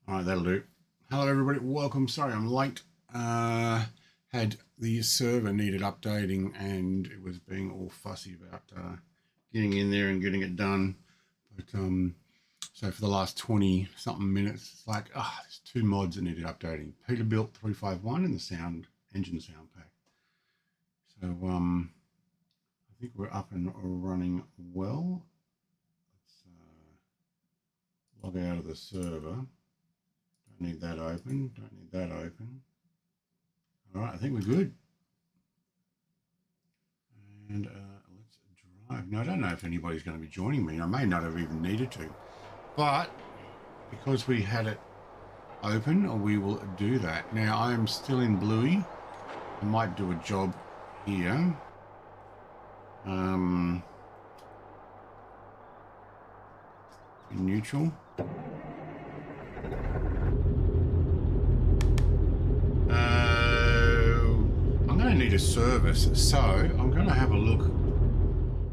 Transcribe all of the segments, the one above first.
All right, that'll do. Hello, everybody. Welcome. Sorry, I'm late. Had the server needed updating, and it was being all fussy about getting in there and getting it done. But so for the last 20 something minutes, it's like, there's two mods that needed updating: Peterbilt 351 and the engine sound pack. So I think we're up and running well. Let's log out of the server. Don't need that open. Don't need that open. All right, I think we're good. And let's drive. Now, I don't know if anybody's going to be joining me. I may not have even needed to. But because we had it open, we will do that. Now, I am still in Bluey. I might do a job here. In neutral. I'm going to need a service, so I'm going to have a look.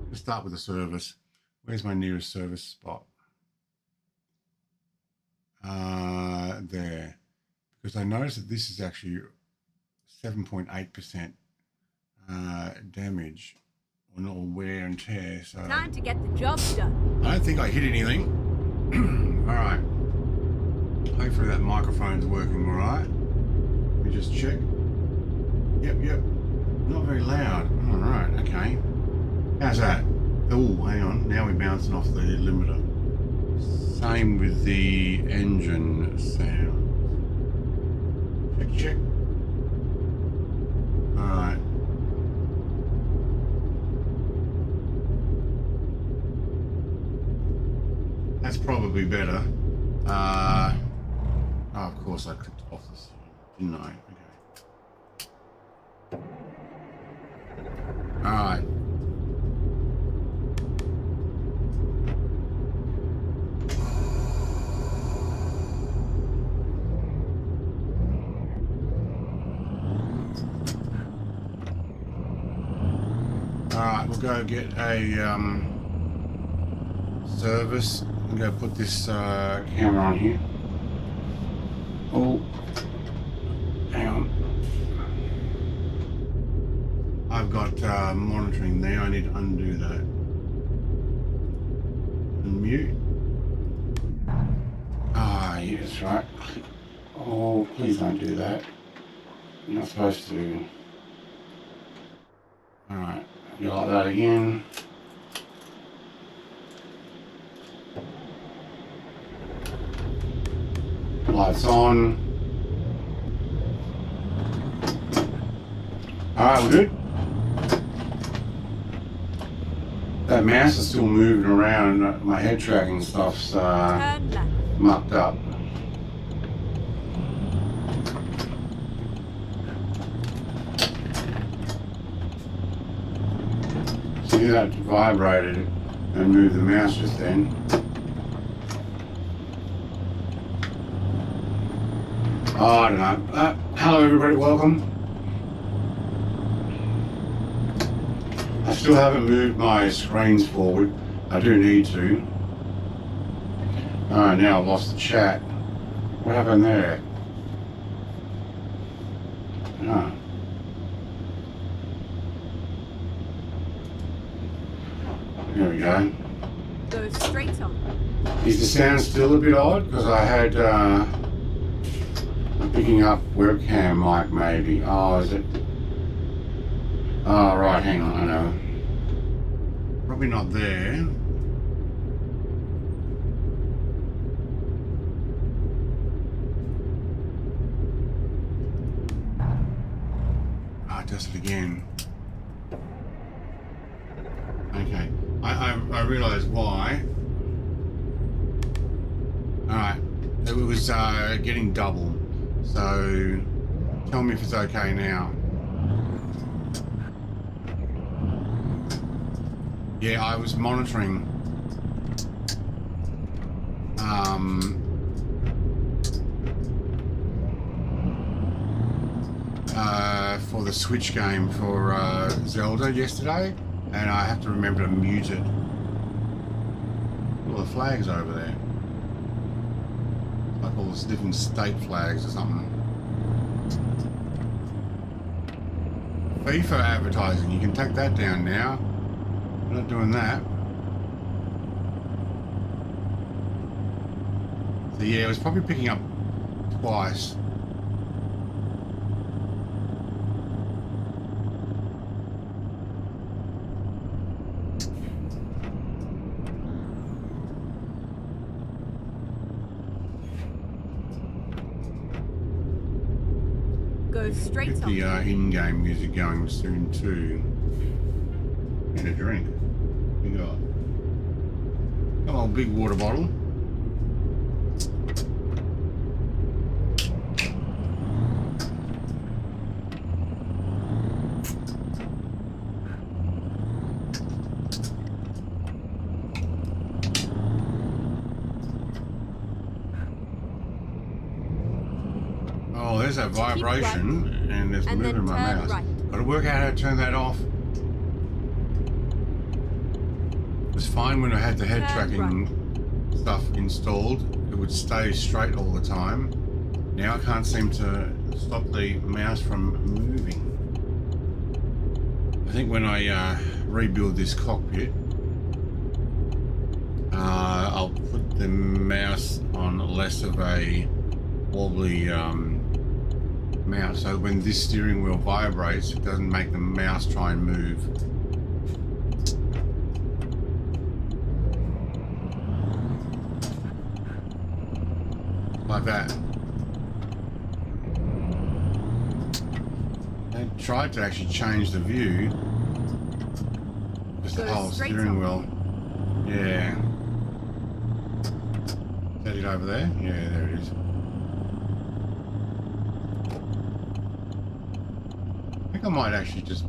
Let's start with the service. Where's my nearest service spot? There. Because I noticed that this is actually 7.8% damage or wear and tear. So time to get the job done. I don't think I hit anything. All right. Hopefully that microphone's working all right. Let me just check. Yep. Not very loud. All right, okay. How's that? Oh, hang on. Now we're bouncing off the limiter. Same with the engine sound. Check. All right. That's probably better. Oh, of course I clicked off this, didn't I? Okay. All right. All right, we'll go get a service. I'm going to put this camera on here. Oh, hang on. I've got monitoring there. I need to undo that. Unmute. Yes, right. Oh, please don't do that. You're not supposed to. All right, you like that again. Lights on. All right, we're good. That mouse is still moving around. My head tracking stuff's mucked up. See that vibrated and moved the mouse just then. Oh, I don't know. Hello everybody, welcome. I still haven't moved my screens forward. I do need to. Alright, now I've lost the chat. What happened there? Oh. There we go. Go straight on. Is the sound still a bit odd? Because I had I'm picking up webcam mic maybe. Oh, is it? Oh, right, hang on, I know. Probably not there. Does it again. Okay, I realise why. Alright, it was getting double. So, tell me if it's okay now. Yeah, I was monitoring for the Switch game for Zelda yesterday, and I have to remember to mute it. Well, couple of flags over there. Like all the different state flags or something. FIFA advertising, you can take that down now. We're not doing that. So yeah, it was probably picking up twice. Go straight Get on. the in-game music going soon too. And a drink. We got a old big water bottle. Oh, there's that vibration, right, and there's and moving then my turn mouse. right. Got to work out how to turn that off. It was fine when I had the head Turn tracking stuff installed. It would stay straight all the time. Now I can't seem to stop the mouse from moving. I think when I rebuild this cockpit, I'll put the mouse on less of a wobbly mouse, so when this steering wheel vibrates, it doesn't make the mouse try and move. Like that. I tried to actually change the view. Just the Go whole straight steering on. wheel. Yeah. Is that it over there? Yeah, there it is. I think I might actually just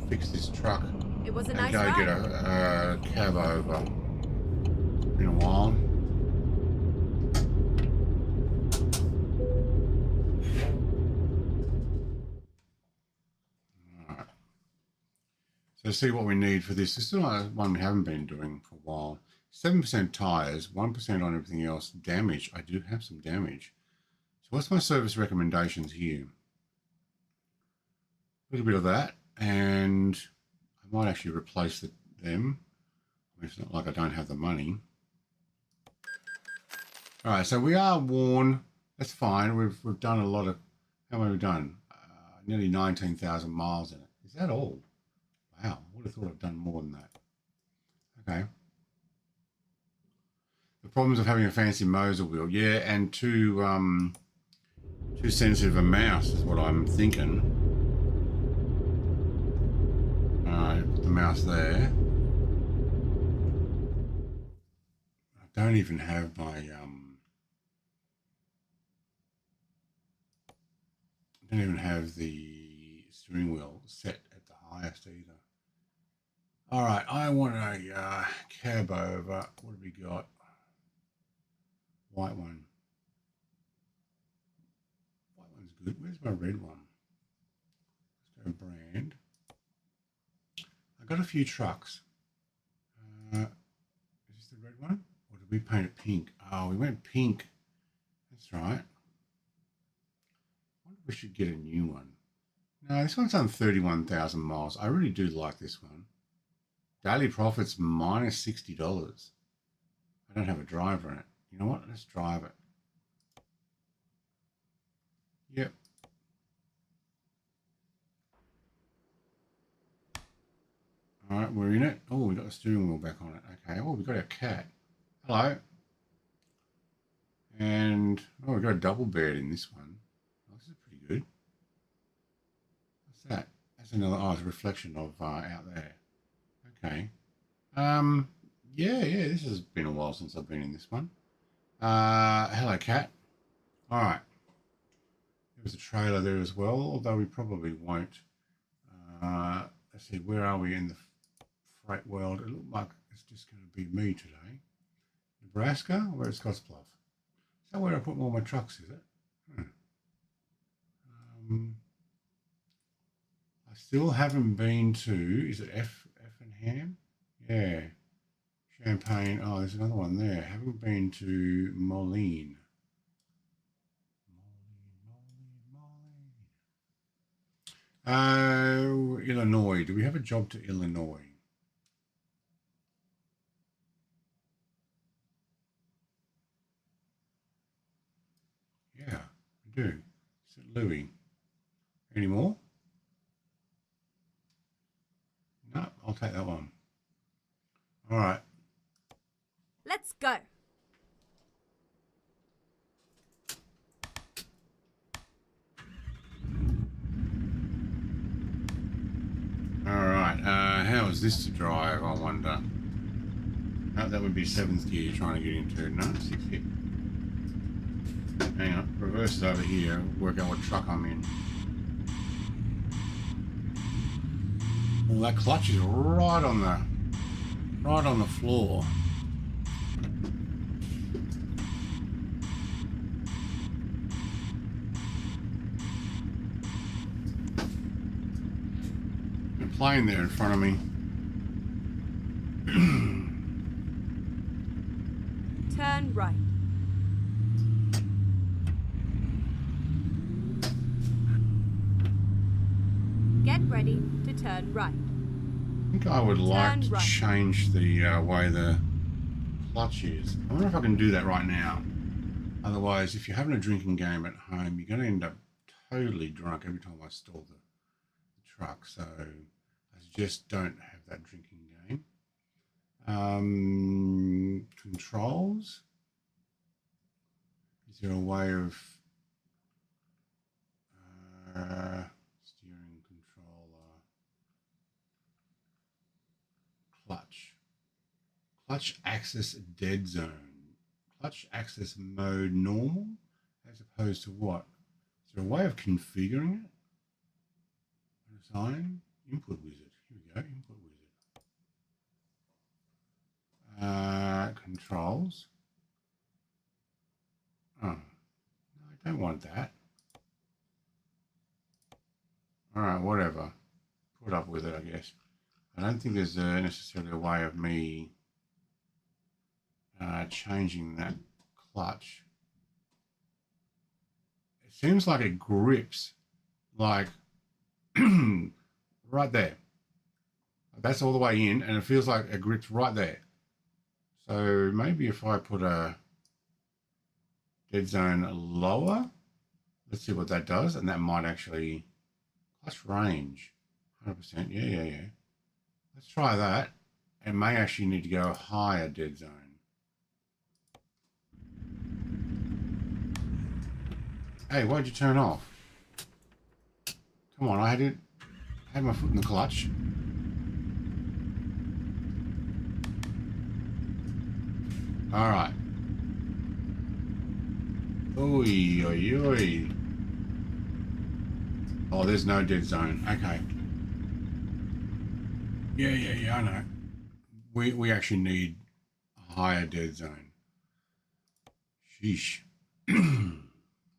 fix this truck It was a and nice go ride. get a cab over in a while. Alright. So see what we need for this. This is one we haven't been doing for a while. 7% tyres, 1% on everything else. Damage. I do have some damage. So what's my service recommendations here? A little bit of that, and I might actually replace them. It's not like I don't have the money. All right, so we are worn. That's fine. We've done a lot of. How many have we done? Nearly 19,000 miles in it. Is that all? Wow, I would have thought I'd done more than that. Okay. The problems of having a fancy Moza wheel, yeah, and too sensitive a mouse is what I'm thinking. All right, put the mouse there. I don't even have my I don't even have the steering wheel set at the highest either. All right, I want a cab over. What have we got? White one. White one's good. Where's my red one? Let's go brand. I got a few trucks. Is this the red one? Or did we paint it pink? Oh, we went pink. That's right. I wonder if we should get a new one. No, this one's on 31,000 miles. I really do like this one. Daily profits minus $60. I don't have a driver in it. You know what? Let's drive it. Yep. All right, we're in it. Oh, we got the steering wheel back on it. Okay. Oh, we got our cat. Hello. And oh, we got a double bed in this one. Oh, this is pretty good. What's that? That's another. Oh, it's a reflection of out there. Okay. Yeah. This has been a while since I've been in this one. Hello, cat. All right. There's a trailer there as well, although we probably won't. Let's see, where are we in the freight world? It looks like it's just going to be me today. Nebraska? Where's Scottsbluff? Is that where I put all my trucks, is it? I still haven't been to, is it Effingham? Yeah. Champagne. Oh, there's another one there. Haven't been to Moline. Illinois. Do we have a job to Illinois? Yeah, we do. St. Louis. Any more? No, I'll take that one. All right. Let's go. All right. How is this to drive, I wonder? Oh, that would be 7th gear trying to get into. No, 6th gear. Hang on. Reverse it over here. Work out what truck I'm in. Well, that clutch is right on the floor. A plane there in front of me. Turn right. Get ready to turn right. I think I would like to change the way the clutch is. I wonder if I can do that right now. Otherwise, if you're having a drinking game at home, you're going to end up totally drunk every time I stall the truck. So I just don't have that drinking game. Controls. Is there a way of steering controller? Clutch access dead zone. Clutch access mode normal as opposed to what? Is there a way of configuring it? Design input wizard. Here we go. Input wizard. Controls. Oh, no, I don't want that. All right, whatever. Put up with it, I guess. I don't think there's necessarily a way of me changing that clutch. It seems like it grips like right there. That's all the way in, and it feels like it grips right there. So maybe if I put a dead zone lower, let's see what that does, and that might actually clutch range 100%. Yeah. Let's try that. It may actually need to go higher dead zone. Hey, why'd you turn off? Come on, I had my foot in the clutch. All right. Oi. Oh, there's no dead zone. Okay. Yeah, I know. We actually need a higher dead zone. Sheesh.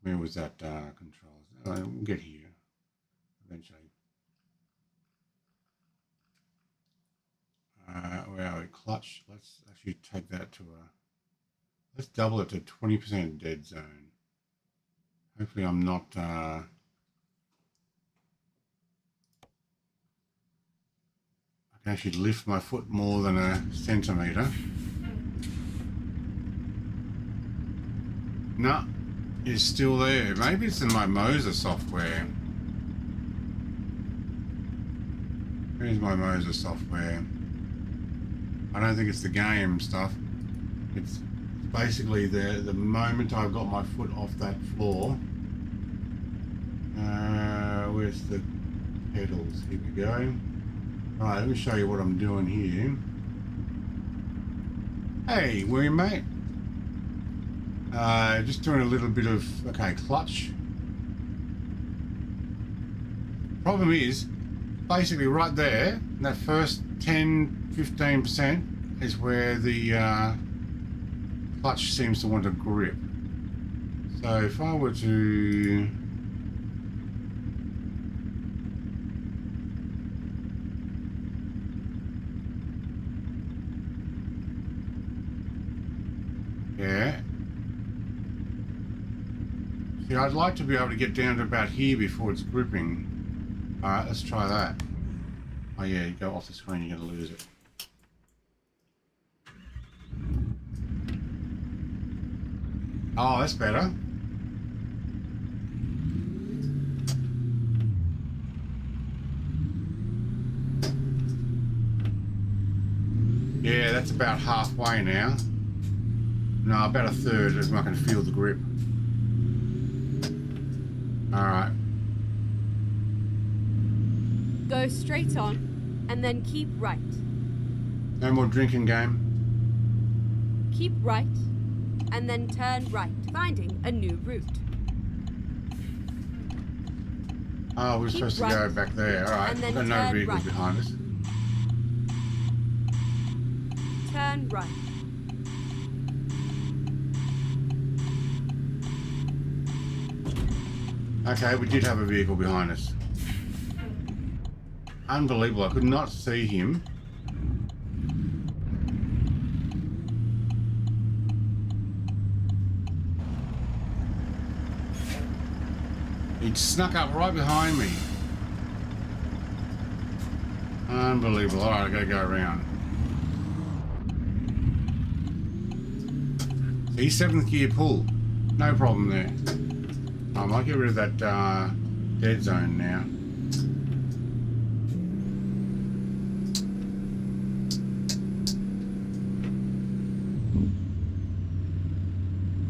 Where was that controls? We'll get here eventually. Where are we? Clutch. Let's actually take that to let's double it to 20% dead zone. Hopefully I'm not I can actually lift my foot more than a centimetre. No, it's still there. Maybe it's in my Moza software. Where's my Moza software? I don't think it's the game stuff. It's basically the moment I've got my foot off that floor. Where's the pedals? Here we go. Alright, let me show you what I'm doing here. Hey, where you, mate? Just doing a little bit of, okay, clutch. Problem is, basically right there, that first 10-15% is where the clutch seems to want to grip. So if I were to Yeah. See, I'd like to be able to get down to about here before it's gripping. Alright, let's try that. Oh yeah, you go off the screen, you're going to lose it. Oh, that's better. Yeah, that's about halfway now. No, about a third. I'm not going to feel the grip. Alright. Go straight on and then keep right. No more drinking game. Keep right and then turn right, finding a new route. Oh, we're Keep supposed to right, go back there. Alright, and we've then got no turn vehicles right. behind us. Turn right. Okay, we did have a vehicle behind us. Unbelievable, I could not see him. He snuck up right behind me. Unbelievable. Alright, I gotta go around. See, 7th gear pull. No problem there. I might get rid of that dead zone now.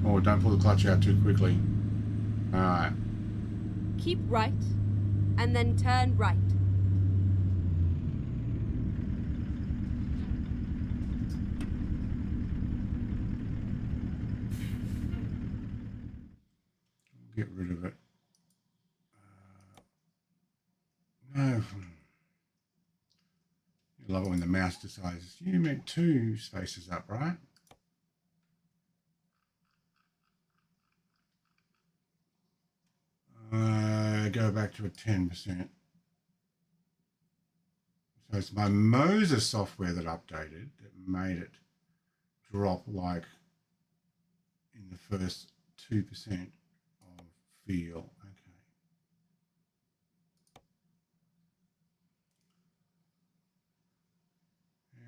Oh, don't pull the clutch out too quickly. Alright. Keep right and then turn right. Get rid of it. No. You love it when the mouse decides, you meant 2 spaces up, right? Go back to a 10%. So it's my Moza software that updated that made it drop like in the first 2% of feel. Okay.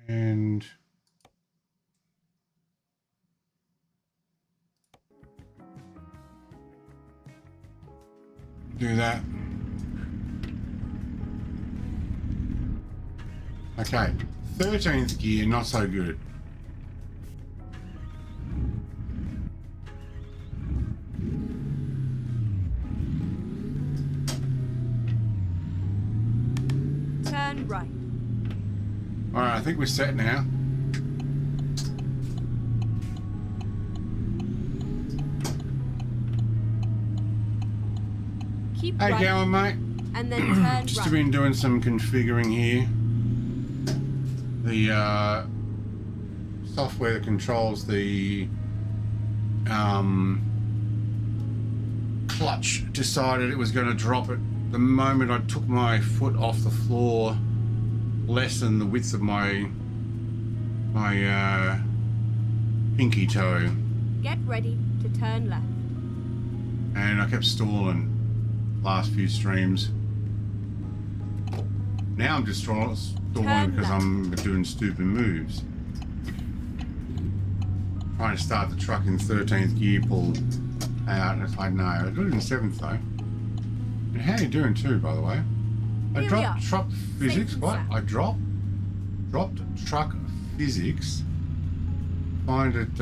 And do that. Okay, 13th gear, not so good. Turn right. All right, I think we're set now. Keep Hey, right going, mate. and then turn Just right. been doing some configuring here. The software that controls the clutch decided it was going to drop it the moment I took my foot off the floor, less than the width of my pinky toe, Get ready to turn left. and I kept stalling last few streams. Now I'm just stalling because I'm doing stupid moves. Trying to start the truck in 13th gear pull out, and it's like, no, I do it in 7th though. And how are you doing too, by the way? I Here we dropped are. truck physics. Safe and What? sound. I dropped truck physics. Find it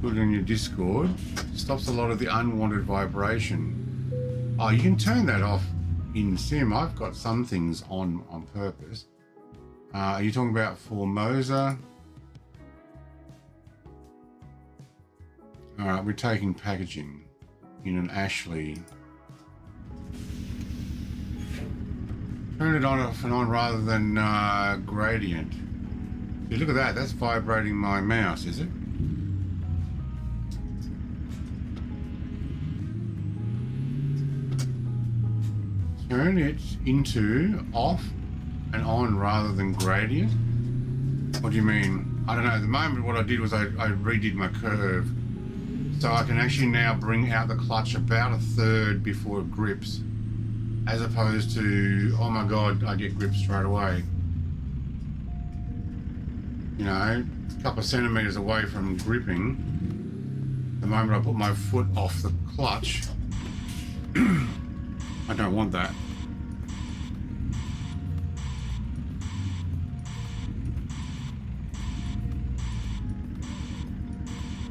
put it in your Discord. Stops a lot of the unwanted vibration. Oh, you can turn that off in Sim. I've got some things on purpose. Are you talking about for Moza? All right, we're taking packaging in an Ashley. Turn it on off and on rather than gradient. See, look at that. That's vibrating my mouse, is it? Turn it into off and on rather than gradient. What do you mean? I don't know. At the moment, what I did was I redid my curve. So I can actually now bring out the clutch about a third before it grips. As opposed to, oh my God, I get grip straight away. You know, a couple of centimeters away from gripping. The moment I put my foot off the clutch, I don't want that.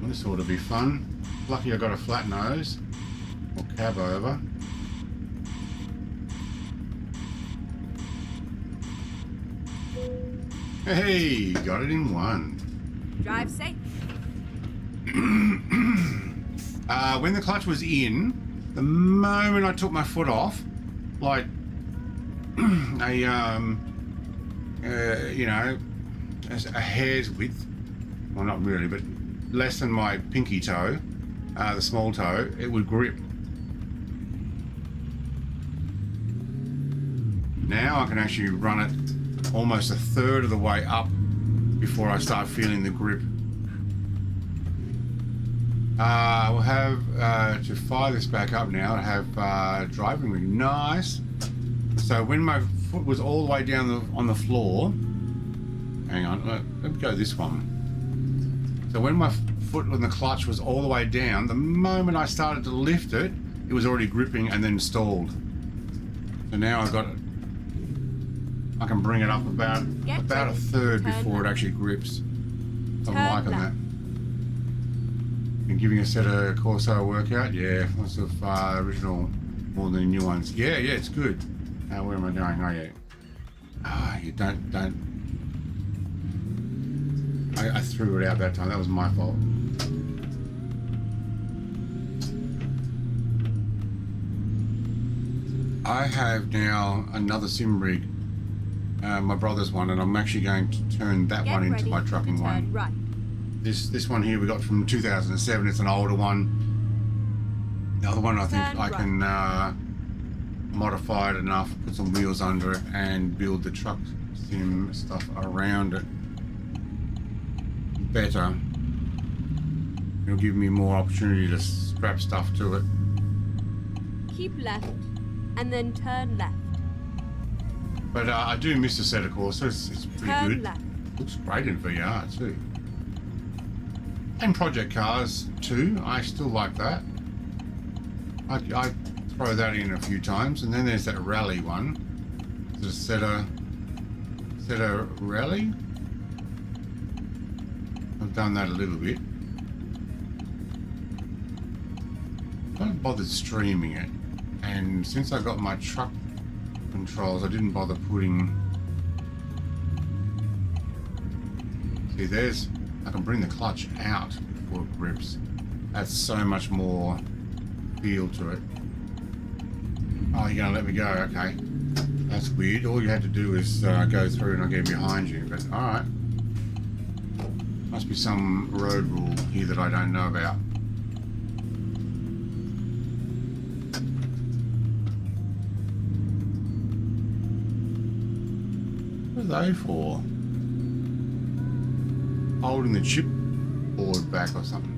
This ought to be fun. Lucky I got a flat nose or cab over. Hey, got it in one. Drive safe. When the clutch was in, the moment I took my foot off, like you know, a hair's width, well not really, but less than my pinky toe, the small toe, it would grip. Now I can actually run it almost a third of the way up before I start feeling the grip. We'll have, to fire this back up now, I have driving rig. Nice. So when my foot was all the way down on the floor, hang on, let's go this one. So when my foot on the clutch was all the way down, the moment I started to lift it, it was already gripping and then stalled. So now I've got it. I can bring it up about a third before it actually grips. I'm liking that. Been giving a set of Corsair workout, yeah. Lots of original more than new ones. Yeah, it's good. Where am I going? Oh yeah. You don't. I threw it out that time. That was my fault. I have now another sim rig, my brother's one, and I'm actually going to turn that one into my trucking one. Right. This one here we got from 2007. It's an older one. The other one I think I can modify it enough, put some wheels under it, and build the truck sim stuff around it better. It'll give me more opportunity to strap stuff to it. Keep left, and then turn left. But I do miss the set of course, so it's pretty Turn good. left. Looks great in VR too. And project cars too, I still like that. I throw that in a few times, and then there's that rally one. The Seta rally. I've done that a little bit. I haven't bothered streaming it, and since I got my truck controls, I didn't bother putting. See, I can bring the clutch out before it grips. That's so much more feel to it. Oh, you're gonna let me go? Okay. That's weird. All you had to do is go through and I'll get behind you, but alright. Must be some road rule here that I don't know about. What are they for? Holding the chipboard back or something.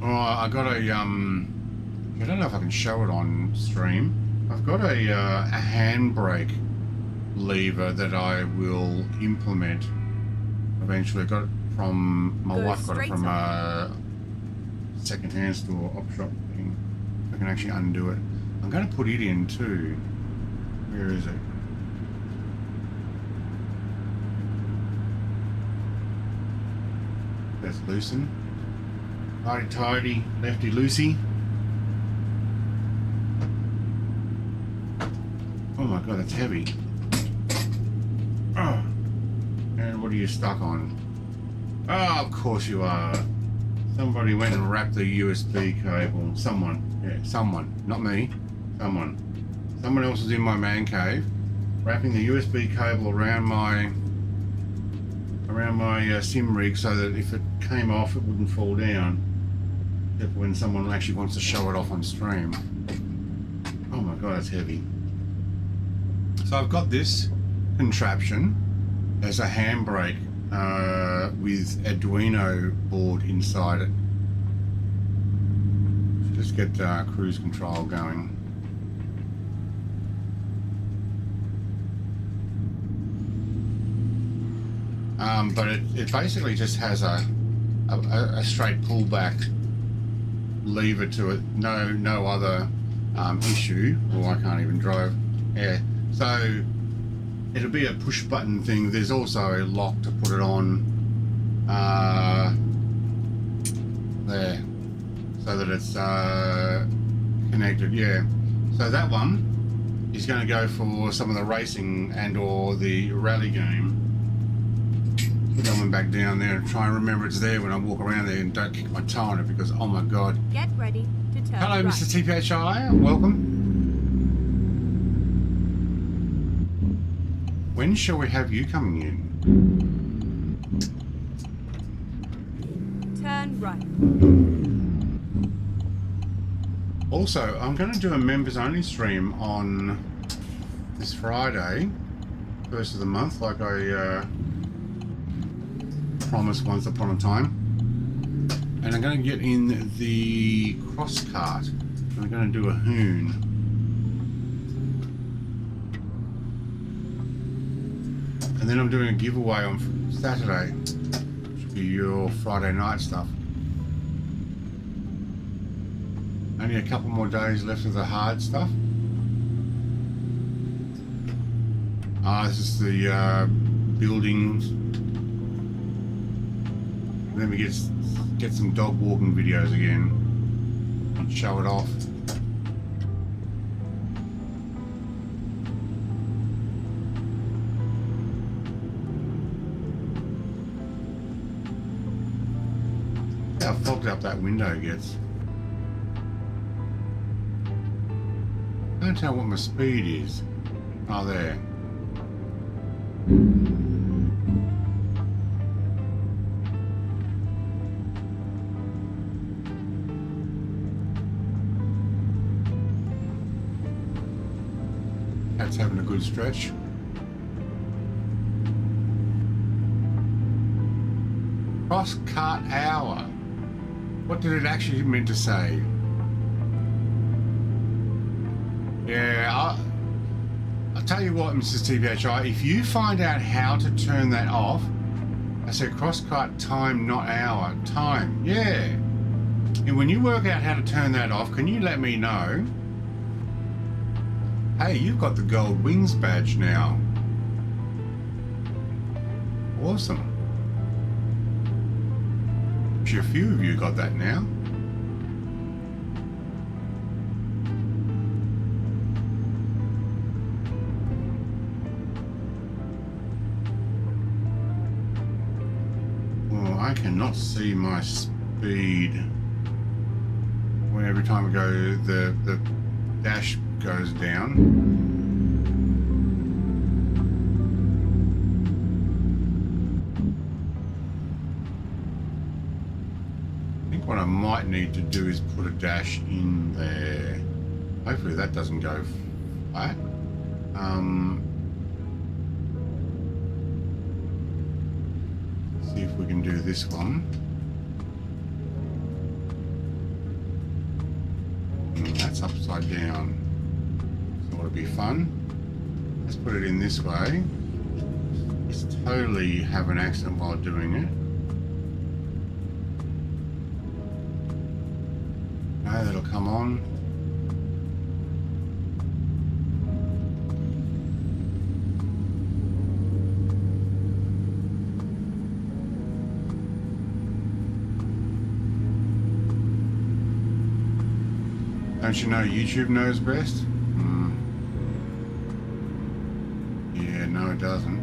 Oh, I got a I don't know if I can show it on stream. I've got a handbrake lever that I will implement eventually. I got it from my wife. Got it from a second-hand store, op shop thing. I can actually undo it. I'm going to put it in too. Where is it? That's loosen. Righty tidy, lefty loosey. Oh my god, that's heavy. Oh. And what are you stuck on? Oh, of course you are. Somebody went and wrapped the USB cable. Someone. Yeah, someone. Not me. Someone. Someone else was in my man cave, wrapping the USB cable around my sim rig so that if it came off, it wouldn't fall down. Except when someone actually wants to show it off on stream. Oh my god, it's heavy. So I've got this contraption as a handbrake with Arduino board inside it. So just get cruise control going. But it basically just has a straight pullback lever to it. No other issue. Oh, I can't even drive. Yeah. So it'll be a push button thing. There's also a lock to put it on there, so that it's connected. Yeah. So that one is going to go for some of the racing and or the rally game. Put that one back down there and try and remember it's there when I walk around there and don't kick my toe on it because, oh my god. Get ready to turn Hello, right. Mr. TPHI. Welcome. When shall we have you coming in? Turn right. Also, I'm going to do a members only stream on this Friday, first of the month, like I promised once upon a time. And I'm going to get in the cross cart. I'm going to do a hoon. And then I'm doing a giveaway on Saturday, which will be your Friday night stuff. Only a couple more days left of the hard stuff. This is the buildings. Then we get some dog walking videos again and show it off. How fogged up that window gets. I don't tell what my speed is. Oh, there. That's having a good stretch. Cross cart hour. What did it actually mean to say? Yeah, I'll tell you what, Mrs. TBHI, if you find out how to turn that off, I said cross cart time, not hour. Time, yeah. And when you work out how to turn that off, can you let me know? Hey, you've got the gold wings badge now. Awesome. Actually, a few of you got that now. Oh, I cannot see my speed. When every time I go, the dash goes down. I think what I might need to do is put a dash in there. Hopefully that doesn't go flat. See if we can do this one. That's upside down. So it'll be fun. Let's put it in this way. Just totally have an accent while doing it. No, that'll come on. Don't you know YouTube knows best? Yeah, no it doesn't.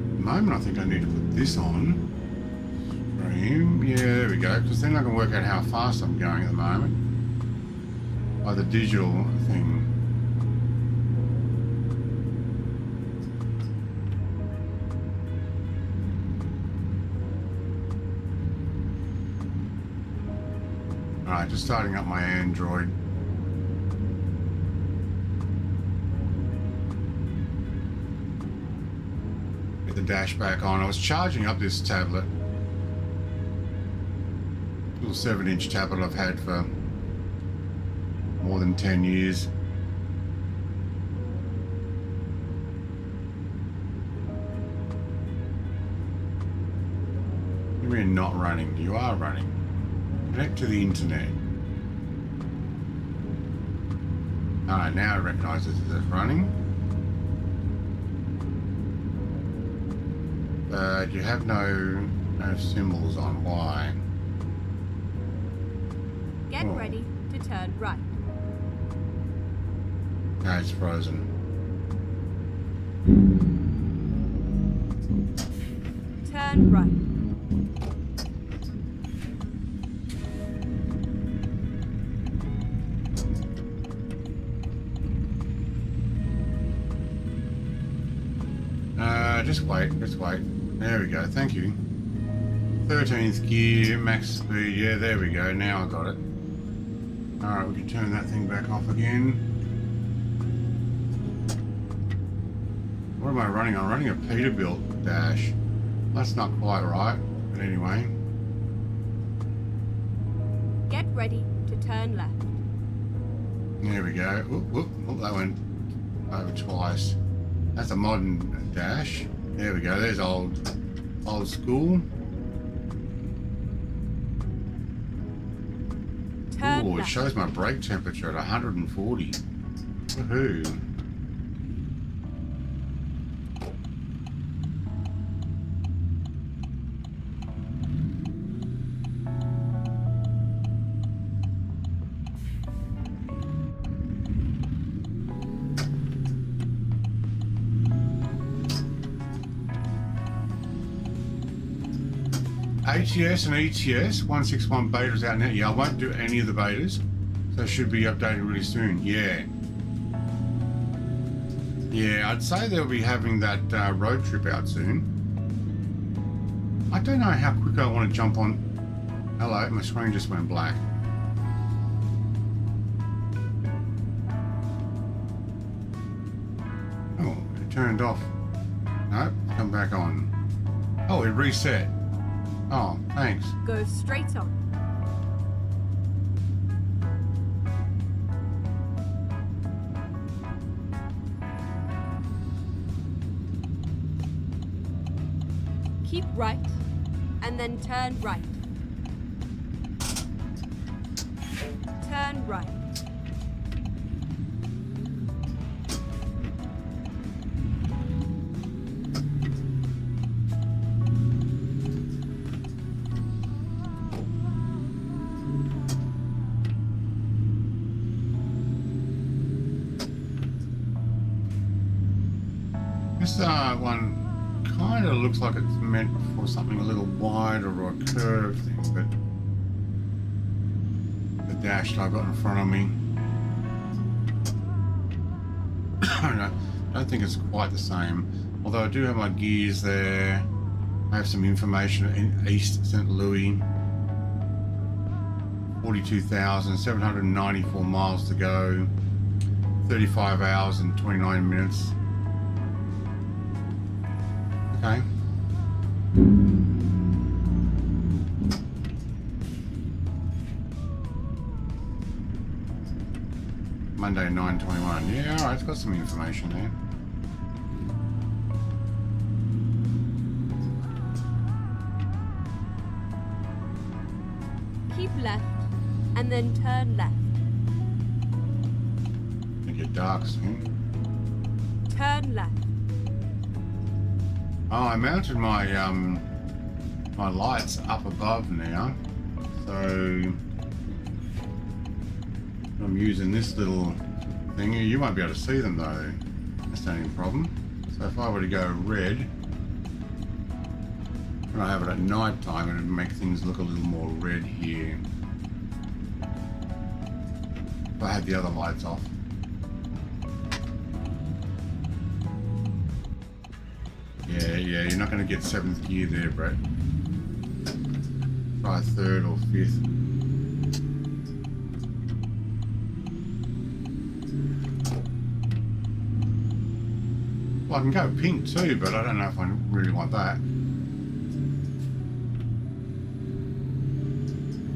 At the moment I think I need to put this on. Stream. Yeah, there we go. Because then I can work out how fast I'm going at the moment. By the digital thing. Alright, just starting up my Android. Get the dash back on. I was charging up this tablet. Little 7-inch tablet I've had for more than 10 years. What do you mean not running? You are running. Connect to the internet. Alright, now it recognises it as running. But you have no symbols on why. Get ready to turn right. No, it's frozen. Turn right. Just wait, just wait. There we go, thank you. 13th gear, max speed, yeah, there we go, now I got it. Alright, we can turn that thing back off again. What am I running? I'm running a Peterbilt dash. That's not quite right, but anyway. Get ready to turn left. There we go. Oop, oop, oop, that went over twice. That's a modern dash. There we go. There's old school. Turn Ooh, it left. shows my brake temperature at 140. Woohoo. ATS and ETS 161 betas out now. Yeah, I won't do any of the betas, so it should be updated really soon. Yeah, I'd say they'll be having that road trip out soon. I don't know how quick I want to jump on. Hello, my screen just went black. Oh, it turned off. No, come back on. Oh, it reset. Oh, thanks. Go straight on. Keep right, and then turn right. Turn right. This one kind of looks like it's meant for something a little wider or a curved thing, but the dash I've got in front of me, I don't think it's quite the same. Although I do have my gears there. I have some information in East St. Louis. 42,794 miles to go. 35 hours and 29 minutes. Okay. Monday 9/21. Yeah, alright, it's got some information there. Keep left, and then turn left. It get dark soon. Turn left. Oh, I mounted my my lights up above now, so I'm using this little thing. You won't be able to see them though. That's not any problem. So if I were to go red, when I have it at night time, it would make things look a little more red here. If I had the other lights off. Yeah, you're not going to get 7th gear there, Brett. Try 3rd or 5th. Well, I can go pink too, but I don't know if I really want that.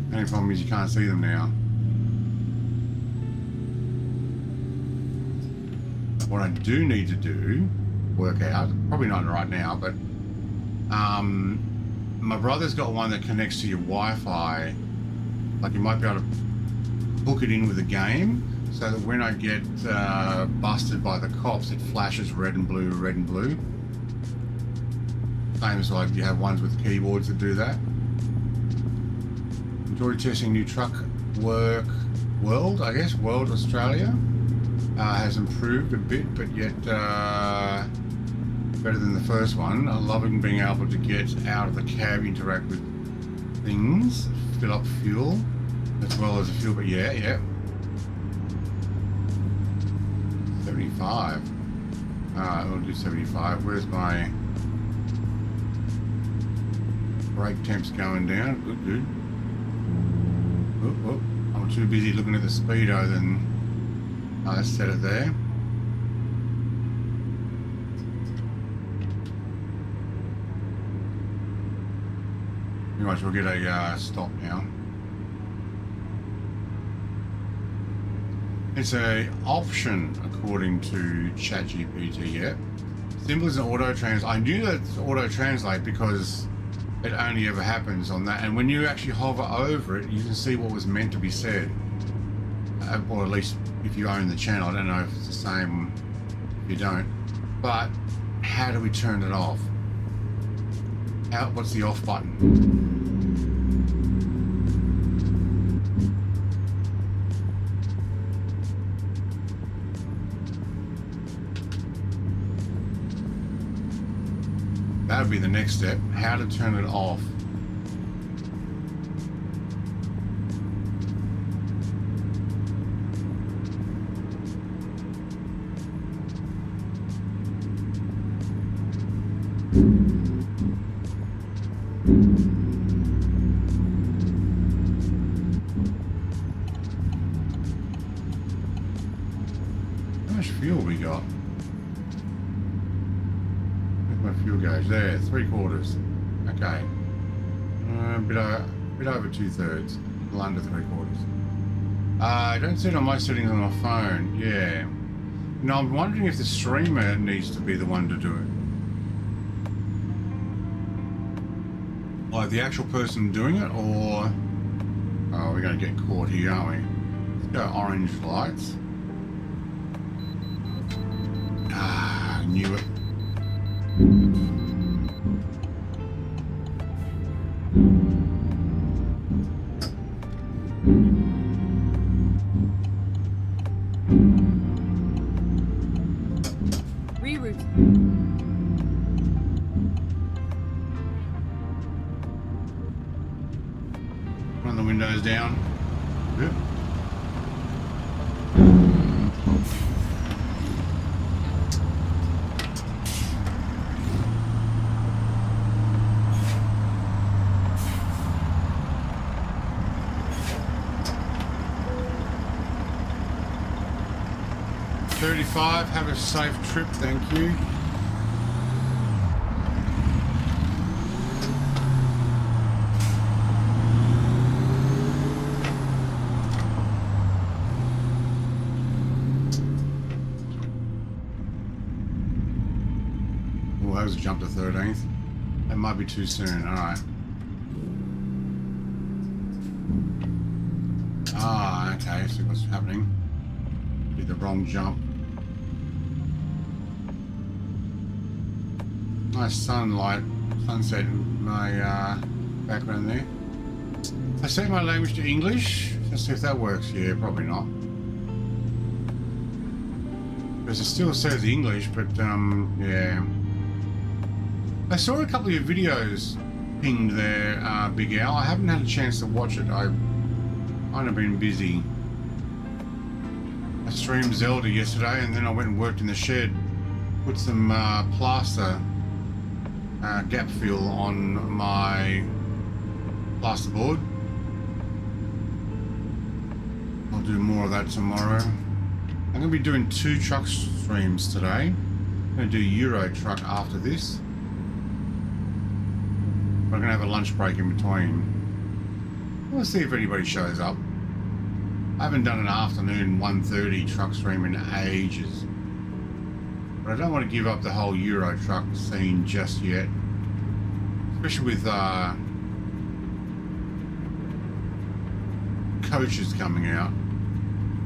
The only problem is you can't see them now. What I do need to do, work out, probably not right now, but my brother's got one that connects to your Wi-Fi. Like you might be able to hook it in with a game, so that when I get busted by the cops, it flashes red and blue, red and blue. Same as like you have ones with keyboards that do that. Enjoy testing new truck World, I guess, World Australia. Has improved a bit, but yet better than the first one. I'm loving being able to get out of the cab, interact with things, fill up fuel, as well as a fuel, but yeah. 75. Alright, we'll do 75. Where's my brake temps going down? Good. Oh, I'm too busy looking at the speedo than I set it there. Pretty much we'll get a stop now. It's a option according to ChatGPT, yeah. Simple as an auto translate. I knew that it's auto translate because it only ever happens on that. And when you actually hover over it, you can see what was meant to be said. Or at least if you own the channel. I don't know if it's the same if you don't. But how do we turn it off? What's the off button? That would be the next step. How to turn it off. How much fuel we got? My fuel gauge there, 3/4. Okay, a bit over 2/3, a little under 3/4. I don't see it on my settings on my phone. Yeah. No, I'm wondering if the streamer needs to be the one to do it. Like the actual person doing it, or oh, we're going to get caught here, aren't we? Let's go orange lights. Ah, I knew it. Reroute. Run the windows down. Good. Have a safe trip, thank you. Oh, that was a jump to 13th. That might be too soon, alright. Ah, okay, see what's happening. Did the wrong jump. Nice sunset in my background there. I set my language to English. Let's see if that works. Yeah, probably not. Because it still says English, but yeah. I saw a couple of your videos pinged there, Big Al. I haven't had a chance to watch it. I've kind of been busy. I streamed Zelda yesterday, and then I went and worked in the shed. Put some plaster gap fill on my plasterboard. I'll do more of that tomorrow. I'm going to be doing 2 truck streams today. I'm going to do Euro truck after this. We're going to have a lunch break in between. We'll see if anybody shows up. I haven't done an afternoon 1:30 truck stream in ages. But I don't want to give up the whole Euro truck scene just yet. Especially with coaches coming out.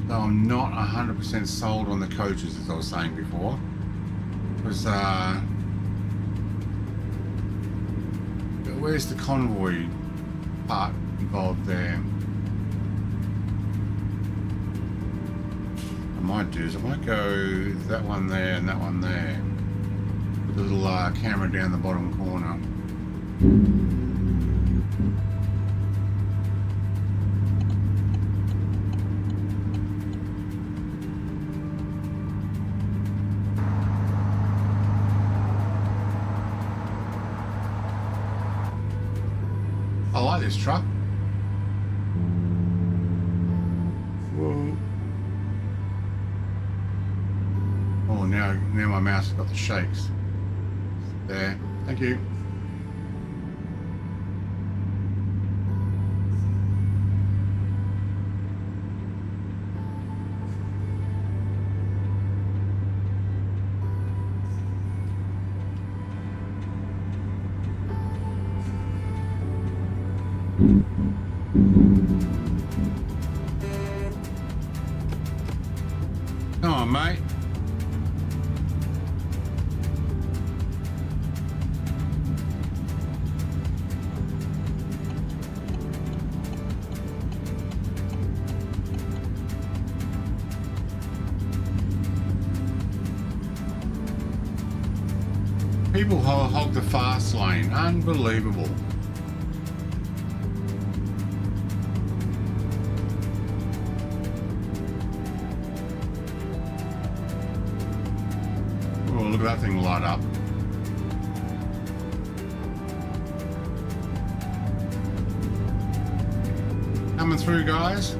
Though I'm not 100% sold on the coaches, as I was saying before. Because where's the convoy part involved there? I might do is I might go that one there and that one there with a little camera down the bottom corner. I like this truck. Whoa. Oh, now my mouse has got the shakes. There. Thank you. Come on, mate. People hog the fast lane. Unbelievable. Oh, look at that thing light up. Coming through, guys.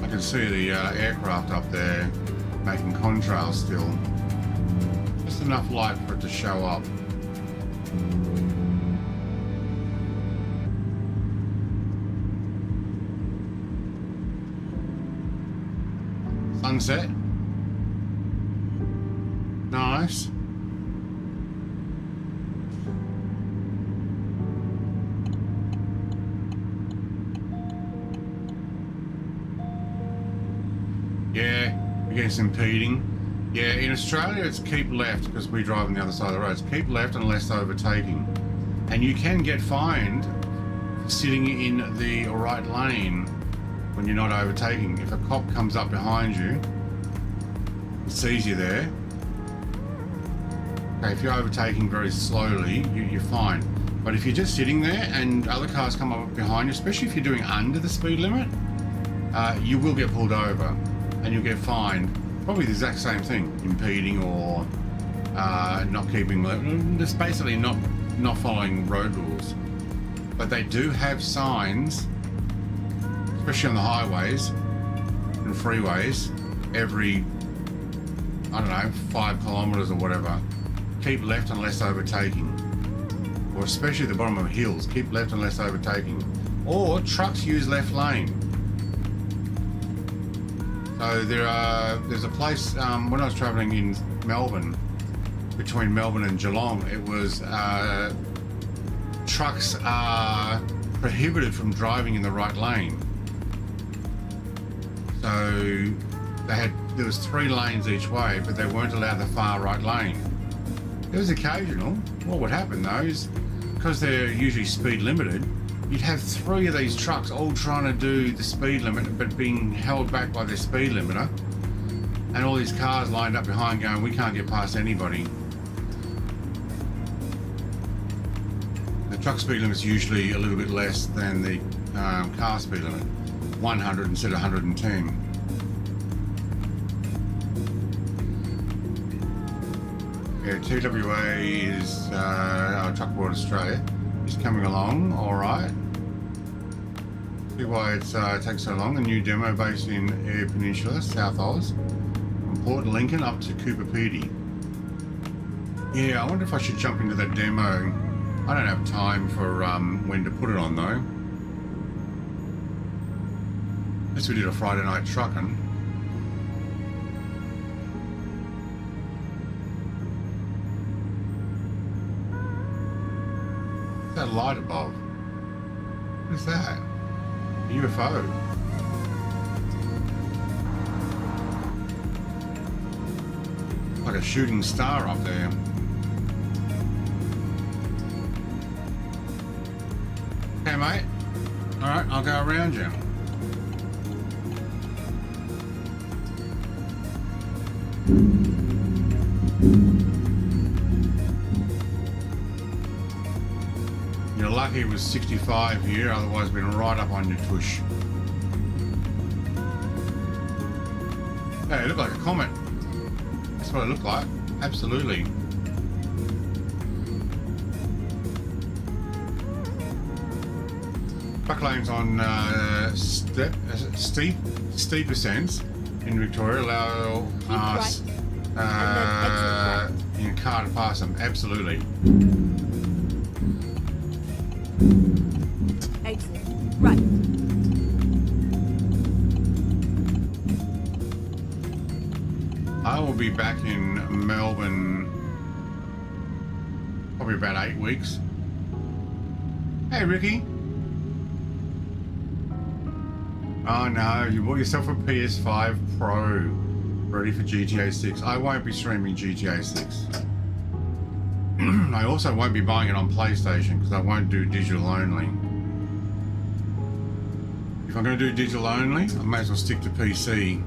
I can see the aircraft up there making contrast still. Just enough light for it to show up. Sunset. Nice. Yeah, we're getting some impeding. Yeah, in Australia it's keep left because we drive on the other side of the road. It's keep left unless overtaking. And you can get fined for sitting in the right lane when you're not overtaking. If a cop comes up behind you, sees you there. Okay, if you're overtaking very slowly, you're fine. But if you're just sitting there and other cars come up behind you, especially if you're doing under the speed limit, you will get pulled over and you'll get fined. Probably the exact same thing, impeding or not keeping, just basically not following road rules. But they do have signs, especially on the highways and freeways, every, I don't know, 5 kilometers or whatever. Keep left unless overtaking. Or especially at the bottom of hills, keep left unless overtaking. Or trucks use left lane. So there's a place, when I was traveling in Melbourne, between Melbourne and Geelong, it was, trucks are prohibited from driving in the right lane. So there was 3 lanes each way, but they weren't allowed the far right lane. It was occasional. What would happen though is, because they're usually speed limited, you'd have 3 of these trucks all trying to do the speed limit, but being held back by their speed limiter, and all these cars lined up behind going, we can't get past anybody. The truck speed limit is usually a little bit less than the car speed limit, 100 instead of 110. Yeah, TWA is our Truck World Australia is coming along all right. See why it takes so long. A new demo based in Eyre Peninsula, South Oz, from Port Lincoln up to Cooper Pedy. Yeah, I wonder if I should jump into that demo. I don't have time for when to put it on though. Unless we did a Friday night trucking. What's that light above? What is that? A UFO. Like a shooting star up there. Okay, mate. Alright, I'll go around you. You're lucky it was 65 here, otherwise been right up on your tush. Hey, it looked like a comet. That's what it looked like. Absolutely. Truck lanes on steep ascents in Victoria allow us in a car to pass them. Absolutely. Exit right. I will be back in Melbourne probably about 8 weeks. Hey, Ricky. Oh no, you bought yourself a PS5 Pro ready for GTA 6. I won't be streaming GTA 6. I also won't be buying it on PlayStation because I won't do digital only. If I'm going to do digital only, I may as well stick to PC.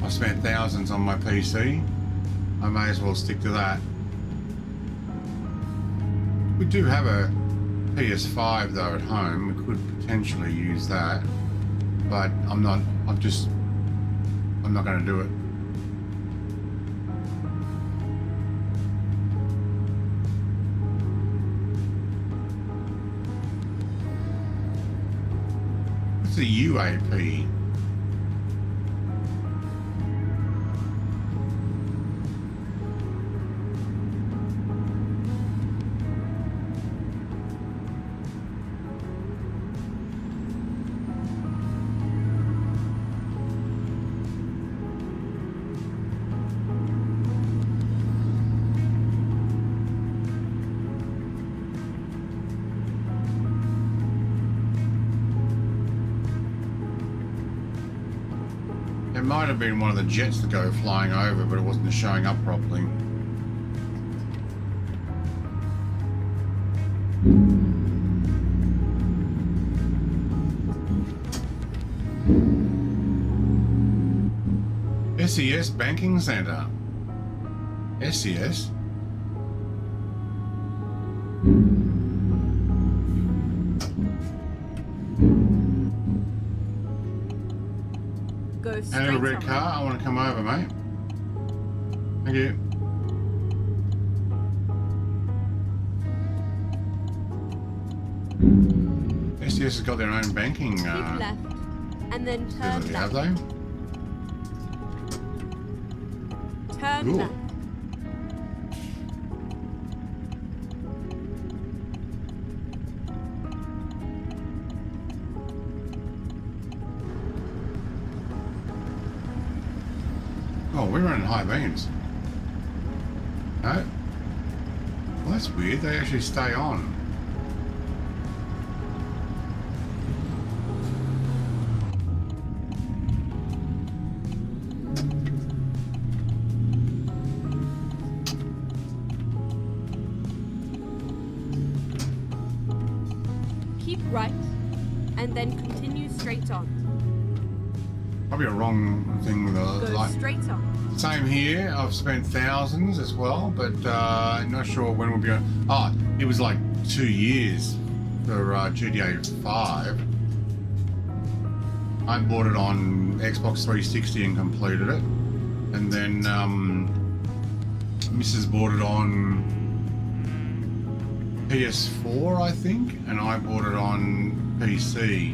I've spent thousands on my PC. I may as well stick to that. We do have a PS5 though at home. We could potentially use that. But I'm not going to do it. What's the UAP? It might have been one of the jets that go flying over, but it wasn't showing up properly. SES Banking Centre. SES? And a red car, I want to come over, mate. Thank you. SES has got their own banking. Keep left, and then turn left. Have they? Turn Ooh. left. Oh, we're running high beams. No? Well, that's weird. They actually stay on. Keep right, and then continue straight on. Probably a wrong thing with the Go light. straight on. Same here. I've spent thousands as well, but not sure when we'll be on. Oh, it was like 2 years for GTA 5. I bought it on Xbox 360 and completed it, and then Mrs. bought it on PS4, I think, and I bought it on PC.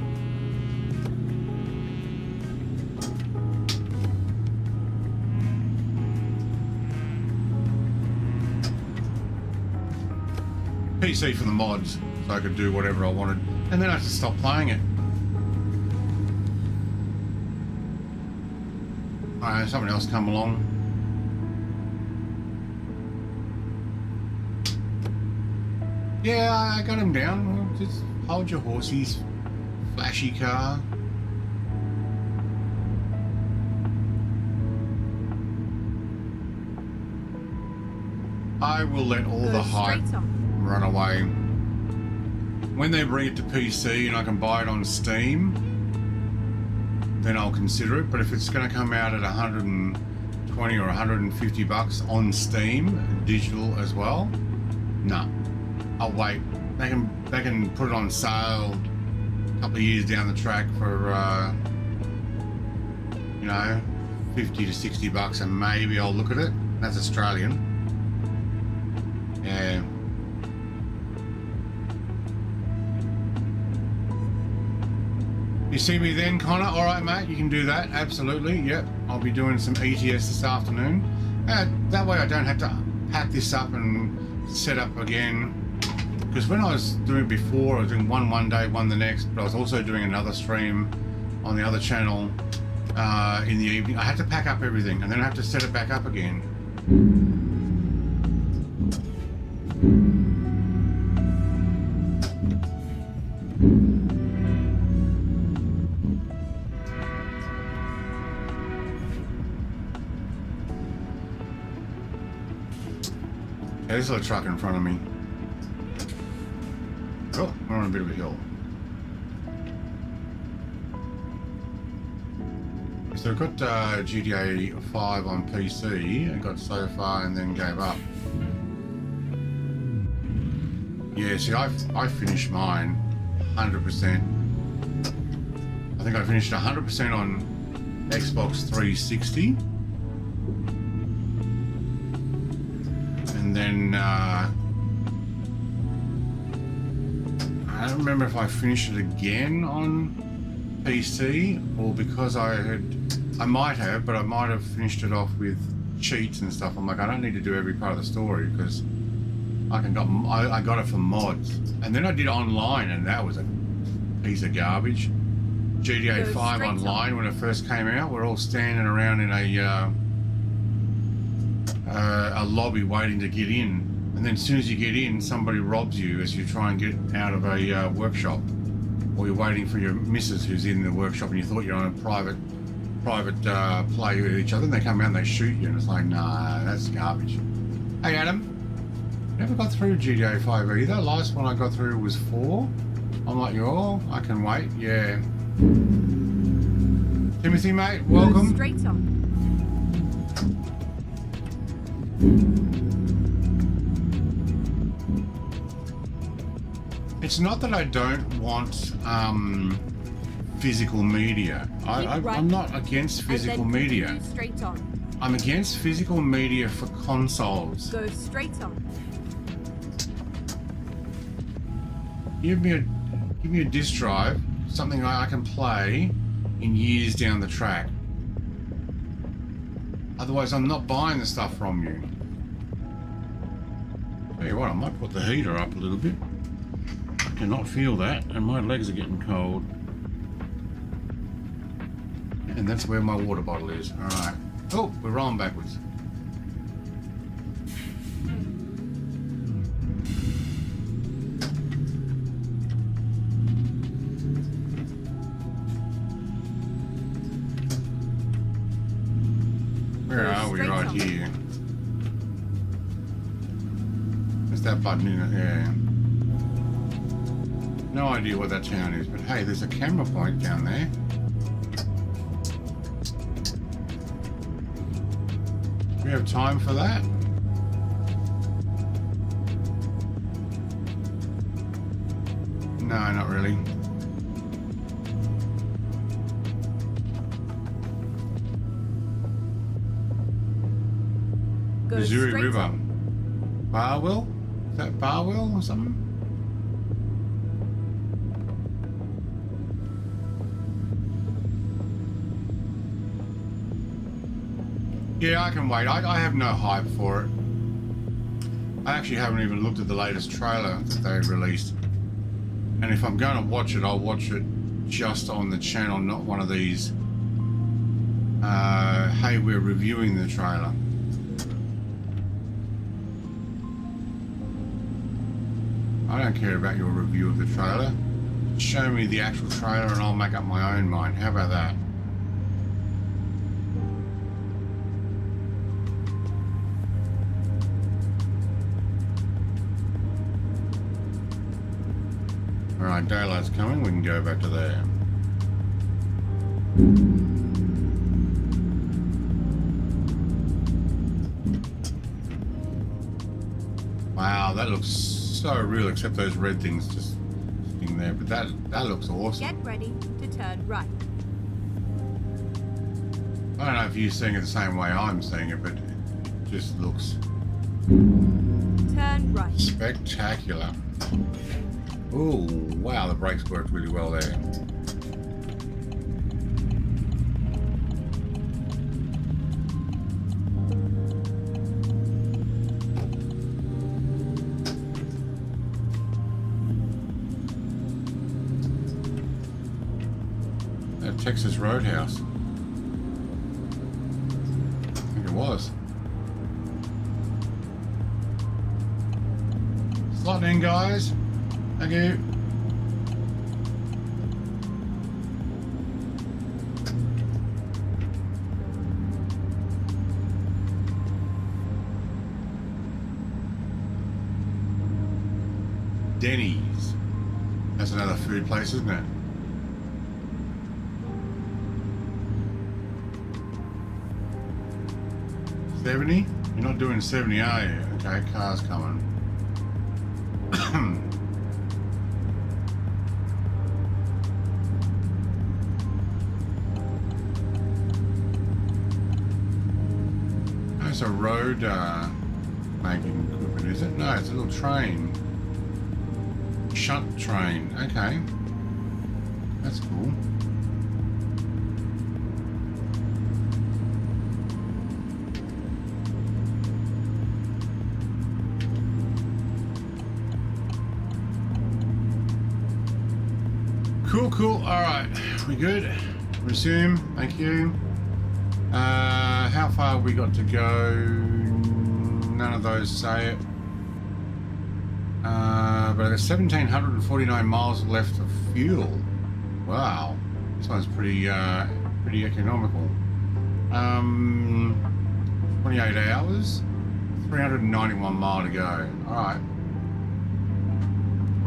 PC for the mods, so I could do whatever I wanted, and then I had to stop playing it. Someone else come along. Yeah, I got him down. Just hold your horses, flashy car. I will let all the hype run away. When they bring it to PC and I can buy it on Steam, then I'll consider it. But if it's going to come out at 120 or 150 bucks on Steam, digital as well, no, I'll wait. They can put it on sale a couple of years down the track for you know, 50 to 60 bucks, and maybe I'll look at it. That's Australian. Yeah. You see me then, Connor? All right, mate, you can do that. Absolutely. Yep. I'll be doing some ETS this afternoon. That way I don't have to pack this up and set up again. Because when I was doing it before, I was doing one day, one the next, but I was also doing another stream on the other channel in the evening. I had to pack up everything and then I have to set it back up again. There's a truck in front of me. Oh, we're on a bit of a hill. So I've got GTA 5 on PC. I got so far and then gave up. Yeah, see, I finished mine 100%. I think I finished 100% on Xbox 360. And then I don't remember if I finished it again on PC or because I might have, but I might have finished it off with cheats and stuff. I'm like, I don't need to do every part of the story because I got it for mods. And then I did online and that was a piece of garbage. GTA 5 online when it first came out, we're all standing around in a lobby waiting to get in, and then as soon as you get in, somebody robs you as you try and get out of a workshop, or you're waiting for your missus who's in the workshop and you thought you're on a private play with each other, and they come out and they shoot you, and it's like, nah, that's garbage. Hey Adam, never got through GTA 5 either. Last one I got through was 4. I'm like, oh, I can wait. Yeah. Timothy, mate, welcome. Go straight on. It's not that I don't want physical media. I'm not against physical media. Straight on. I'm against physical media for consoles. Go straight on. Give me a disc drive, something I can play in years down the track. Otherwise, I'm not buying the stuff from you. Tell you what, I might put the heater up a little bit. I cannot feel that, and my legs are getting cold. And that's where my water bottle is. All right. Oh, we're rolling backwards. Where are we? Right here. There's that button in it, yeah. No idea what that town is, but hey, there's a camera point down there. Do we have time for that? No, not really. Go Missouri straight River. on. Barwell? Is that Barwell or something? Yeah, I can wait. I have no hype for it. I actually haven't even looked at the latest trailer that they released. And if I'm going to watch it, I'll watch it just on the channel, not one of these, hey, we're reviewing the trailer. I don't care about your review of the trailer. Show me the actual trailer and I'll make up my own mind. How about that? Alright, daylight's coming, we can go back to there. Wow, that looks so real, except those red things just sitting there, but that looks awesome. Get ready to turn right. I don't know if you're seeing it the same way I'm seeing it, but it just looks Turn right. spectacular. Oh, wow, the brakes worked really well there. That Texas Roadhouse. I think it was. Slotting in, guys. Thank you. Denny's. That's another food place, isn't it? $70? You're not doing 70, are you? Okay, car's coming. It's a road making equipment, is it? No, it's a little train. Shunt train. Okay. That's cool. Cool, cool. All right. We good? Resume. Thank you. How far have we got to go? None of those say it. But there's 1,749 miles left of fuel. Wow. This one's pretty economical. 28 hours. 391 mile to go. All right.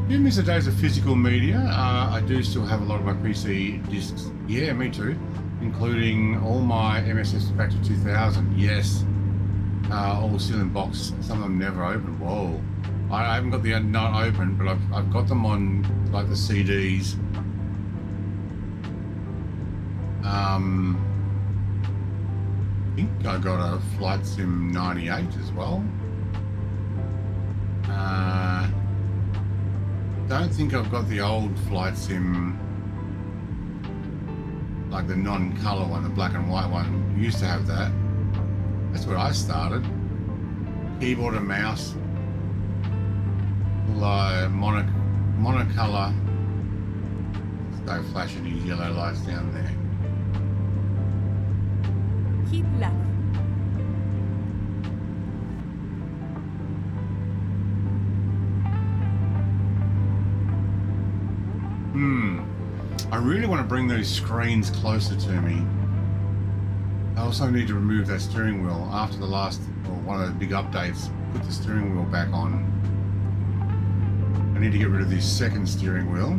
You miss the days of physical media. I do still have a lot of my PC discs. Yeah, me too. Including all my MSS back to 2000. Yes. All still in box. Some of them never opened. Whoa. I haven't got the not open, but I've got them on like the CDs. I think I got a Flight Sim 98 as well. Don't think I've got the old Flight Sim, like the non-color one, the black and white one. We used to have that. That's where I started. Keyboard and mouse. Monocolor. Don't flash any yellow lights down there. Keep left. I really want to bring those screens closer to me. I also need to remove that steering wheel after the last, or one of the big updates. Put the steering wheel back on. I need to get rid of this second steering wheel.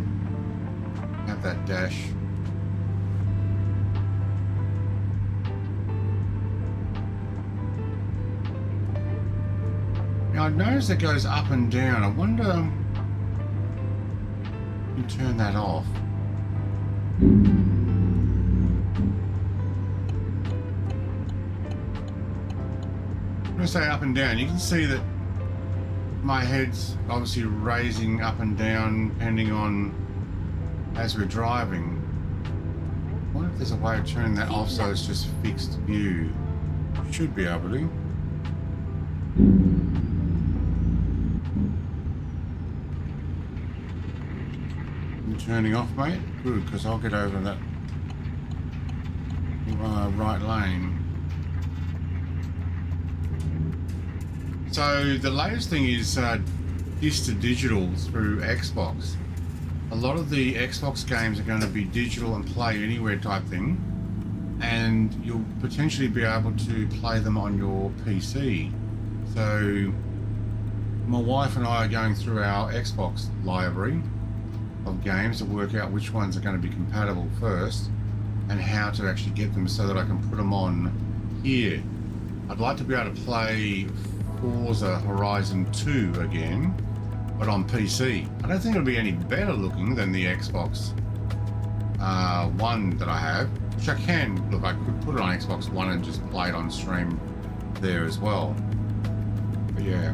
Have that dash. Now I've noticed it goes up and down. I wonder if you can turn that off. I'm going to say up and down. You can see that my head's obviously raising up and down depending on as we're driving. I wonder if there's a way of turning that off so it's just fixed view. Should be able to. turning off, mate? Good, because I'll get over that right lane. So the latest thing is disc to digital through Xbox. A lot of the Xbox games are going to be digital and play anywhere type thing, and you'll potentially be able to play them on your PC. So my wife and I are going through our Xbox library of games to work out which ones are going to be compatible first and how to actually get them so that I can put them on here. I'd like to be able to play Forza Horizon 2 again, but on PC. I don't think it'll be any better looking than the Xbox One that I have, which I can, look, I could put it on Xbox One and just play it on stream there as well. But yeah.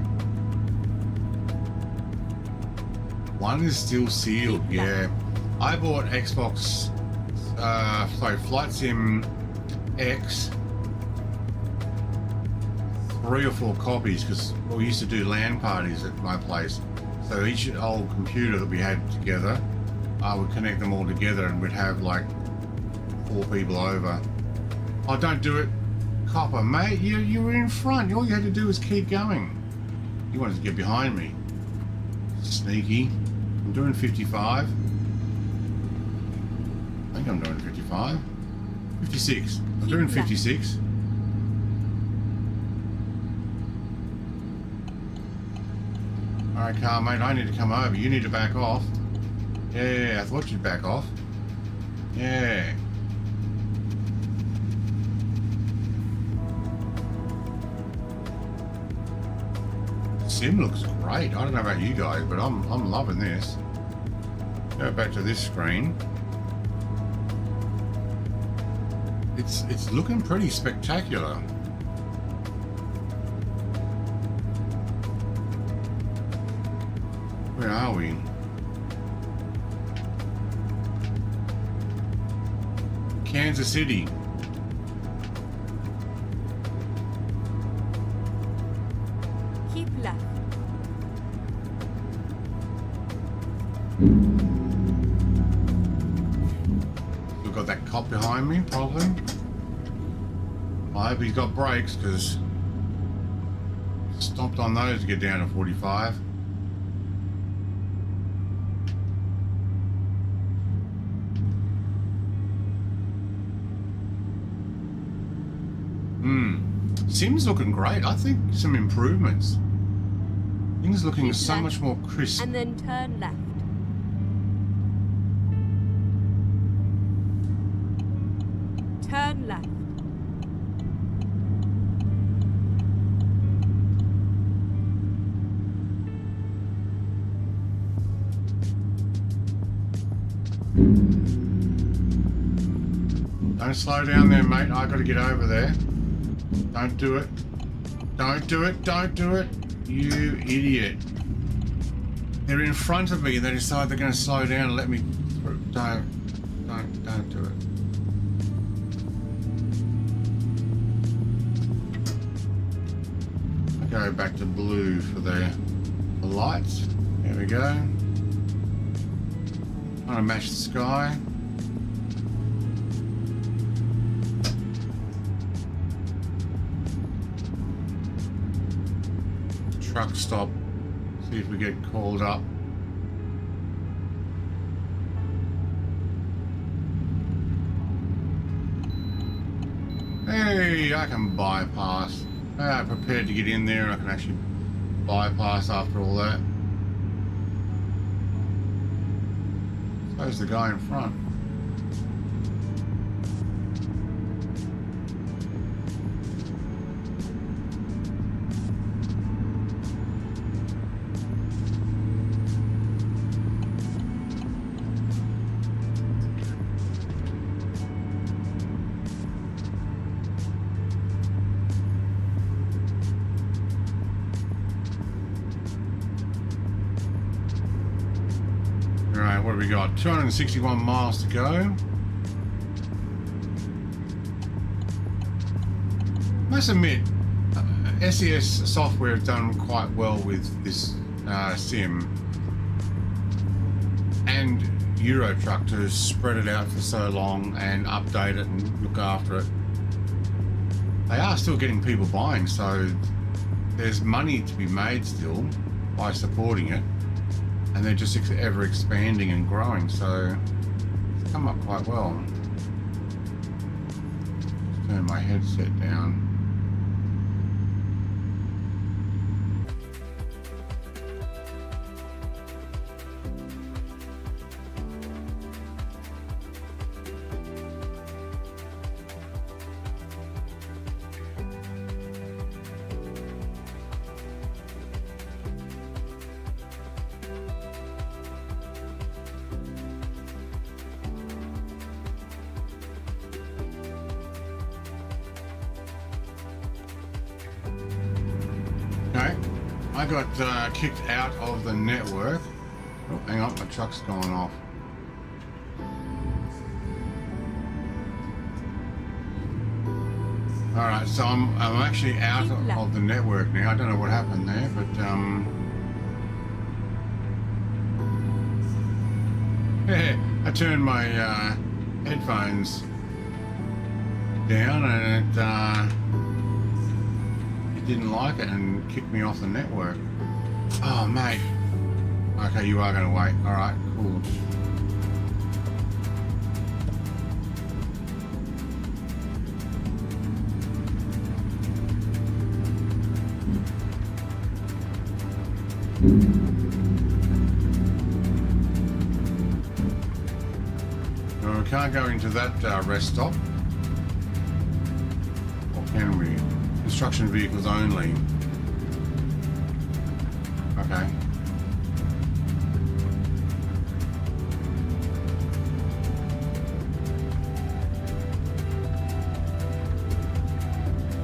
One is still sealed, yeah. I bought Xbox, Flight Sim X, 3 or 4 copies, because we used to do LAN parties at my place. So each old computer that we had together, I would connect them all together and we'd have like 4 people over. Oh, don't do it, Copper, mate. You were in front. All you had to do was keep going. You wanted to get behind me. Sneaky. I'm doing 55. I think I'm doing 55. 56. I'm doing 56. Alright, car, mate, I need to come over. You need to back off. Yeah, I thought you'd back off. Yeah. Sim looks great. I don't know about you guys, but I'm loving this. Go back to this screen. It's looking pretty spectacular. Where are we? Kansas City. Keep left. We've got that cop behind me, probably. I hope he's got brakes, because stomped on those to get down to 45. Sim's looking great. I think some improvements. Things looking so left, much more crisp. And then turn left. Turn left. Don't slow down there, mate. I got to get over there. Don't do it. Don't do it. Don't do it. You idiot. They're in front of me and they decide they're going to slow down and let me through. Don't do it. I go back to blue for the lights. There we go. Trying to match the sky. Truck stop, see if we get called up. Hey, I can bypass. I'm prepared to get in there and I can actually bypass after all that. So's the guy in front. What have we got? 261 miles to go. Must admit, SES software has done quite well with this sim, and Euro truck to spread it out for so long and update it and look after it. They are still getting people buying, so there's money to be made still by supporting it, and they're just ever expanding and growing, so it's come up quite well. Just turn my headset down. Okay, I got kicked out of the network. Oh, hang on, my truck's going off. All right, so I'm actually out of the network now. I don't know what happened there, but I turned my headphones down and it didn't like it and kicked me off the network. Oh, mate. Okay, you are going to wait. All right, cool. No, we can't go into that rest stop. Or can we? Construction vehicles only. Okay.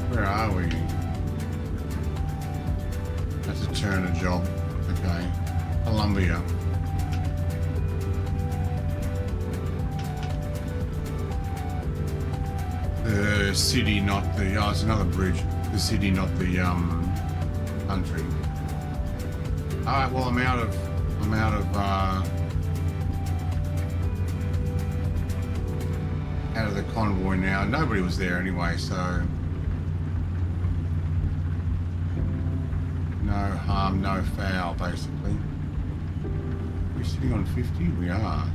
Where are we? That's a Turner job. Okay. Columbia. The city, not the... Oh, it's another bridge. The city, not the country. Alright, well I'm out of the convoy now. Nobody was there anyway, so no harm, no foul, basically. We're sitting on 50? We are.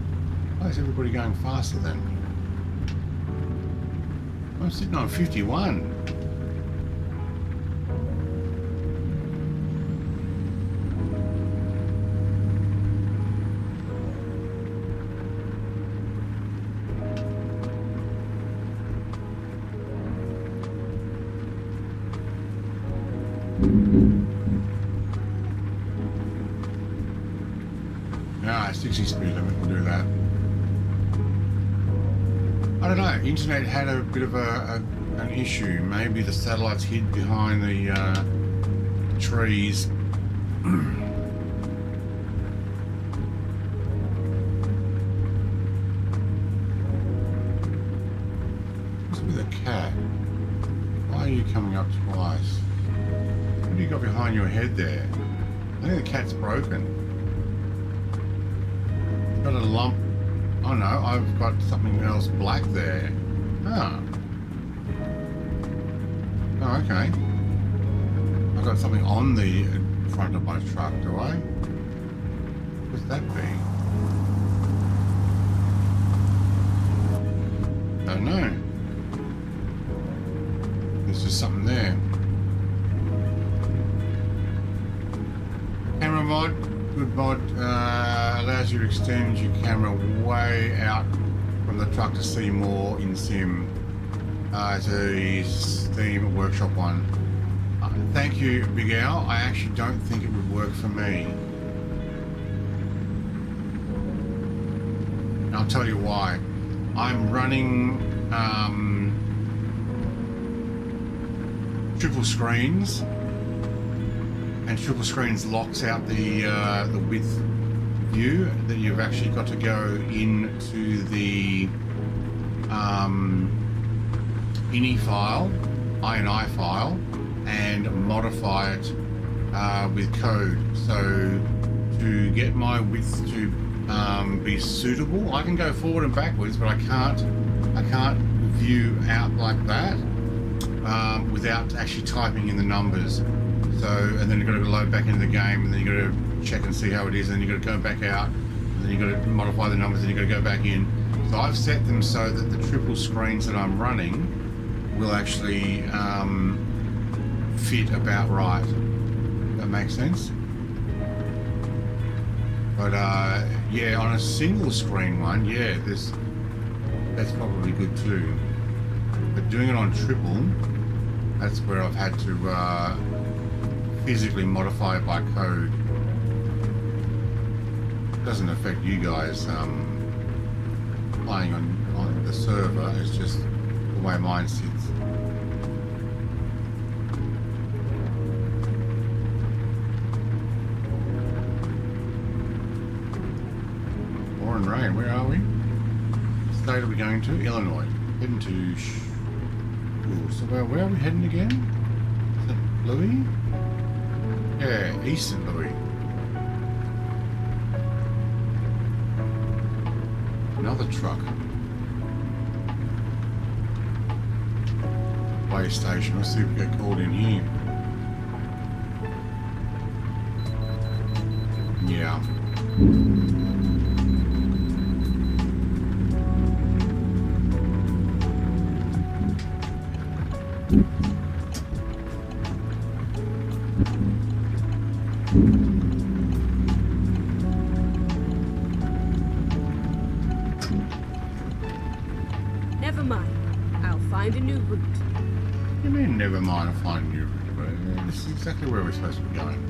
Why is everybody going faster than me? I'm sitting on 51. Yeah, 60 speed limit will do that. I don't know, internet had a bit of an issue. Maybe the satellites hid behind the trees. What's with the cat? Why are you coming up twice? What do you got behind your head there? I think the cat's broken. Got a lump. Oh no, I've got something else black there. Ah. Oh, okay. I've got something on the front of my truck, do I? What's that be? I don't know. There's just something there. Camera mod. Good mod. Allows you to extend your camera way out from the truck to see more in sim. It's a Steam Workshop one. Thank you, Big Al. I actually don't think it would work for me. And I'll tell you why. I'm running triple screens, and triple screens locks out the width view that you've actually got to go into the INI file, INI file, and modify it with code. So to get my width to be suitable. I can go forward and backwards, but I can't view out like that without actually typing in the numbers. So, and then you've got to load back into the game, and then you've got to check and see how it is, and then you've got to go back out, and then you've got to modify the numbers, and you've got to go back in. So I've set them so that the triple screens that I'm running will actually fit about right. That makes sense? But yeah, on a single screen one, yeah, that's probably good too. But doing it on triple, that's where I've had to physically modify it by code. It doesn't affect you guys playing on the server, it's just the way mine sits. Pouring rain, where are we? What state are we going to? Illinois. Heading to... Ooh, so where are we heading again? Is it Louis? Yeah, Eastern Louis. Another truck. Way station. Let's see if we get called in here. Yeah. Never mind. I'll find a new route. You mean never mind, I'll find a new route. This is exactly where we're supposed to be going.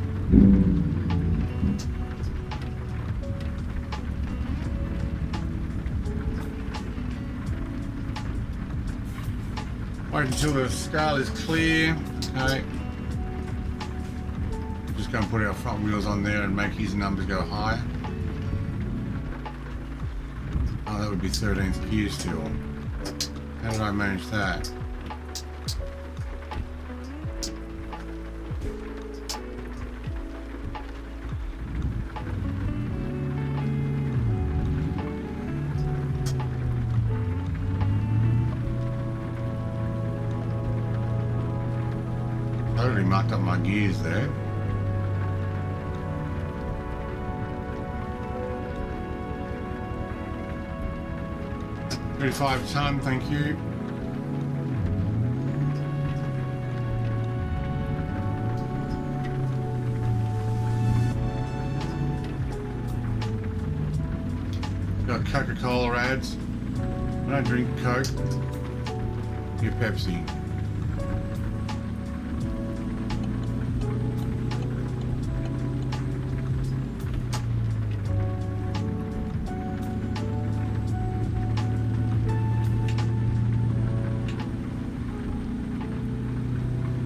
Wait until the scale is clear. Okay. Just going to put our front wheels on there and make his numbers go higher. Oh, that would be 13th gear still. How did I manage that? Totally mucked up my gears there. $35 a ton, thank you. Got Coca-Cola ads. I don't drink Coke. Get Pepsi.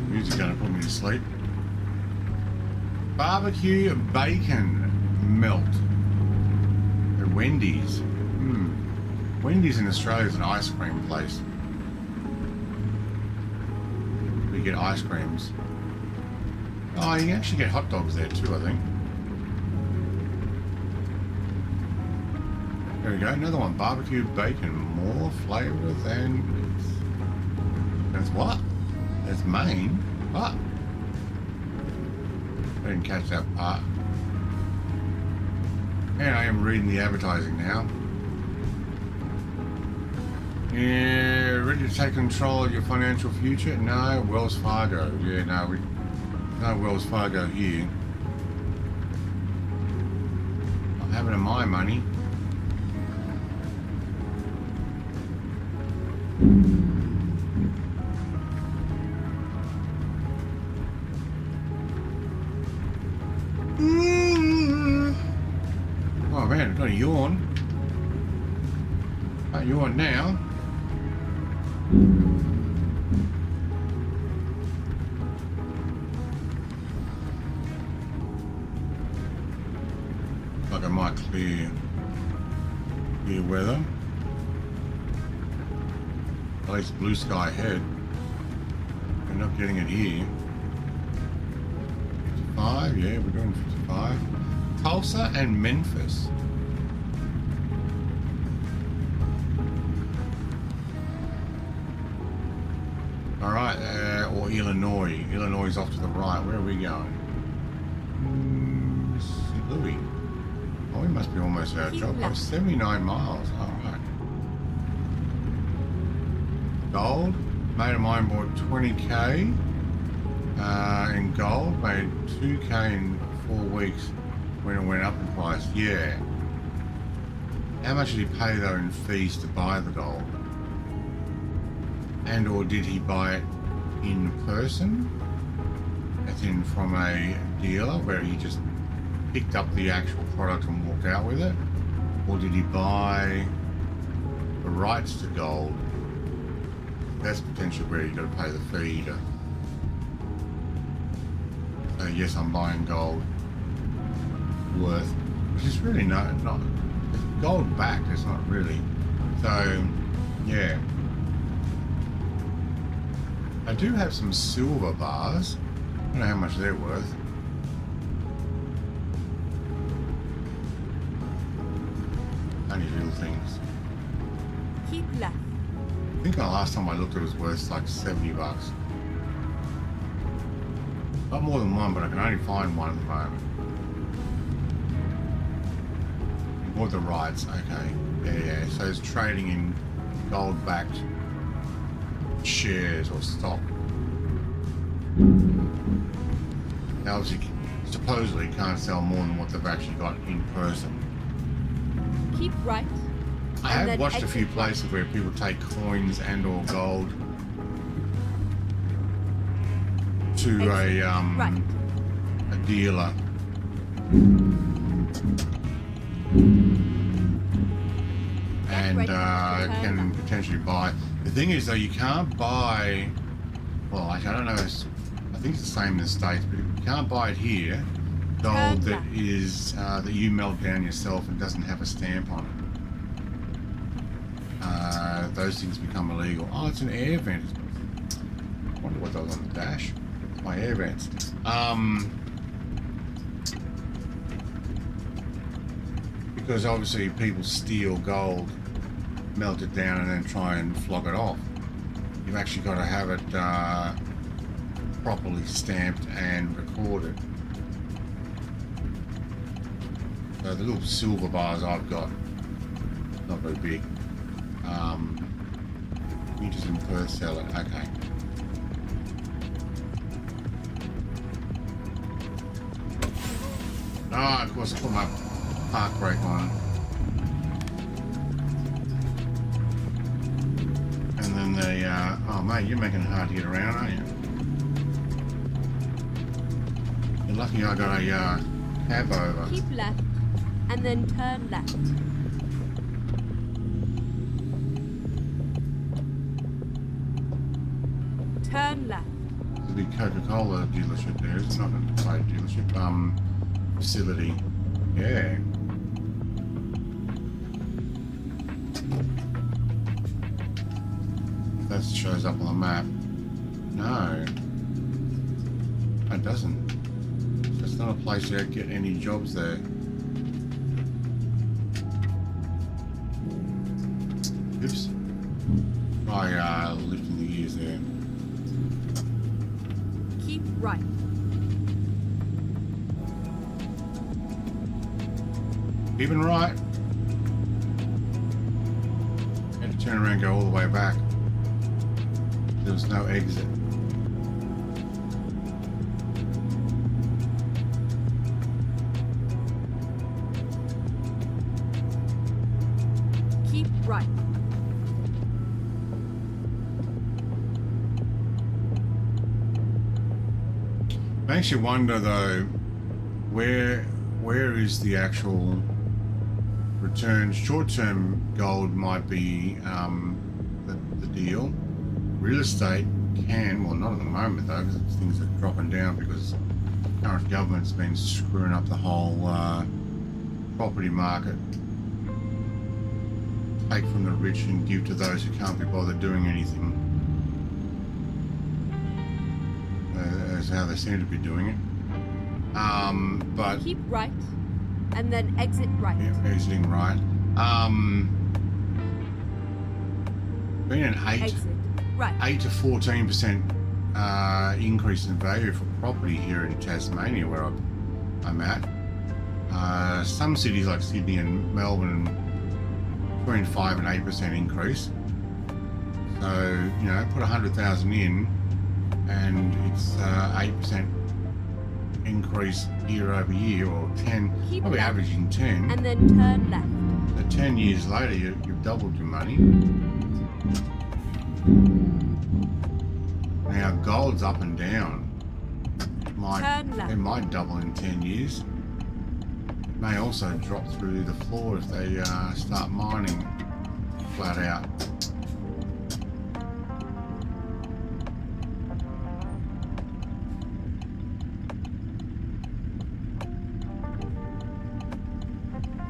Music's gonna put me to sleep. Barbecue bacon melt at Wendy's. Wendy's in Australia is an ice cream place. We get ice creams. Oh, you can actually get hot dogs there too, I think. There we go, another one. Barbecue bacon, more flavour than... That's what? That's Maine? What? I didn't catch that part. And I am reading the advertising now. Yeah, ready to take control of your financial future? No, Wells Fargo. Yeah, no Wells Fargo here. Not having my money. Oh man, I've got a yawn. Can't yawn now. Like I might clear weather. At least blue sky ahead. We're not getting it here. 55, yeah, we're doing 55. Tulsa and Memphis. All right, or Illinois. Illinois is off to the right. Where are we going? St. Louis. Oh, we must be almost out of job. Oh, 79 miles. All right. Gold. Mate of mine bought 20k in gold. Made 2k in 4 weeks when it went up in price. Yeah. How much did he pay though in fees to buy the gold? And or did he buy it in person? As in from a dealer where he just picked up the actual product and walked out with it? Or did he buy the rights to gold? That's potentially where you got to pay the fee to say, yes, I'm buying gold worth, which is really not gold backed, it's not really. So, yeah. I do have some silver bars. I don't know how much they're worth. Only little things. Keep left. I think the last time I looked it was worth like 70 bucks. Not more than one, but I can only find one at the moment. Or the rights, okay. Yeah. So it's trading in gold-backed shares or stock. Now obviously, supposedly can't sell more than what they've actually got in person. Keep right. I have watched a few places where people take coins and or gold to a dealer. And can potentially buy. The thing is though, you can't buy, well I don't know, I think it's the same in the States, but you can't buy it here, gold that is, that you melt down yourself and doesn't have a stamp on it. Those things become illegal. Oh, it's an air vent. I wonder what that was on the dash. It's my air vents. Because obviously people steal gold, melt it down and then try and flog it off. You've actually got to have it properly stamped and recorded. So the little silver bars I've got, not very big. Meters in Perth sell it, okay. Ah, of course I put my park brake on. And then they, oh mate, you're making it hard to get around, aren't you? You're lucky I got a cab over. Keep left, and then turn left. Turn left. There's a big Coca-Cola dealership there. It's not a trade dealership, facility. Yeah. That shows up on the map. No. It doesn't. It's not a place you get any jobs there. Oops. Try lifting the gears there. Keep right. Keeping right. Had to turn around and go all the way back. There was no exit. Keep right. Makes you wonder though, where is the actual return? Short-term gold might be the deal. Real estate can, well not at the moment though, because things are dropping down because the current government's been screwing up the whole property market. Take from the rich and give to those who can't be bothered doing anything. That's how they seem to be doing it. But keep right, and then exit right. Yeah, exiting right. Being an 8. Exit right. 8 to 14% increase in value for property here in Tasmania, where I'm at. Some cities like Sydney and Melbourne, between 5 and 8% increase. So, you know, put 100,000 in, and it's 8% increase year over year, or 10, Keep probably left, averaging 10. and then turn left. So 10 years later, you've doubled your money. Now gold's up and down. Turn left. It might double in 10 years. It may also drop through the floor if they start mining flat out.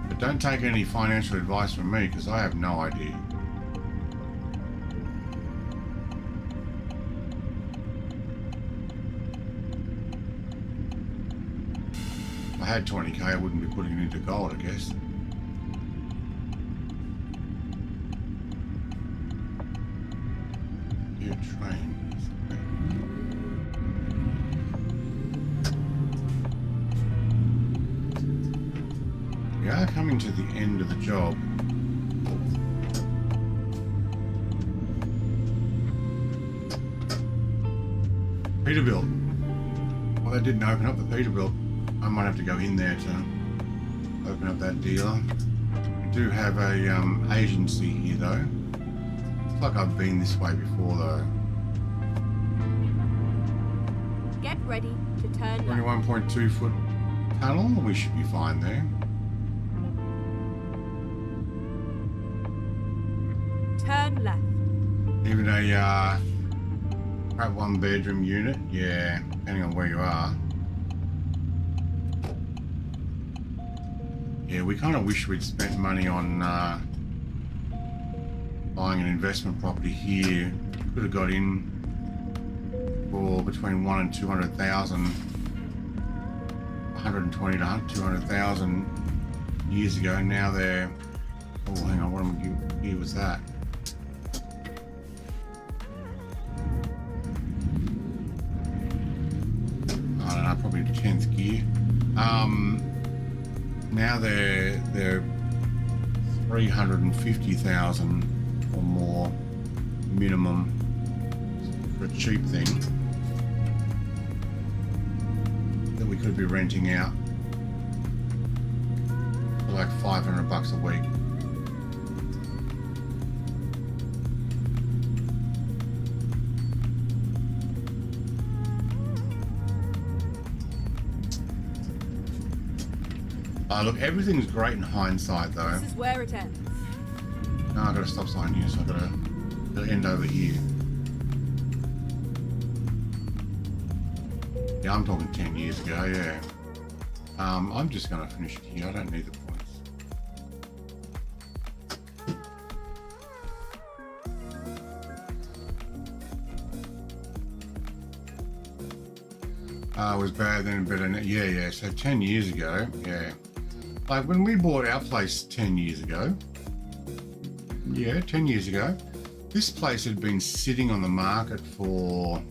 But don't take any financial advice from me, because I have no idea. If I had 20k, I wouldn't be putting it into gold, I guess. Your train. We are coming to the end of the job. Peterbilt. Well, they didn't open up the Peterbilt. I might have to go in there to open up that dealer. We do have a agency here though. It's like I've been this way before though. Get ready to turn left. 21.2 foot tunnel. We should be fine there. Turn left. Even a perhaps 1 bedroom unit. Yeah, depending on where you are. Yeah, we kind of wish we'd spent money on buying an investment property here. Could have got in for between 1 and 200,000, 120 to 200,000 years ago. Now they're, oh, hang on, what year was that? I don't know, probably 10th gear. Now they're 350,000 or more minimum for a cheap thing that we could be renting out for like $500 a week. Look, everything's great in hindsight, though. This is where it ends. No, I've got a stop sign here, so I've got to end over here. Yeah, I'm talking 10 years ago, yeah. I'm just going to finish it here. I don't need the points. It was bad then, better. Yeah. So 10 years ago, yeah. Like when we bought our place 10 years ago, yeah, 10 years ago, this place had been sitting on the market for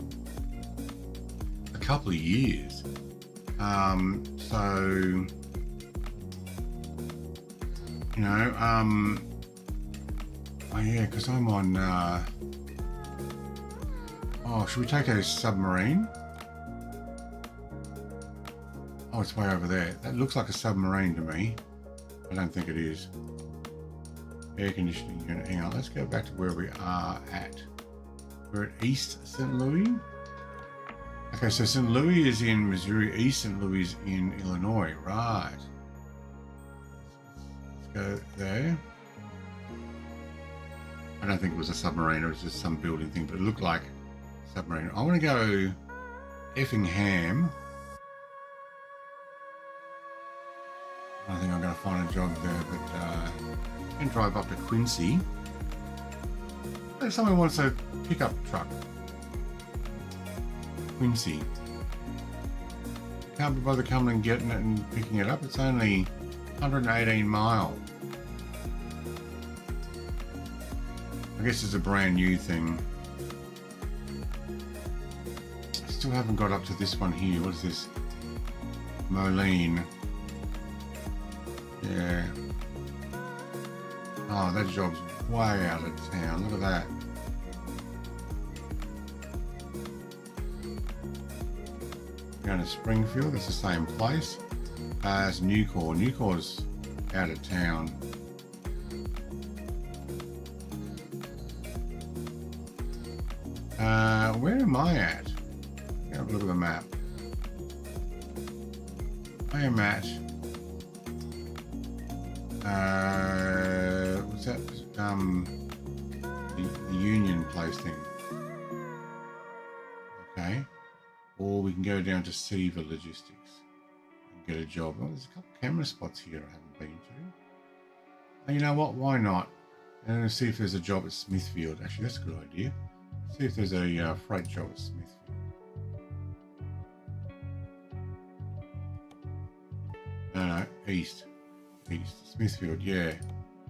a couple of years. So, you know, oh yeah, because I'm on, oh, should we take a submarine? Oh, it's way over there. That looks like a submarine to me. I don't think it is. Air conditioning unit. Hang on, let's go back to where we are at. We're at East St. Louis. Okay, so St. Louis is in Missouri, East St. Louis is in Illinois. Right. Let's go there. I don't think it was a submarine, it was just some building thing, but it looked like a submarine. I want to go Effingham. I think I'm going to find a job there, but I can drive up to Quincy. If someone wants a pickup truck, Quincy. Can't be bothered coming and getting it and picking it up. It's only 118 miles. I guess it's a brand new thing. still haven't got up to this one here. What is this? Moline. Yeah. Oh, that job's way out of town. Look at that. Going to Springfield. It's the same place as Newcore. Newcore's out of town. Where am I at? Have a look at the map. I am at what's that? The Union Place thing. Okay. Or we can go down to Seaver Logistics and get a job. Oh, there's a couple of camera spots here I haven't been to. Oh, you know what? Why not? I'm going to see if there's a job at Smithfield. Actually, that's a good idea. See if there's a freight job at Smithfield. No, east. Smithfield, yeah.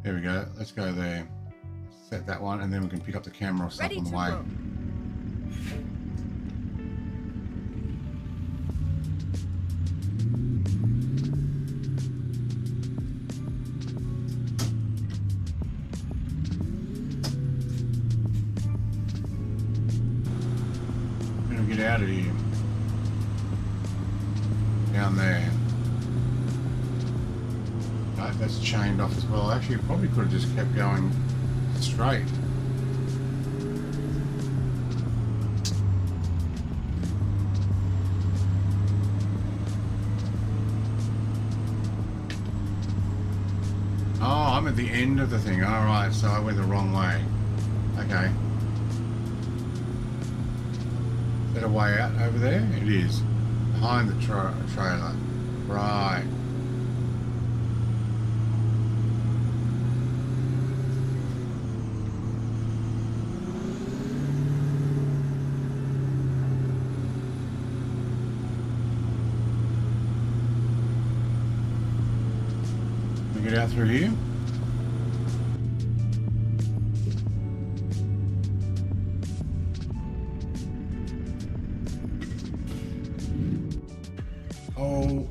There we go. Let's go there. Set that one, and then we can pick up the camera or stuff on the way. Get out of here. Down there. Right, that's chained off as well. Actually, it probably could have just kept going straight. Oh, I'm at the end of the thing. Alright, so I went the wrong way. Okay. Is that a way out over there? It is. Behind the trailer. Right. Can we get out through here? Oh.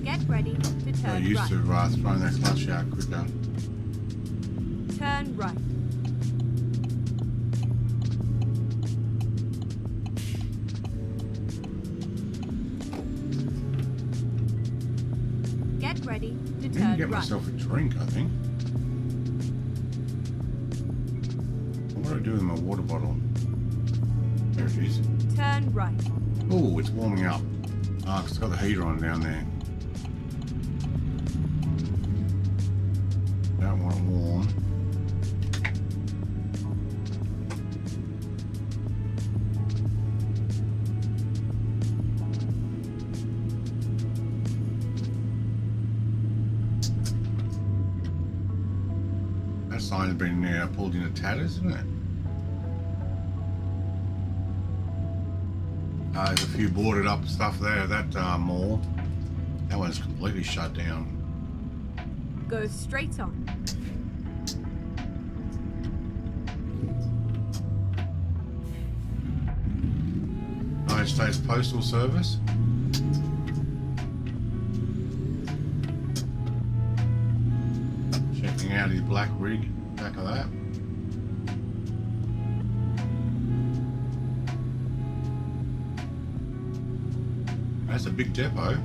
Get ready to turn I used right. to throwing that clutch out quicker. Turn right. Get ready to I turn need to get right. myself a drink, I think. What do I do with my water bottle? There it is. Turn right. Oh, it's warming up. Ah, 'cause it's got the heater on down there. Don't want it warm. That sign's been pulled into tatters, isn't it? There's a few boarded up stuff there. That mall, that one's completely shut down. Go straight on. United States Postal Service. Checking out his black rig, back of that. That's a big depot.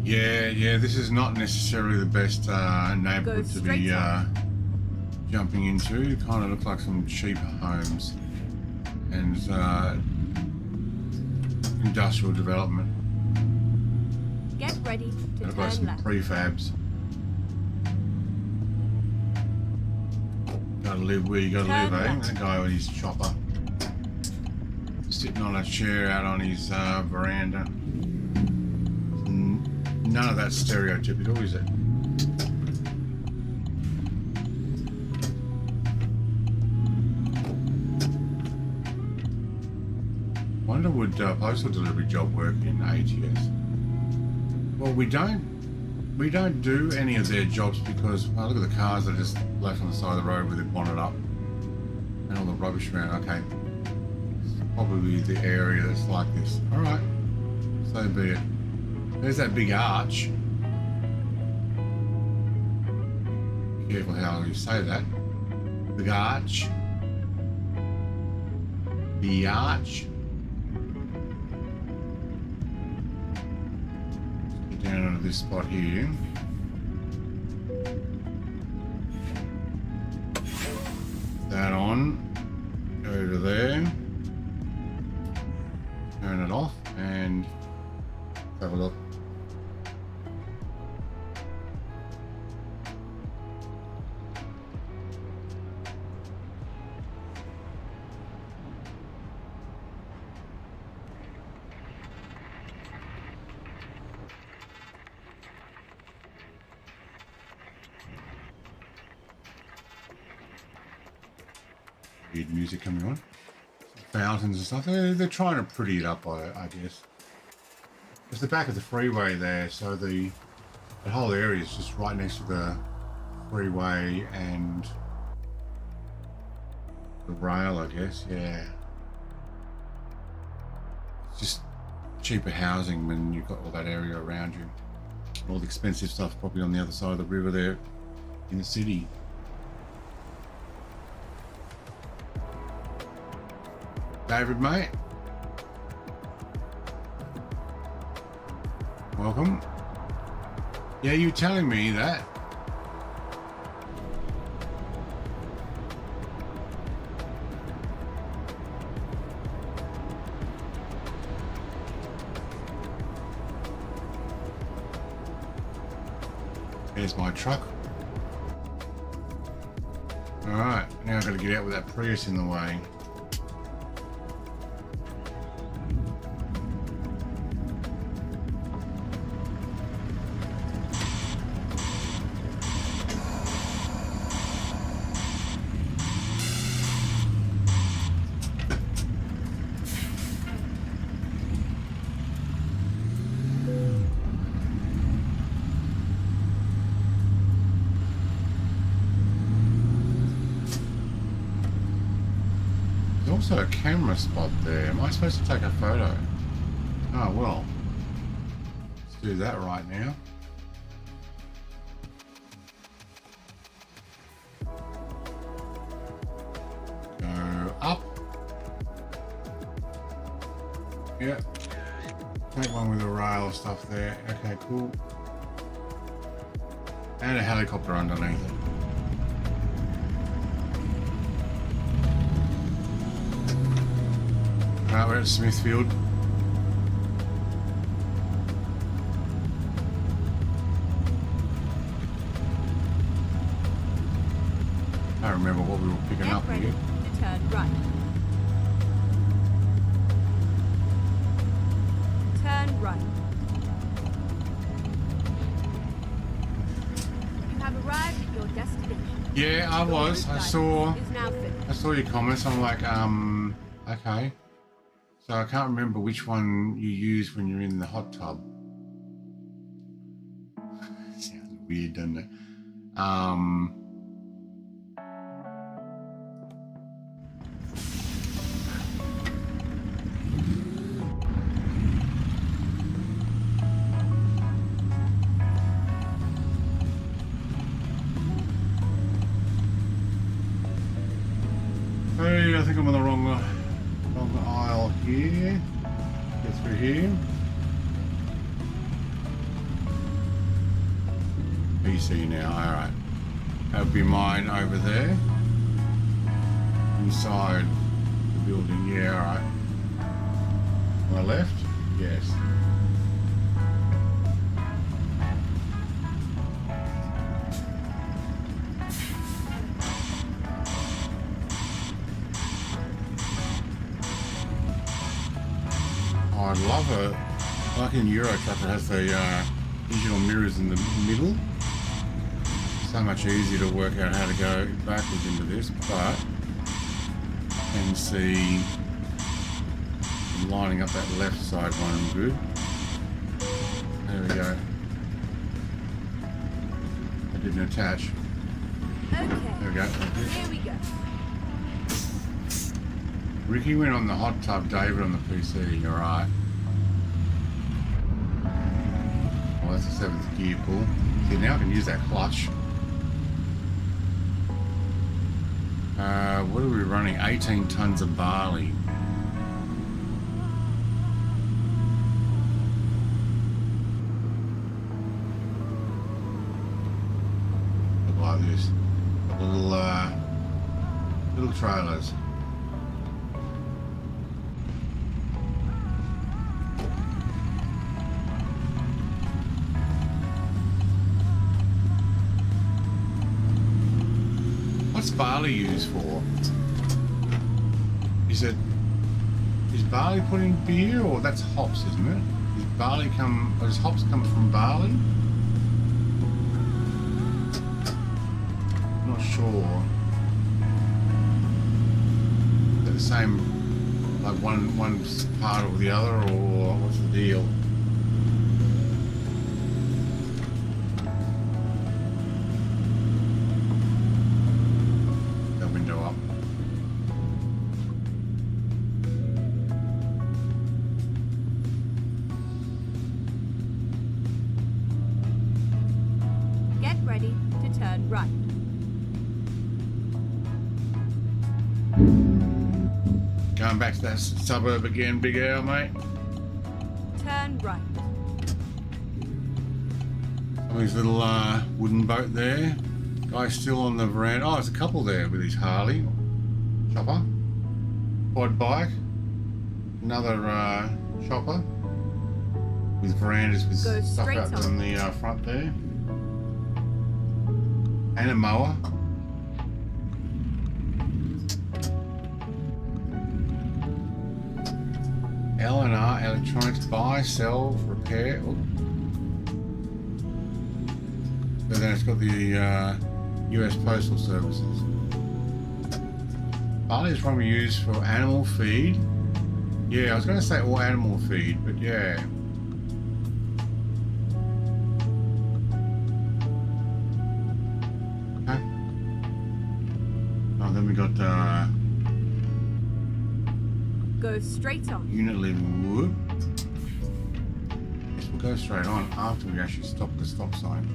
Yeah, this is not necessarily the best neighborhood to be jumping into. It kind of looks like some cheap homes and industrial development. Get ready to I've got turn some left. prefabs. Gotta live where you gotta Turn live, eh? left. That guy with his chopper. Sitting on a chair out on his veranda. None of that's stereotypical, is it? Wonder would postal delivery job work in ATS? Well, we don't we don't do any of their jobs because, well, look at the cars that are just left on the side of the road with their bonnet up and all the rubbish around. Okay, it's probably the area that's like this. All right, so be it. There's that big arch. Careful how you say that. Big arch. The arch. Get down onto this spot here. That on. Go to there. Turn it off and have a look. Weird music coming on. Fountains and stuff. They're trying to pretty it up, I guess. It's the back of the freeway there, so the whole area is just right next to the freeway and the rail, I guess. Yeah. It's just cheaper housing when you've got all that area around you. All the expensive stuff probably on the other side of the river there in the city. David, mate. Welcome. Yeah, you telling me that? There's my truck. All right, now I've got to get out with that Prius in the way. Also a camera spot there. Am I supposed to take a photo? Oh well. Let's do that right now. Go up. Yep. Take one with a rail or stuff there. Okay, cool. And a helicopter underneath it. Right, we're at Smithfield. I don't remember what we were picking up ready here. to turn right. Turn right. You have arrived at your destination. Yeah, I was. I saw Is now finished. your comments. I'm like, okay. So I can't remember which one you use when you're in the hot tub. Sounds weird, doesn't it? Hey, I think I'm on the wrong aisle here. Get through here. PC now, alright. That'll be mine over there. Inside the building, yeah, alright. My left? Yes. I love it. Like in Euro Truck, it has the digital mirrors in the middle. So much easier to work out how to go backwards into this, but you can see I'm lining up that left side one good. There we go. That didn't attach. Okay. There we go. Here we go. Ricky went on the hot tub, David on the PC. All right. Oh, that's the 7th gear pull. See, now I can use that clutch. What are we running? 18 tons of barley. Look like this. Little trailers. What's barley used for? Is barley put in beer, or that's hops, isn't it? Does hops come from barley? Not sure. Is that the same, like one's part or the other, or what's the deal? Ready to turn right. Going back to that suburb again, Big Al, mate. Turn right. His little wooden boat there. Guy's still on the veranda. Oh, there's a couple there with his Harley. Chopper. Quad bike. Another chopper. With verandas with Go stuff straight out on the front there. And a mower. L&R Electronics, buy, sell, repair. Oh. So then it's got the US Postal Services. Barley is probably used for animal feed. Yeah, I was going to say all animal feed, but yeah. Then we got go straight on. Unit living wood. Yes, we'll go straight on after we actually stop the stop sign.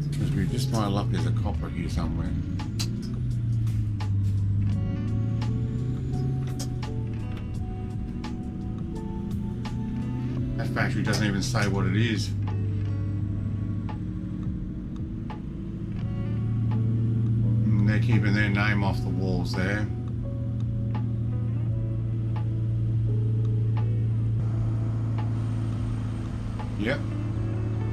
Because we just might luck there's a copper here somewhere. That factory doesn't even say what it is. They're keeping their name off the walls there. Yep.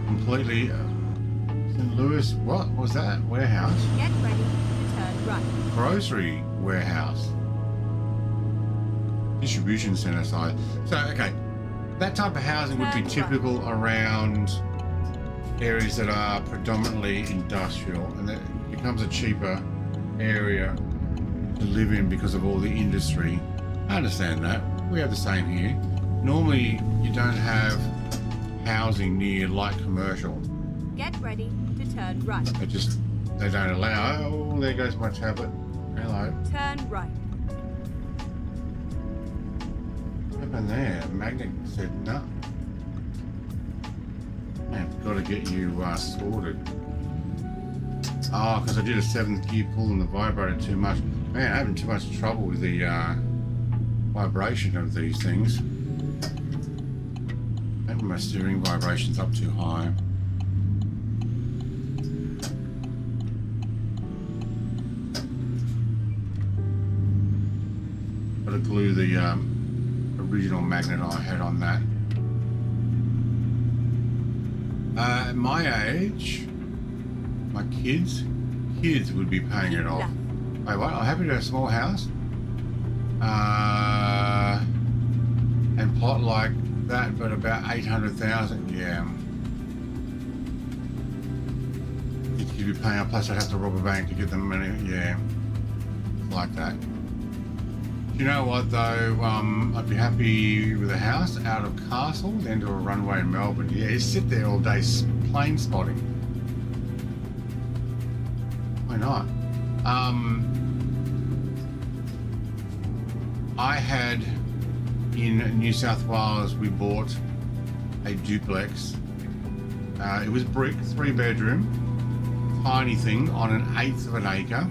Completely. St. Louis, what was that? Warehouse? Get ready to turn right. Grocery warehouse. Distribution center side. So, okay. That type of housing would be typical around areas that are predominantly industrial, and that becomes a cheaper area to live in because of all the industry. I understand that. We have the same here. Normally, you don't have housing near light commercial. Get ready to turn right. They don't allow. Oh, there goes my tablet. Hello. Turn right. What happened there? Magnet said no. I've got to get you sorted. Oh, because I did a 7th gear pull and the vibrated too much. Man, I'm having too much trouble with the vibration of these things. Maybe my steering vibration's up too high. Got to glue the original magnet I had on that. At my age, my kids would be paying it off. Wait, what? I'm happy to have a small house and plot like that, but about 800,000. Yeah, you'd be paying up. Plus, I'd have to rob a bank to get the money. Yeah, like that. You know what though? I'd be happy with a house out of Castle, then to a runway in Melbourne. Yeah, you sit there all day plane spotting. Why not? I had in New South Wales, we bought a duplex. It was brick, 3-bedroom, tiny thing on an 1/8 of an acre.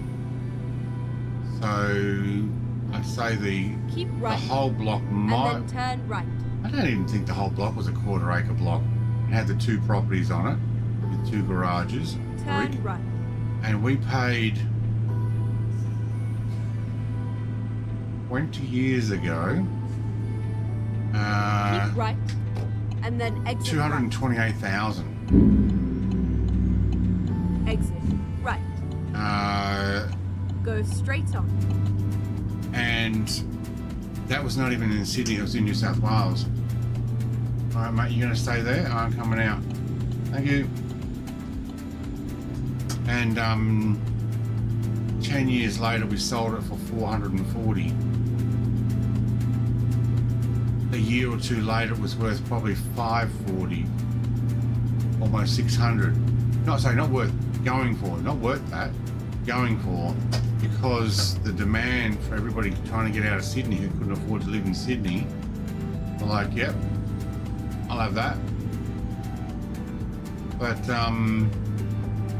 So I'd say Keep the right. whole block might. And then turn right. I don't even think the whole block was a 1/4 acre block. It had the 2 properties on it with 2 garages, Turn brick, right. and we paid 20 years ago. Keep right. And then exit 228,000. right. Exit right. Go straight on. And that was not even in Sydney, it was in New South Wales. All right, mate, you gonna stay there? I'm coming out. Thank you. And 10 years later, we sold it for 440. A year or two later, it was worth probably 540, almost 600. Not worth going for, not worth that, going for, because the demand for everybody trying to get out of Sydney who couldn't afford to live in Sydney were like, yep, I'll have that. But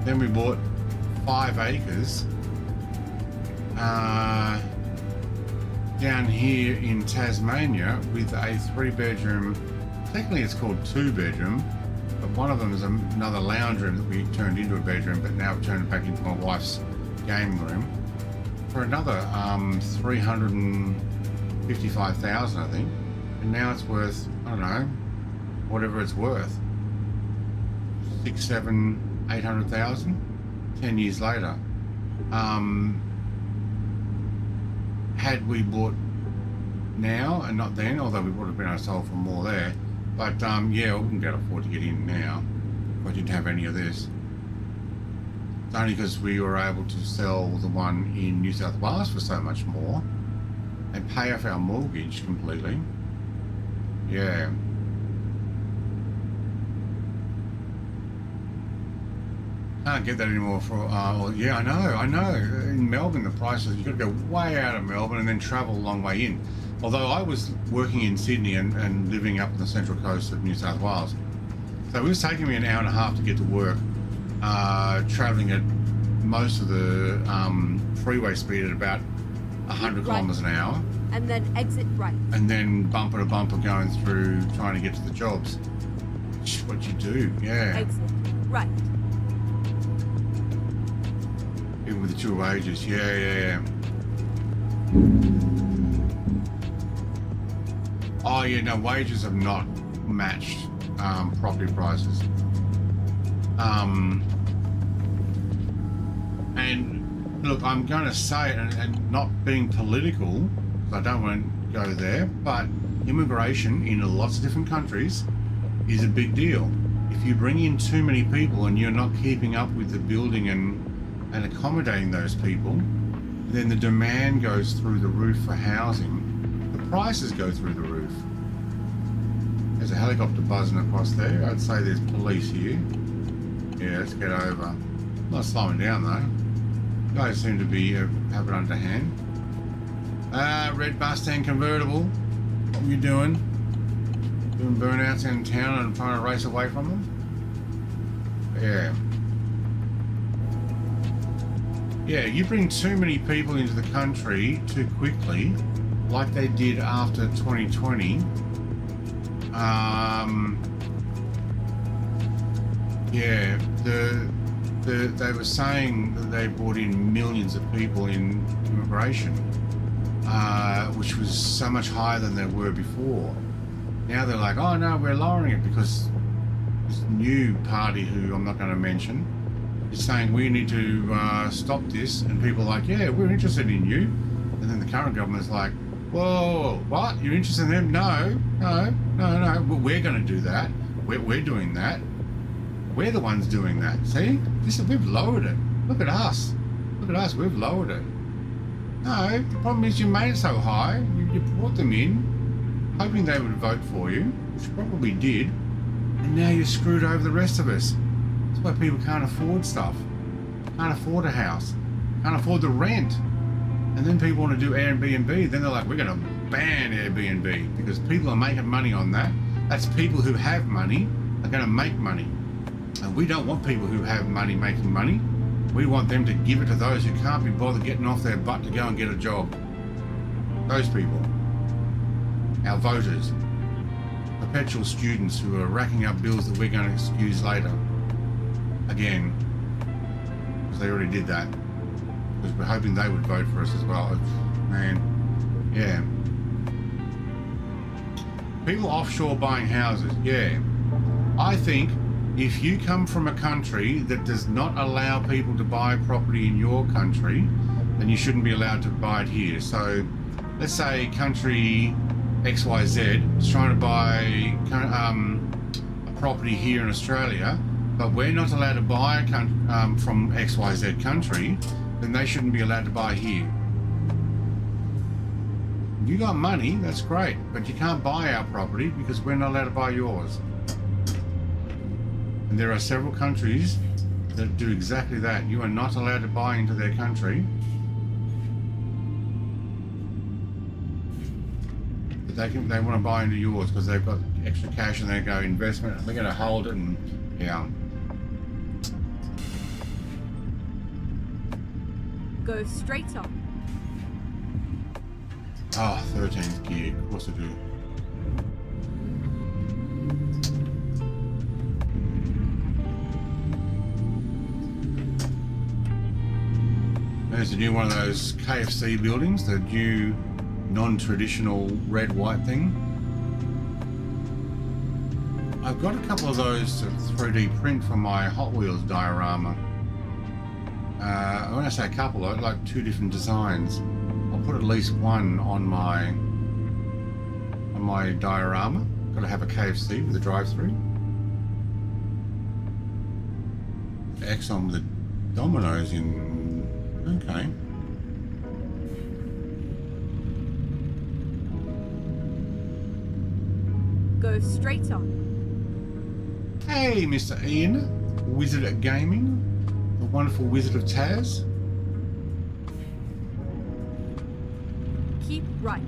then we bought 5 acres down here in Tasmania with a 3-bedroom, technically it's called 2-bedroom, but one of them is another lounge room that we turned into a bedroom, but now we've turned it back into my wife's gaming room for another 355,000, I think, and now it's worth, I don't know, whatever it's worth, 6, 7, 800,000. 10 years later. Had we bought now and not then, although we would have been able to sell for more there, but yeah, I wouldn't be able to afford to get in now if I didn't have any of this. It's only because we were able to sell the one in New South Wales for so much more and pay off our mortgage completely. Yeah. Can't get that anymore for, well, yeah, I know. In Melbourne, the prices, you've got to go way out of Melbourne and then travel a long way in. Although I was working in Sydney and living up on the central coast of New South Wales. So it was taking me an hour and a half to get to work, traveling at most of the freeway speed at about 100 kilometers an hour. And then exit right. And then bumper to bumper going through trying to get to the jobs. Which is what you do, yeah. Exit right. Even with the 2 wages, yeah. Oh yeah, no, wages have not matched property prices. And look, I'm going to say it, and not being political, because I don't want to go there, but immigration in lots of different countries is a big deal. If you bring in too many people and you're not keeping up with the building and accommodating those people, then the demand goes through the roof for housing. The prices go through the roof. There's a helicopter buzzing across there. I'd say there's police here. Yeah, let's get over. I'm not slowing down though. You guys seem to be have it underhand. Red Mustang convertible. What are you doing? Doing burnouts in town and trying to race away from them? Yeah. Yeah, you bring too many people into the country too quickly, like they did after 2020. Yeah, they were saying that they brought in millions of people in immigration, which was so much higher than they were before. Now they're like, oh no, we're lowering it because this new party, who I'm not going to mention, is saying we need to stop this, and people are like, yeah, we're interested in you. And then the current government's like, whoa, what? You're interested in them? No. Well, we're going to do that. We're doing that. We're the ones doing that. See? We've lowered it. Look at us. We've lowered it. No, the problem is you made it so high. You brought them in, hoping they would vote for you, which probably did, and now you're screwed over the rest of us. That's why people can't afford stuff. can't afford a house, can't afford the rent. And then people want to do Airbnb, then they're like, we're going to ban Airbnb because people are making money on that. That's people who have money are going to make money. And we don't want people who have money making money. We want them to give it to those who can't be bothered getting off their butt to go and get a job. Those people. Our voters. Perpetual students who are racking up bills that we're going to excuse later. Again. Because they already did that. Because we're hoping they would vote for us as well. Man. Yeah. People offshore buying houses. Yeah. I think if you come from a country that does not allow people to buy property in your country, then you shouldn't be allowed to buy it here. So let's say country XYZ is trying to buy a property here in Australia, but we're not allowed to buy from XYZ country, then they shouldn't be allowed to buy here. You got money, that's great, but you can't buy our property because we're not allowed to buy yours. And there are several countries that do exactly that. You are not allowed to buy into their country. But they want to buy into yours because they've got extra cash and they go investment and they're going to hold it and yeah. Go straight on. Oh, 13th gear, of course I do. There's a new one of those KFC buildings, the new non-traditional red-white thing. I've got a couple of those to 3D print for my Hot Wheels diorama. When I say a couple, I'd like 2 different designs. I'll put at least one on my diorama. Got to have a KFC with a drive-through. Exxon with the Domino's in. Okay. Go straight on. Hey, Mr. Ian, Wizard at Gaming, the wonderful Wizard of Taz. Keep right.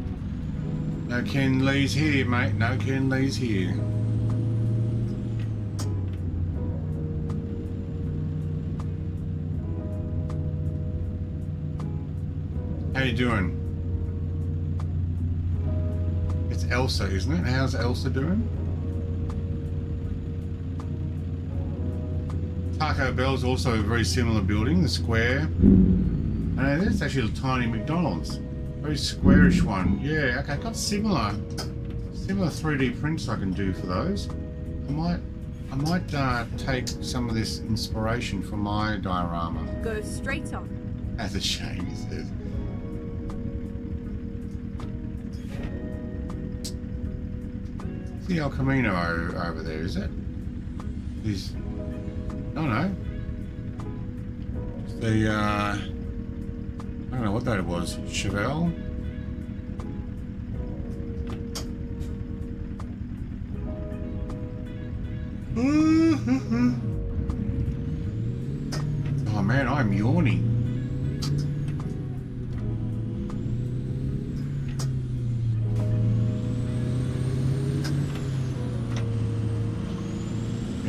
No Ken Lee's here, mate. No Ken Lee's here. How you doing? It's Elsa, isn't it? How's Elsa doing? Taco Bell's also a very similar building, the square. And that's actually a tiny McDonald's. Very squarish one. Yeah, okay, got similar 3D prints I can do for those. I might take some of this inspiration from my diorama. Go straight on. That's a shame, he says. The El Camino over there, is it? No. It's the, I don't know what that was. Chevelle? Oh man, I'm yawning.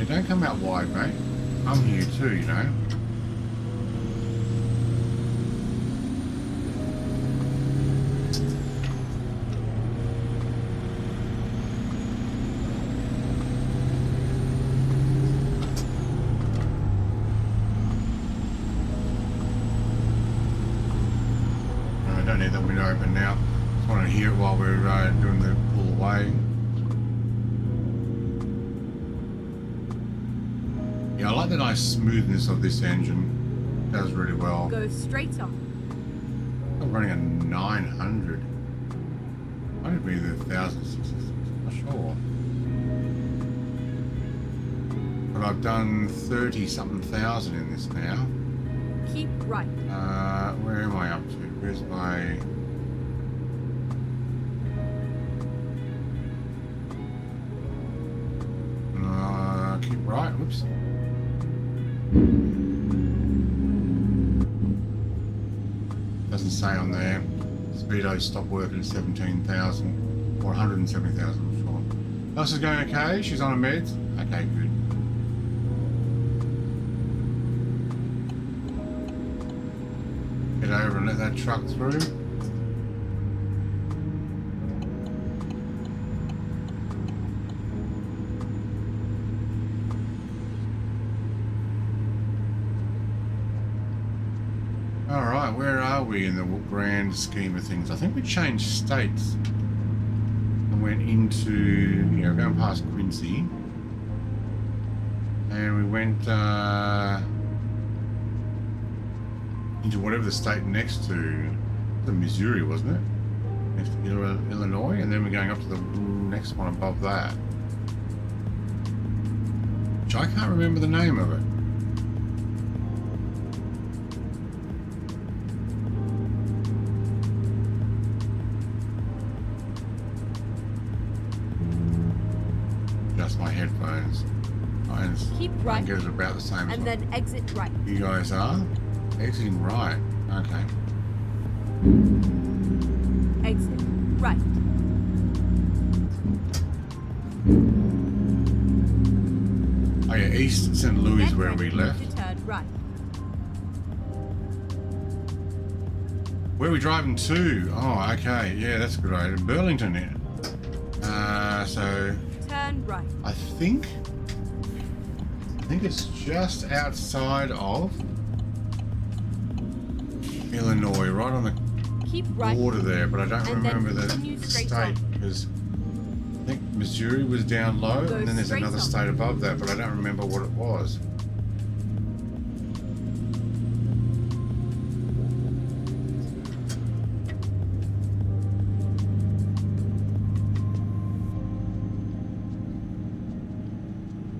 Don't come out wide, mate. I'm here too, you know. No, I don't need that window open now. Just want to hear it while we're doing the pull away. I like the nice smoothness of this engine. It does really well. Go straight on. I'm running a 900. Might it be the 1066? I'm not sure. But I've done 30-something thousand in this now. Keep right. Where am I up to? Where's my... keep right. Whoops. doesn't say on there. Speedo stopped working at 17,000 or 170,000, I'm sure. Else is going okay? She's on her meds? Okay, good. Get over and let that truck through. Alright, where are we in the grand scheme of things? I think we changed states and went into, you know, going past Quincy. And we went into whatever the state next to, the Missouri, wasn't it? Next to Illinois, and then we're going up to the next one above that. Which I can't remember the name of it. Just my headphones. Keep right. I get it about the same. And then exit right. You guys are exiting right. Okay. Exit right. Oh yeah, East St. Louis Then where we left. To turn right. Where are we driving to? Oh, okay. Yeah, that's a good idea. Burlington, yeah. So turn right. I think it's just outside of Illinois, right on the Keep right. border there, but I don't And remember then the continue straight state on. because I think Missouri was down low, Go and then there's straight another on. state above that, but I don't remember what it was.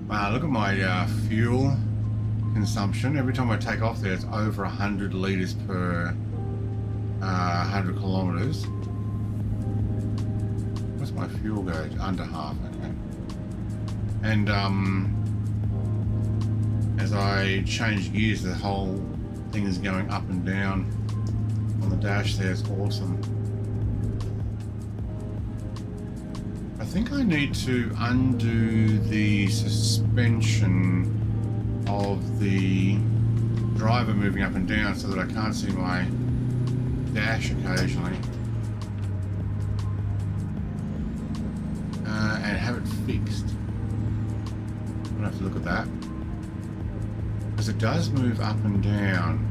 Wow, look at my fuel consumption. Every time I take off there, it's over 100 litres per 100 kilometres. What's my fuel gauge? Under half, okay. And as I change gears, the whole thing is going up and down on the dash there. It's awesome. I think I need to undo the suspension of the driver moving up and down so that I can't see my dash occasionally, and have it fixed. I'm gonna have to look at that because it does move up and down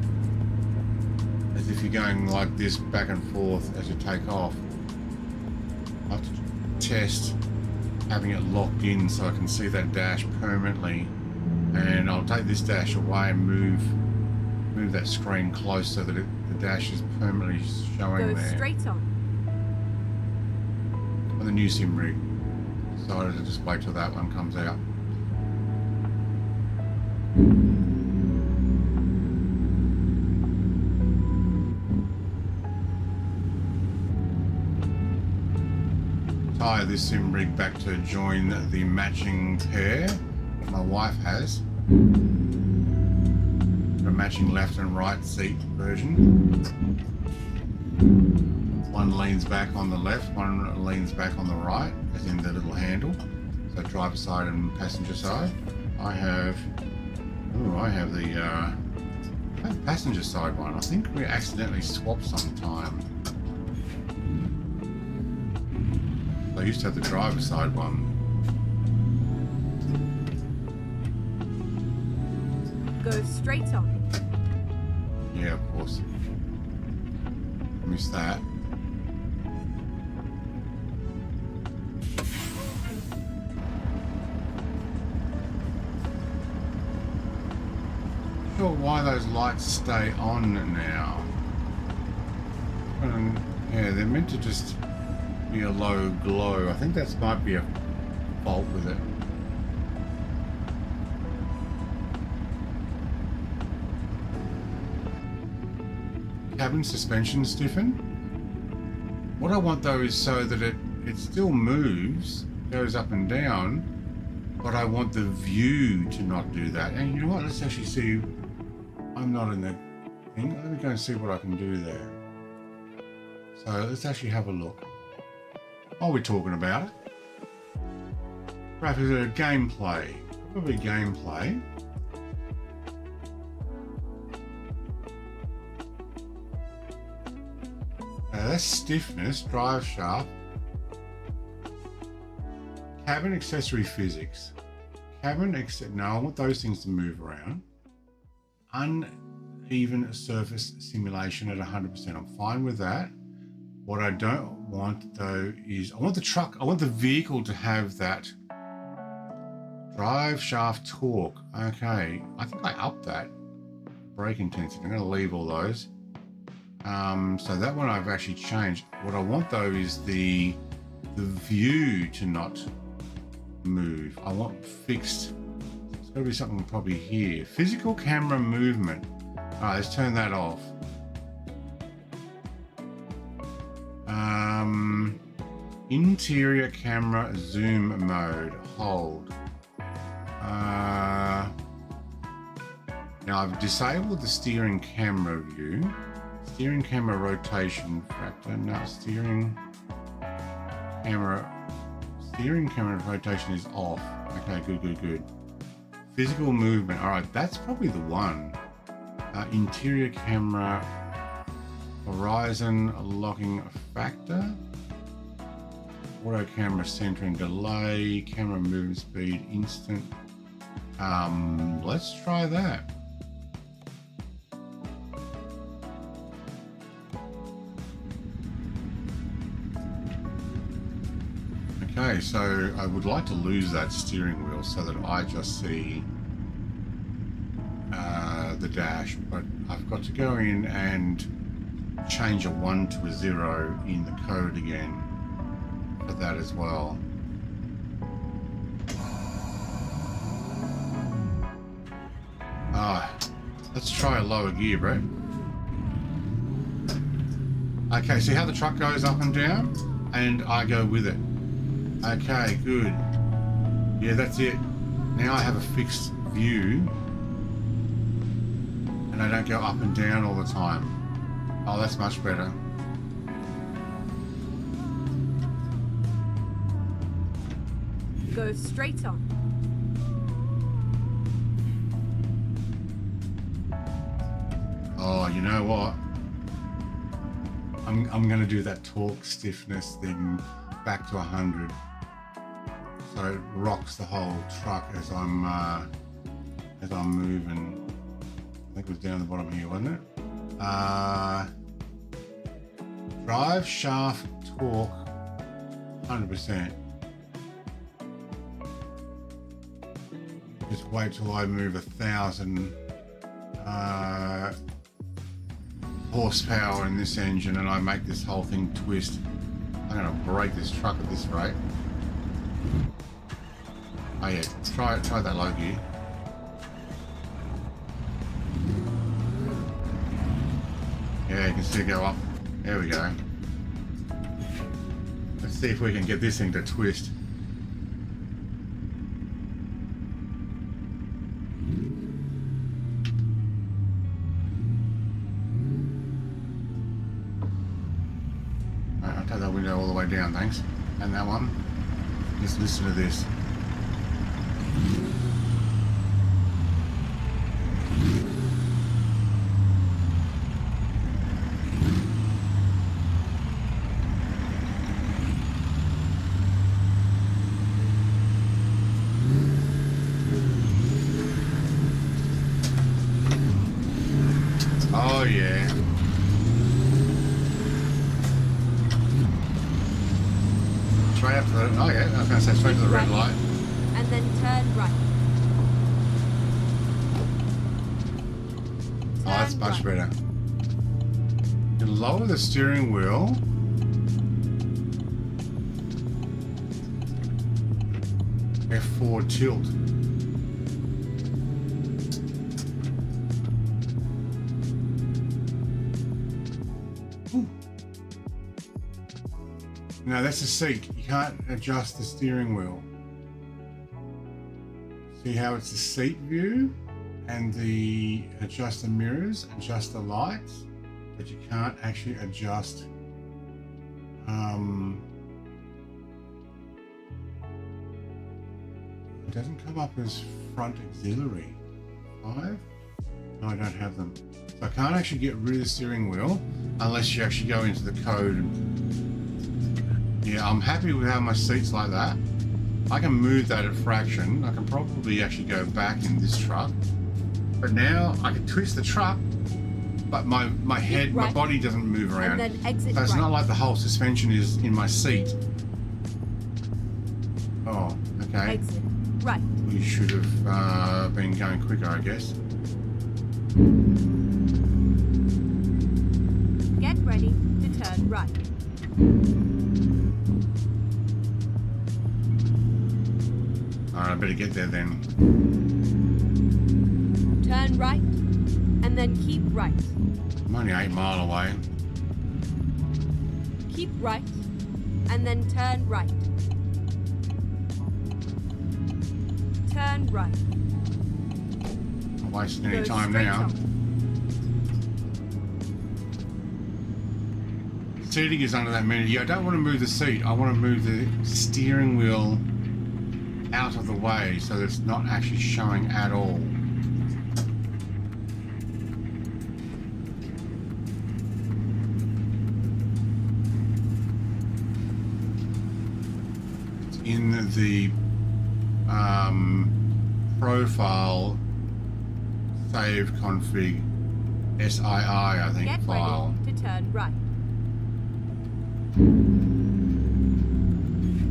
as if you're going like this back and forth as you take off. I have to test having it locked in so I can see that dash permanently, and I'll take this dash away and move that screen close so that the dash is permanently showing Go there. straight on. On the new sim rig, decided to just wait till that one comes out. Tie this sim rig back to join the matching pair that my wife has. A matching left and right seat version. One leans back on the left, one leans back on the right, as in the little handle. So driver side and passenger side. I have the passenger side one. I think we accidentally swapped sometime. I used to have the driver side one. Go straight on. Yeah, of course. Missed that. Not sure why those lights stay on now. Yeah, they're meant to just be a low glow. I think that might be a fault with it. Cabin suspension stiffen. What I want though is so that it still moves, goes up and down, but I want the view to not do that. And you know what? Let's actually see. I'm not in the thing. Let me go and see what I can do there. So let's actually have a look. While we're talking about it, perhaps is it a gameplay? Probably gameplay. That's stiffness, drive shaft, cabin accessory physics. No, I want those things to move around. Uneven surface simulation at 100%. I'm fine with that. What I don't want though is I want the vehicle to have that drive shaft torque. Okay, I think I upped that. Brake intensity. I'm going to leave all those. So that one I've actually changed. What I want though is the view to not move. I want fixed. It's got to be something probably here. Physical camera movement. All right, let's turn that off. Interior camera zoom mode. Hold. Now I've disabled the steering camera view. Steering camera rotation factor. No, steering camera rotation is off. Okay, good. Physical movement. All right, that's probably the one. Interior camera horizon locking factor. Auto camera centering delay. Camera movement speed instant. Let's try that. Okay, so I would like to lose that steering wheel so that I just see the dash, but I've got to go in and change a 1 to a 0 in the code again for that as well. Let's try a lower gear, Brett. Okay, see how the truck goes up and down? And I go with it. Okay, good. Yeah, that's it. Now I have a fixed view and I don't go up and down all the time. Oh, that's much better. Go straight on. Oh, you know what? I'm going to do that torque stiffness thing back to 100. So it rocks the whole truck as I'm moving. I think it was down the bottom here, wasn't it? Drive shaft torque 100%. Just wait till I move 1,000 horsepower in this engine and I make this whole thing twist. I'm going to break this truck at this rate. Oh yeah, try that low gear. Yeah, you can see it go up. There we go. Let's see if we can get this thing to twist. Alright, I'll take that window all the way down, thanks. And that one. Just listen to this. Oh yeah. Straight up to the, oh yeah, I was going to say straight to the red light. And then turn right. Oh, that's much better. You lower the steering wheel. F4 tilt. Ooh. No, that's the seat. You can't adjust the steering wheel. See how it's the seat view and adjust the mirrors, adjust the lights, but you can't actually adjust It doesn't come up as front auxiliary. 5? No, I don't have them. So I can't actually get rid of the steering wheel unless you actually go into the code. Yeah, I'm happy with how my seat's like that. I can move that at fraction. I can probably actually go back in this truck. But now I can twist the truck, but my head, my body doesn't move around. And then exit so it's not like the whole suspension is in my seat. Oh, okay. Exit right. We should have been going quicker, I guess. Get ready to turn right. Alright, I better get there then. Turn right, and then keep right. I'm only 8 miles away. Keep right, and then turn right. Turn right. Not wasting any Go time straight now. on. Seating is under that menu. Yeah, I don't want to move the seat. I want to move the steering wheel out of the way so that it's not actually showing at all. It's in the profile save config SII, I think, Get file. ready to turn right.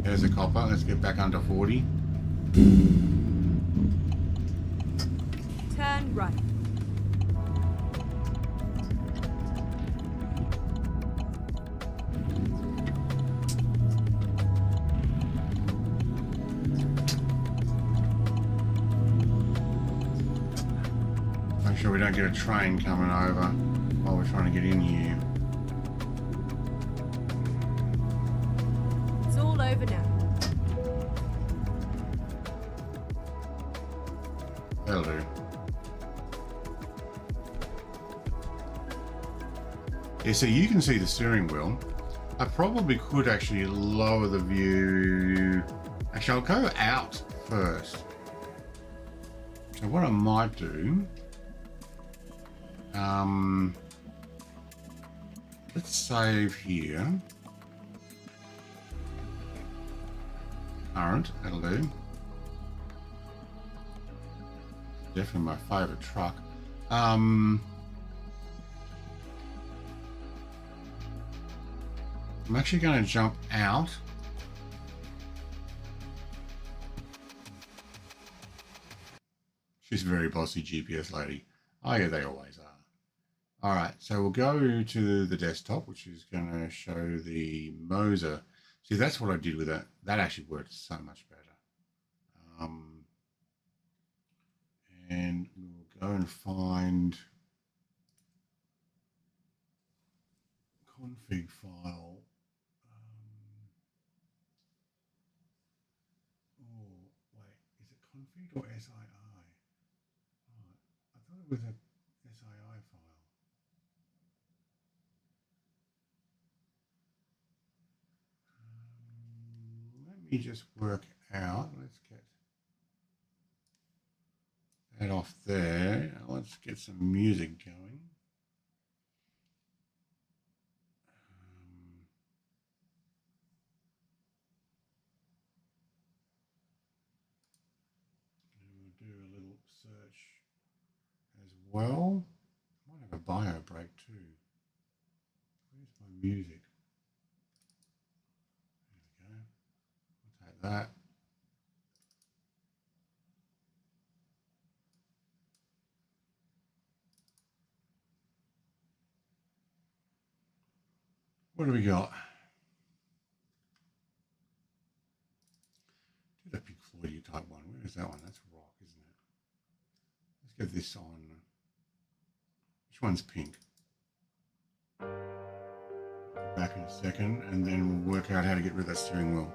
There's a copper. Let's get back under 40. Turn right. Make sure we don't get a train coming over while we're trying to get in here. It's all over now. That'll do. Yeah, so you can see the steering wheel. I probably could actually lower the view. Actually, I'll go out first. So what I might do, let's save here. Current, that'll do. Definitely my favorite truck. I'm actually going to jump out. She's a very bossy GPS lady. Oh yeah, they always are. All right, so we'll go to the desktop, which is going to show the Moza. See, that's what I did with that. That actually worked so much better. And we'll go and find config file. Oh, wait, is it config or SII? Oh, I thought it was a SII file. Let me just work out. Let's get that off there. Let's get some music going. We'll do a little search as well. I might have a bio break too. Where's my music? There we go. I'll take that. What do we got? Did a Pink Floyd type one. Where is that one? That's rock, isn't it? Let's get this on. Which one's pink? Back in a second, and then we'll work out how to get rid of that steering wheel.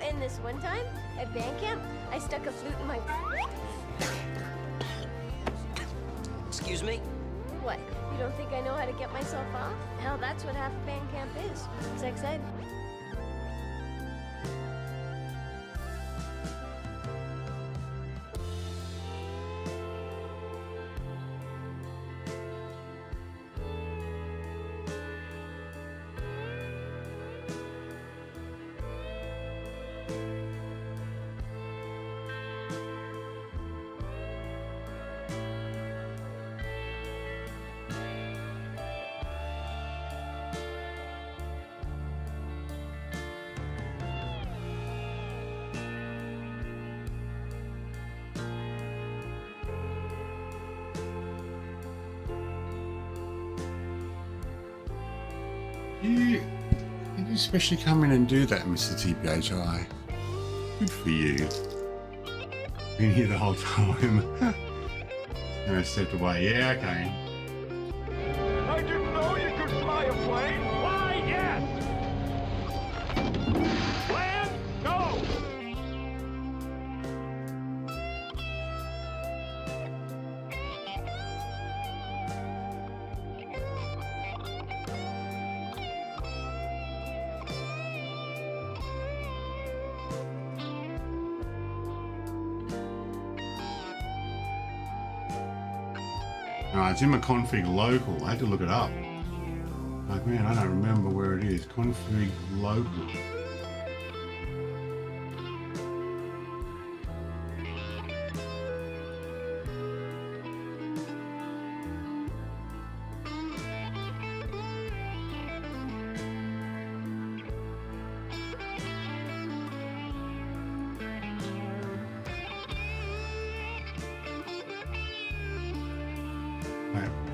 and this one time at band camp, I stuck a flute in my... Excuse me? What? You don't think I know how to get myself off? Hell, that's what half band camp is. Sex ed. You especially come in and do that, Mr. TPHI. Good for you. Been here the whole time. And I stepped away. Yeah, okay. I didn't know you could fly a plane. Why, yes. Land, go. Alright, it's in my config local. I had to look it up. Like, man, I don't remember where it is. Config local.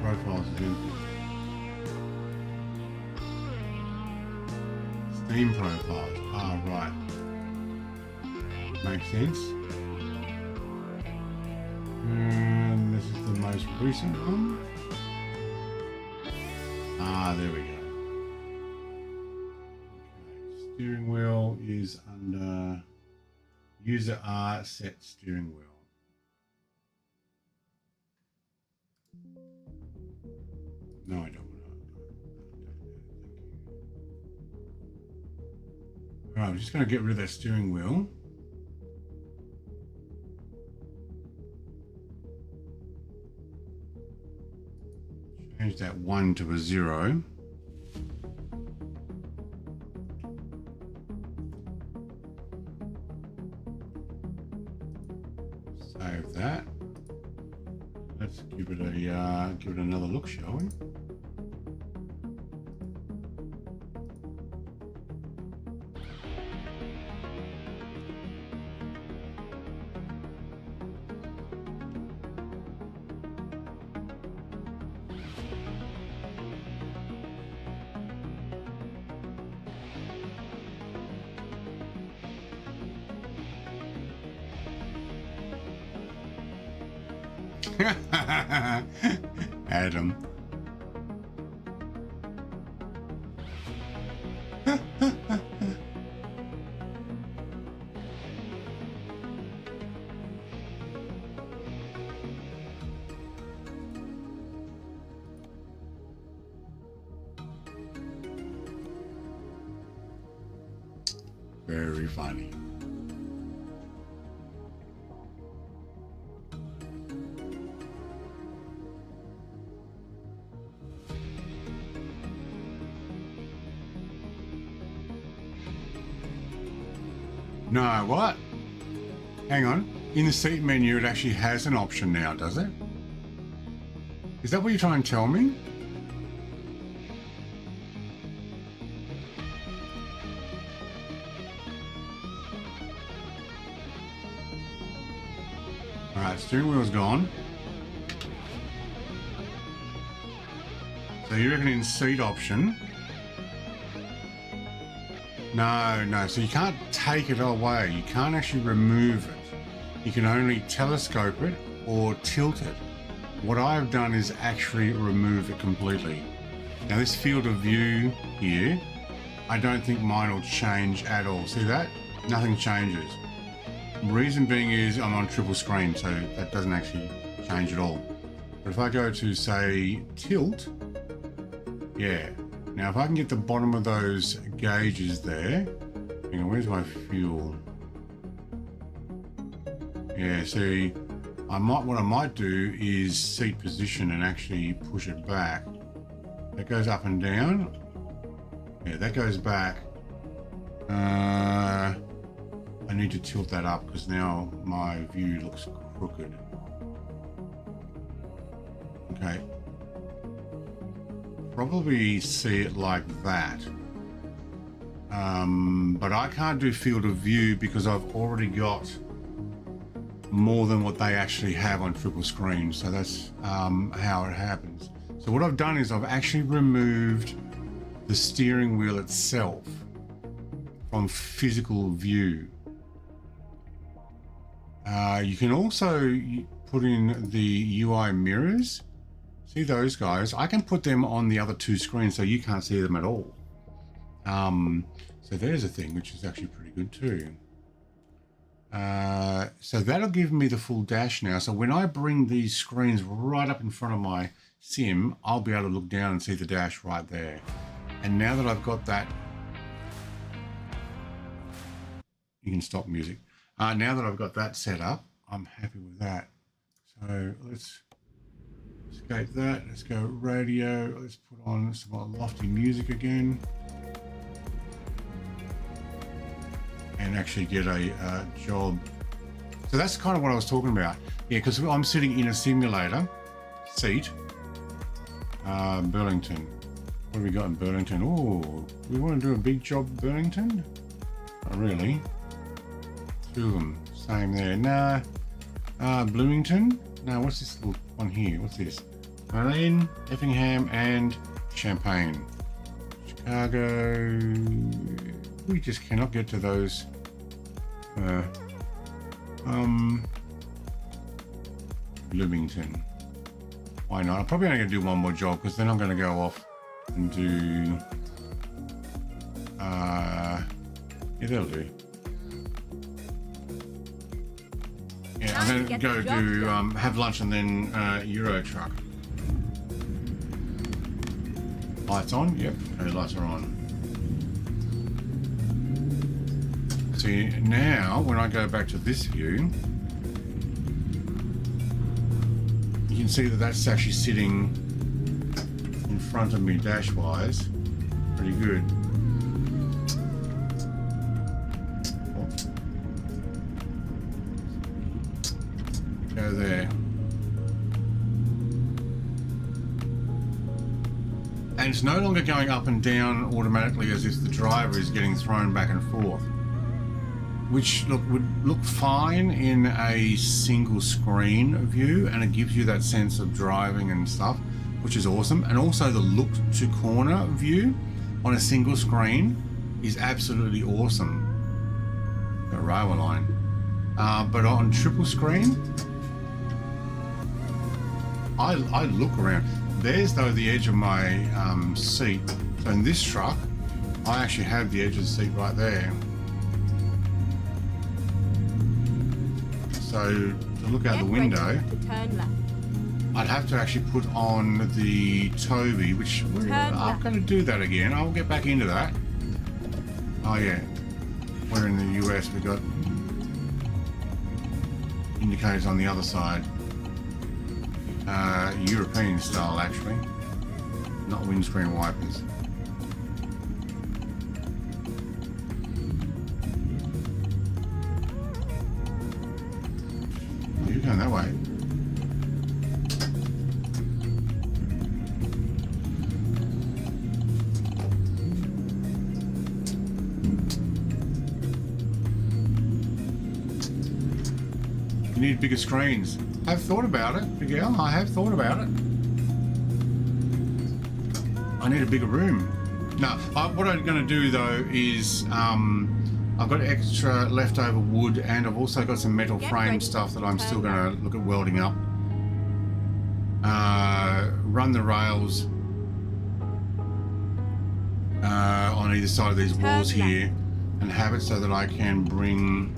Profiles is in Steam profiles. Ah, right. Makes sense. And this is the most recent one. Ah, there we go. Okay. Steering wheel is under user R set steering wheel. No, I don't want to. Alright, I'm just going to get rid of that steering wheel. Change that 1 to a 0. Save that. Let's give it another look, shall we? Adam. Very funny. No, what? Hang on. In the seat menu, it actually has an option now, does it? Is that what you're trying to tell me? Alright, steering wheel's gone. So you reckon in seat option? No, so you can't take it away. You can't actually remove it. You can only telescope it or tilt it. What I've done is actually remove it completely. Now this field of view here, I don't think mine will change at all. See that? nothing changes. Reason being is I'm on triple screen, so that doesn't actually change at all. But if I go to, say, tilt, yeah. Now if I can get the bottom of those gauges there, hang on, where's my fuel? Yeah, see, what I might do is seat position and actually push it back. That goes up and down. Yeah, that goes back. I need to tilt that up because now my view looks crooked. Okay. Probably see it like that. But I can't do field of view because I've already got more than what they actually have on triple screen. So that's how it happens. So what I've done is I've actually removed the steering wheel itself from physical view. You can also put in the UI mirrors. See those guys? I can put them on the other two screens so you can't see them at all. So there's a thing which is actually pretty good too. So that'll give me the full dash now. So when I bring these screens right up in front of my sim, I'll be able to look down and see the dash right there. And now that I've got that, you can stop music. Now that I've got that set up, I'm happy with that. So let's escape that. Let's go radio. Let's put on some more lofty music again. And actually get a job. So that's kind of what I was talking about. Yeah, because I'm sitting in a simulator seat. Burlington. What have we got in Burlington? Oh, we want to do a big job in Burlington? Not really. Two of them. Same there. Nah. Bloomington? No, what's this little one here? What's this? Marine, Effingham, and Champaign. Chicago. We just cannot get to those. Bloomington. Why not? I'm probably only going to do one more job because then I'm going to go off and do. Yeah, that'll do. Yeah, I'm going to go do have lunch and then Euro truck. Lights on? Yep. Okay, lights are on. See, now when I go back to this view, you can see that that's actually sitting in front of me dash wise. Pretty good. Go there. And it's no longer going up and down automatically as if the driver is getting thrown back and forth. Which would look fine in a single screen view, and it gives you that sense of driving and stuff, which is awesome. And also the look to corner view on a single screen is absolutely awesome. The railway line. But on triple screen, I look around. There's though the edge of my seat. So in this truck, I actually have the edge of the seat right there. So to look out the window, I'd have to actually put on the Toby, which I'm going to do that again. I'll get back into that. Oh yeah, we're in the US. We've got indicators on the other side. European style actually, not windscreen wipers. You're going that way. You need bigger screens. I've thought about it, Miguel. I have thought about it. I need a bigger room. No, what I'm going to do though is I've got extra leftover wood, and I've also got some metal frame stuff that I'm still going to look at welding up. Run the rails on either side of these walls here, and have it so that I can bring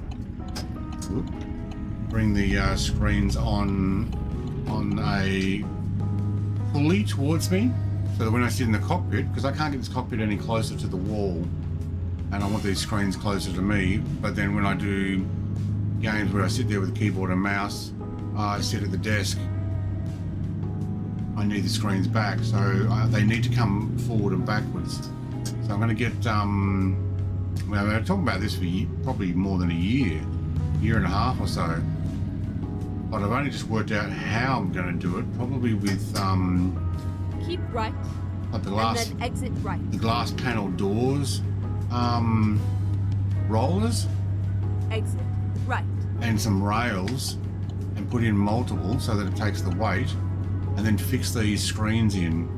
the screens on a pulley towards me, so that when I sit in the cockpit, because I can't get this cockpit any closer to the wall, and I want these screens closer to me, but then when I do games where I sit there with a keyboard and mouse, I sit at the desk, I need the screens back, so they need to come forward and backwards. So I'm going to get, well, I've been talking about this for probably more than a year and a half or so, but I've only just worked out how I'm going to do it, probably with Keep right. like the glass, And then exit right. the glass panel doors, rollers, Exit right. and some rails, and put in multiple so that it takes the weight, and then fix these screens in.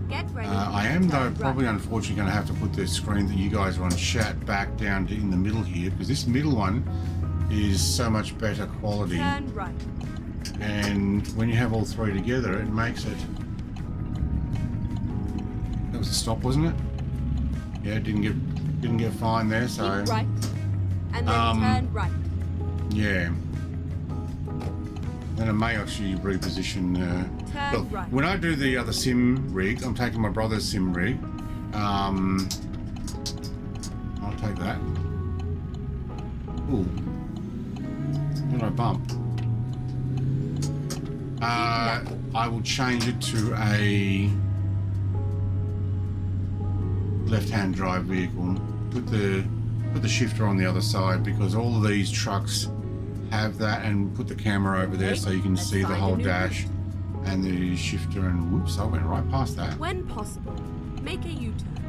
Get ready. I am though Turn probably right. unfortunately going to have to put the screen that you guys are on chat back down to in the middle here, because this middle one is so much better quality, Turn right. and when you have all three together it makes it. That was a stop, wasn't it? Yeah, didn't get fine there, so Keep right. And then turn right. yeah. Then I may actually reposition. Turn Look, right. when I do the other sim rig, I'm taking my brother's sim rig. I'll take that. Ooh. What did I bump? I will change it to a left-hand drive vehicle. Put the shifter on the other side, because all of these trucks have that, and put the camera over there so you can Let's see the find whole a new dash and the shifter, and whoops, I went right past that. When possible, make a U-turn.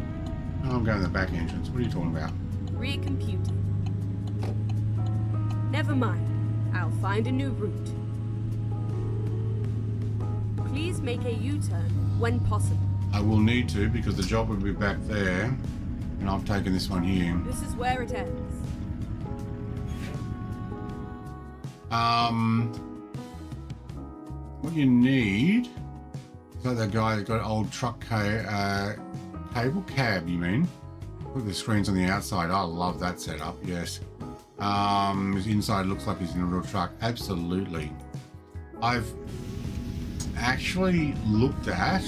Oh, I'm going the back entrance. What are you talking about? Recomputing. Never mind. I'll find a new route. Please make a U-turn when possible. I will need to, because the job will be back there, and I've taken this one here. This is where it ends. What you need, so that guy that got an old truck cable cab, you mean? Put the screens on the outside. I love that setup, yes. His inside looks like he's in a real truck. Absolutely. I've actually looked at,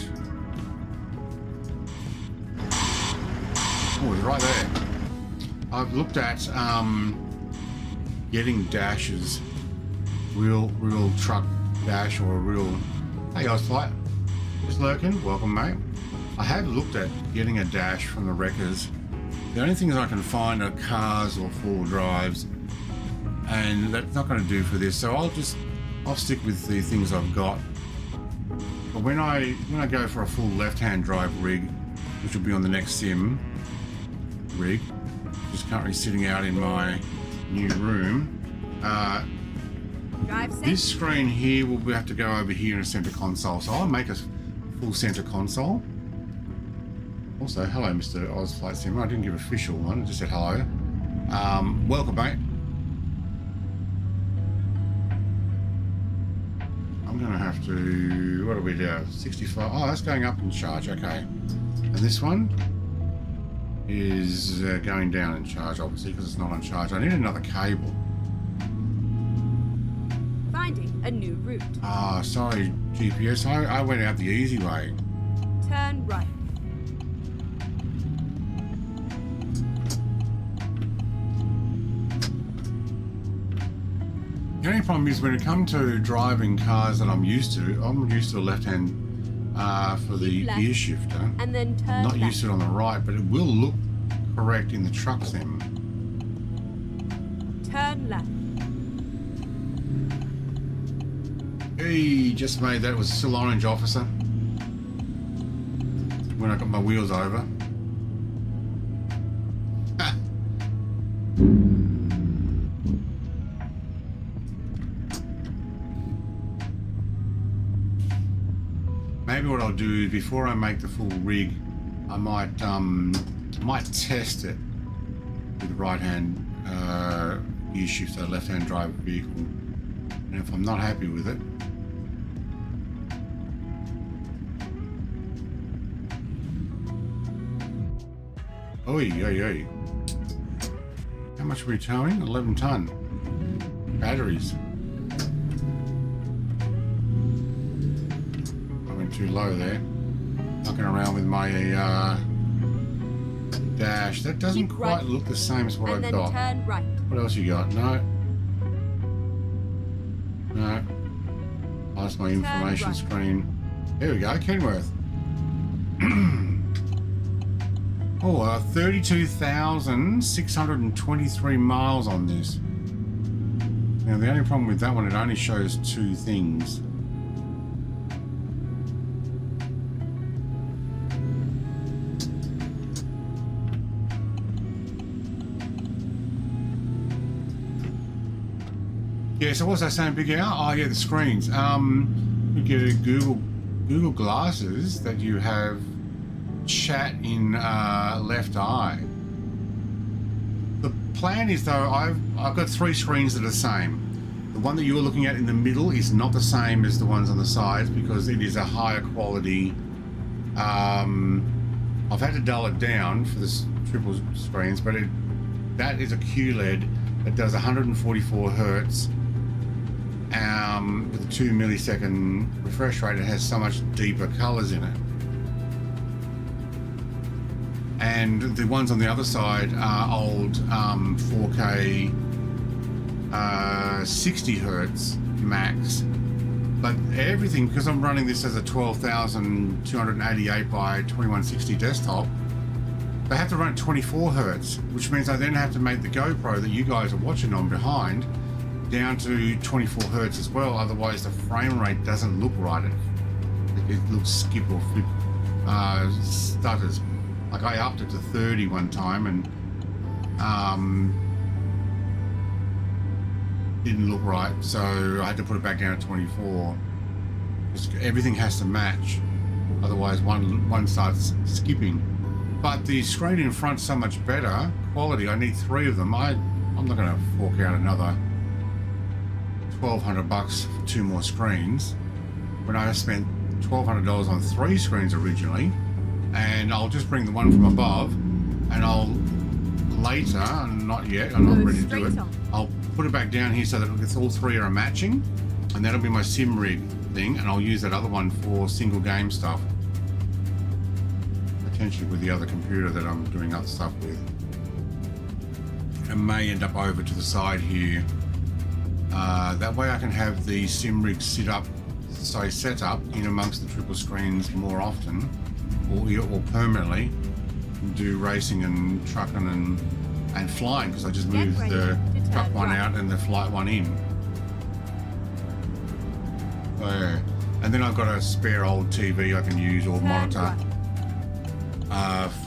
oh, he's right there. I've looked at getting dashes, real truck dash, or a real, hey guys, flight, just lurking, welcome mate. I have looked at getting a dash from the wreckers. The only things I can find are cars or four-wheel drives, and that's not going to do for this, so I'll stick with the things I've got. But when I go for a full left-hand drive rig, which will be on the next sim rig, just currently sitting out in my new room, Drive safe. this screen here will have to go over here in a center console, so I'll make a full center console. Also, hello Mr. Oz Flight Sim. I didn't give official one, I just said hello. Welcome mate. I'm gonna have to, what do we do? 65, oh that's going up in charge, okay. And this one is going down in charge, obviously, because it's not on charge. I need another cable. Finding a new route. Ah, sorry GPS, I went out the easy way. Turn right. The only problem is when it comes to driving cars that I'm used to a left-hand for the Keep left, gear shifter. And then turn Not left. used to it on the right, but it will look correct in the truck sim. Turn left. Hey, just made that. It was still orange, officer. When I got my wheels over. Ha. Maybe what I'll do before I make the full rig, I might test it with the right-hand gear shifter, left-hand drive vehicle, and if I'm not happy with it, oi. much are we towing? 11 ton. Batteries. I went too low there. Fucking around with my dash. That doesn't Keep quite right. look the same as what And I've then got. turn right. What else you got? No. No. Oh, that's my information right. screen. Here we go, Kenworth. Oh, 32,623 miles on this. Now, the only problem with that one, it only shows 2 things. Yeah, so what was I saying, Big Al? Oh, yeah, the screens. You get a Google glasses that you have chat in left eye. The plan is, though, I've got 3 screens that are the same. The one that you're looking at in the middle is not the same as the ones on the sides because it is a higher quality. I've had to dull it down for the triple screens, but that is a QLED that does 144 hertz. With a 2 millisecond refresh rate, it has so much deeper colors in it. And the ones on the other side are old 4K 60 hertz max. But everything, because I'm running this as a 12,288 by 2160 desktop, they have to run at 24 hertz, which means I then have to make the GoPro that you guys are watching on behind down to 24 hertz as well. Otherwise, the frame rate doesn't look right. It looks skip or flip, stutters. Like I upped it to 30 one time and didn't look right, so I had to put it back down to 24. Everything has to match, otherwise one starts skipping. But the screen in front's so much better quality. I need 3 of them. I'm not going to fork out another $1,200 for 2 more screens when I spent $1,200 on 3 screens originally. And I'll just bring the one from above, and I'll later, not yet, I'm not ready to do it, I'll put it back down here so that it's all 3 are matching, and that'll be my sim rig thing, and I'll use that other one for single game stuff, potentially with the other computer that I'm doing other stuff with. It may end up over to the side here. That way I can have the sim rig set up in amongst the triple screens more often, or permanently, and do racing and trucking and flying, because I just moved the truck one out and the flight one in. And then I've got a spare old TV I can use, or monitor,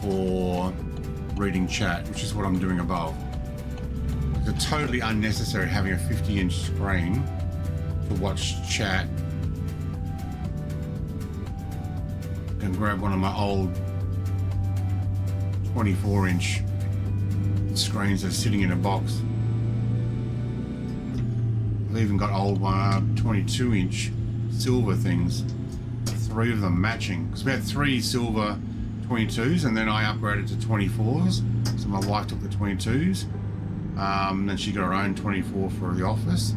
for reading chat, which is what I'm doing above. It's totally unnecessary having a 50-inch screen to watch chat. And grab one of my old 24-inch screens that's sitting in a box. I've even got old 22-inch silver things, 3 of them matching, because we had 3 silver 22s and then I upgraded to 24s, so my wife took the 22s, then she got her own 24 for the office,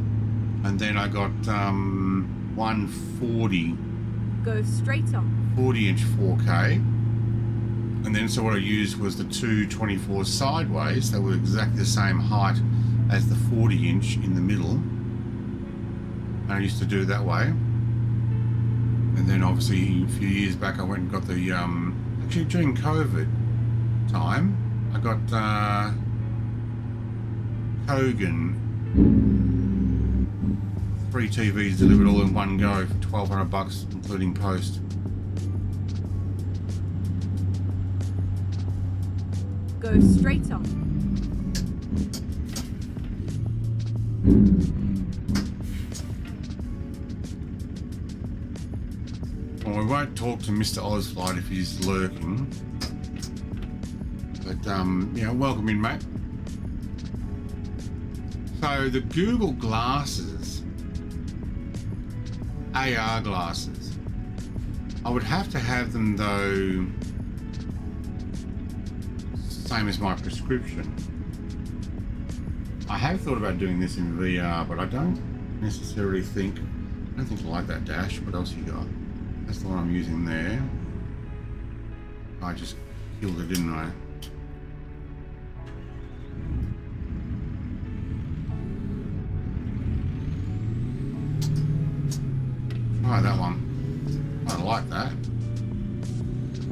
and then I got 140. Go straight on. 40-inch 4K, and then so what I used was the 2 24s sideways. They were exactly the same height as the 40-inch in the middle, and I used to do it that way. And then obviously a few years back I went and got the actually during COVID time I got Kogan 3 TVs delivered all in one go for $1,200 including post. Go straight on. Well, we won't talk to Mr. Ozflight if he's lurking. But, yeah, welcome in, mate. So, the Google glasses, AR glasses, I would have to have them, though, same as my prescription. I have thought about doing this in VR, but I don't necessarily think, I don't think I like that dash. What else you got? That's the one I'm using there. I just killed it, didn't I? Try that one. I like that.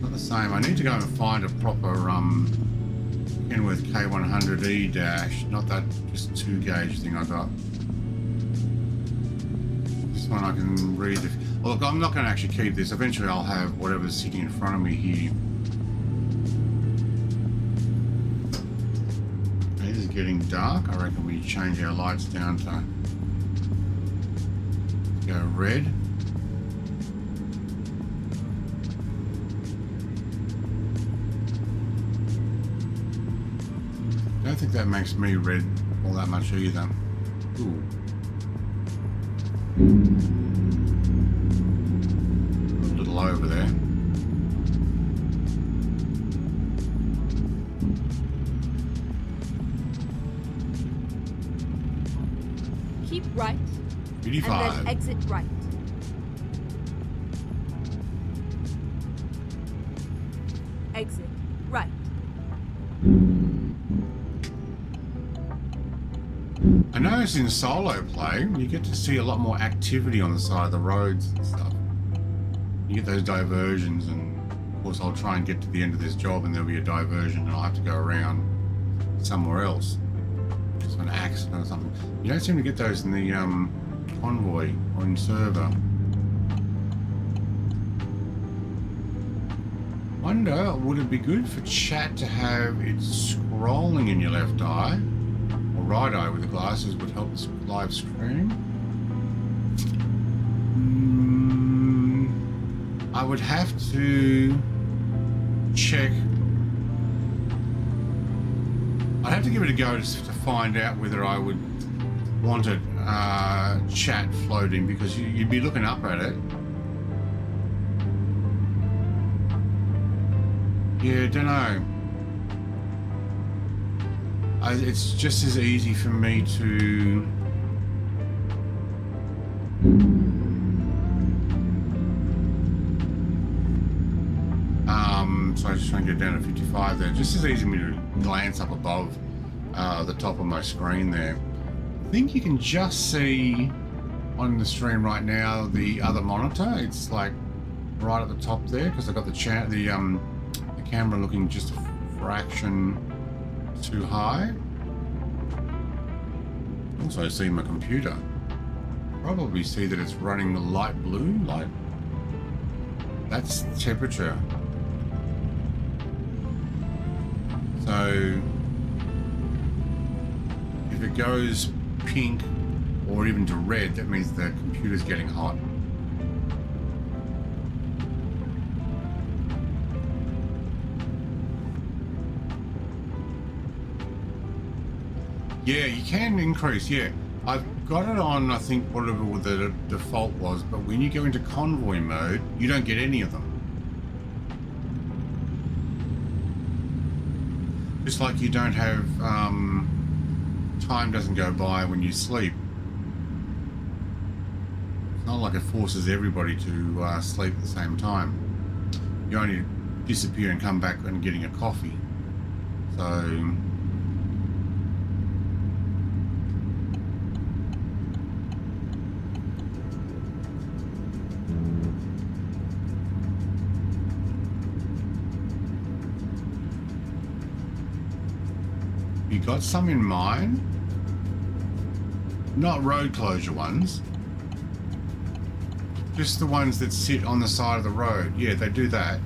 Not the same. I need to go and find a proper Kenworth K100E dash, not that just 2 gauge thing I got. This one I can read. Well, look, I'm not going to actually keep this. Eventually I'll have whatever's sitting in front of me here. Okay, this is getting dark. I reckon we change our lights down to go red. I don't think that makes me red all that much either. Ooh. A little over there. Keep right. 85. And then exit right. Exit right. I notice in solo play, you get to see a lot more activity on the side of the roads and stuff. You get those diversions, and of course I'll try and get to the end of this job and there'll be a diversion and I'll have to go around somewhere else. Just an accident or something. You don't seem to get those in the convoy or in server. Wonder, would it be good for chat to have it scrolling in your left eye? Right eye with the glasses would help this live stream. I would have to check. I'd have to give it a go to find out whether I would want it chat floating, because you'd be looking up at it. Yeah, don't know. It's just as easy for me to so I just try and get down to 55 there. Just as easy for me to glance up above the top of my screen there. I think you can just see on the stream right now the other monitor. It's like right at the top there, because I've got the camera looking just a fraction too high. Also see my computer. Probably see that it's running the light blue light. That's temperature. So if it goes pink or even to red, that means the computer's getting hot. Yeah, you can increase, yeah. I've got it on, I think, whatever the default was, but when you go into convoy mode, you don't get any of them. Just like you don't have, time doesn't go by when you sleep. It's not like it forces everybody to sleep at the same time. You only disappear and come back and getting a coffee. So you got some in mind? Not road closure ones. Just the ones that sit on the side of the road. Yeah, they do that.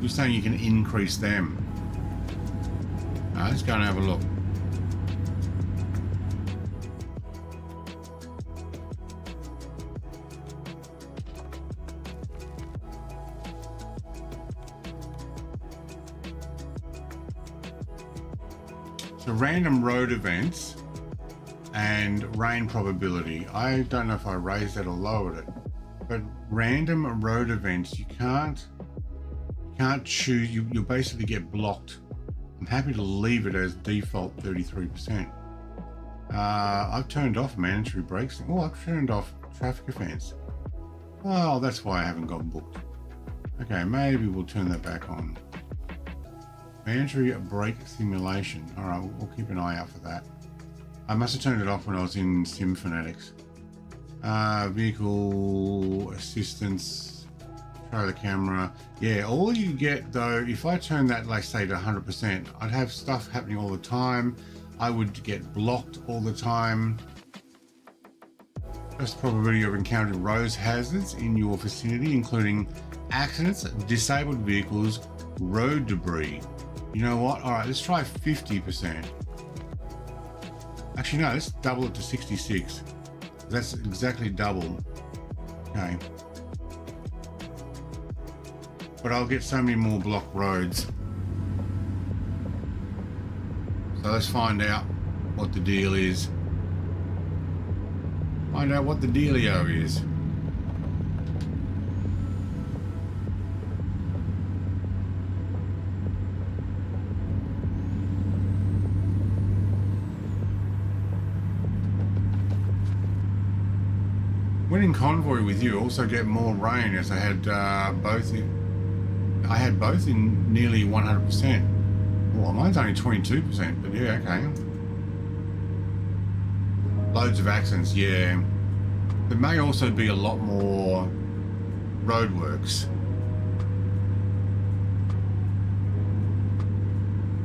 You're saying you can increase them. Let's go and have a look. So random road events and rain probability. I don't know if I raised that or lowered it, but random road events, you can't choose. You basically get blocked. I'm happy to leave it as default 33%. I've turned off mandatory brakes. Oh, I've turned off traffic offence. Oh, that's why I haven't gotten booked. Okay, maybe we'll turn that back on. Mandatory brake simulation. All right, we'll keep an eye out for that. I must have turned it off when I was in Sim Fanatics. Vehicle assistance, trailer camera. Yeah, all you get though, if I turn that, like say to 100%, I'd have stuff happening all the time. I would get blocked all the time. Best probability of encountering road hazards in your vicinity, including accidents, disabled vehicles, road debris. You know what? All right, let's try 50%. Actually, no, let's double it to 66. That's exactly double. Okay. But I'll get so many more blocked roads. So let's find out what the deal is. Find out what the dealio is. When in convoy with you, also get more rain, as I had both in nearly 100%. Well, mine's only 22%, but yeah, okay. Loads of accidents, yeah. There may also be a lot more roadworks.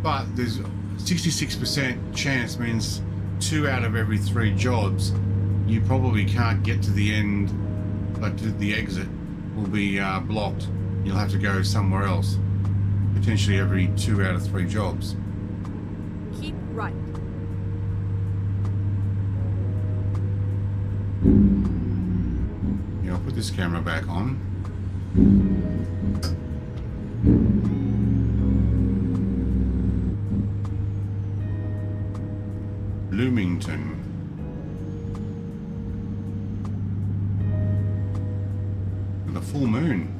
But there's 66% chance means 2 out of every 3 jobs you probably can't get to the end, but the exit will be blocked. You'll have to go somewhere else. Potentially every 2 out of 3 jobs. Keep right. Yeah, I'll put this camera back on. Bloomington. The full moon.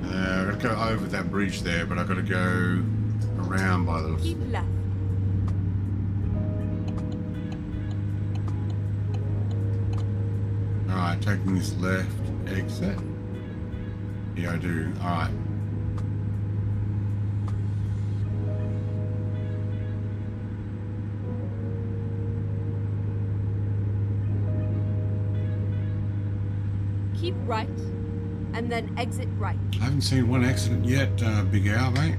I've got to go over that bridge there, but I've got to go around by the... Keep left. Alright, taking this left exit. Yeah, I do. All right. Keep right, and then exit right. I haven't seen one accident yet, Big Al, mate.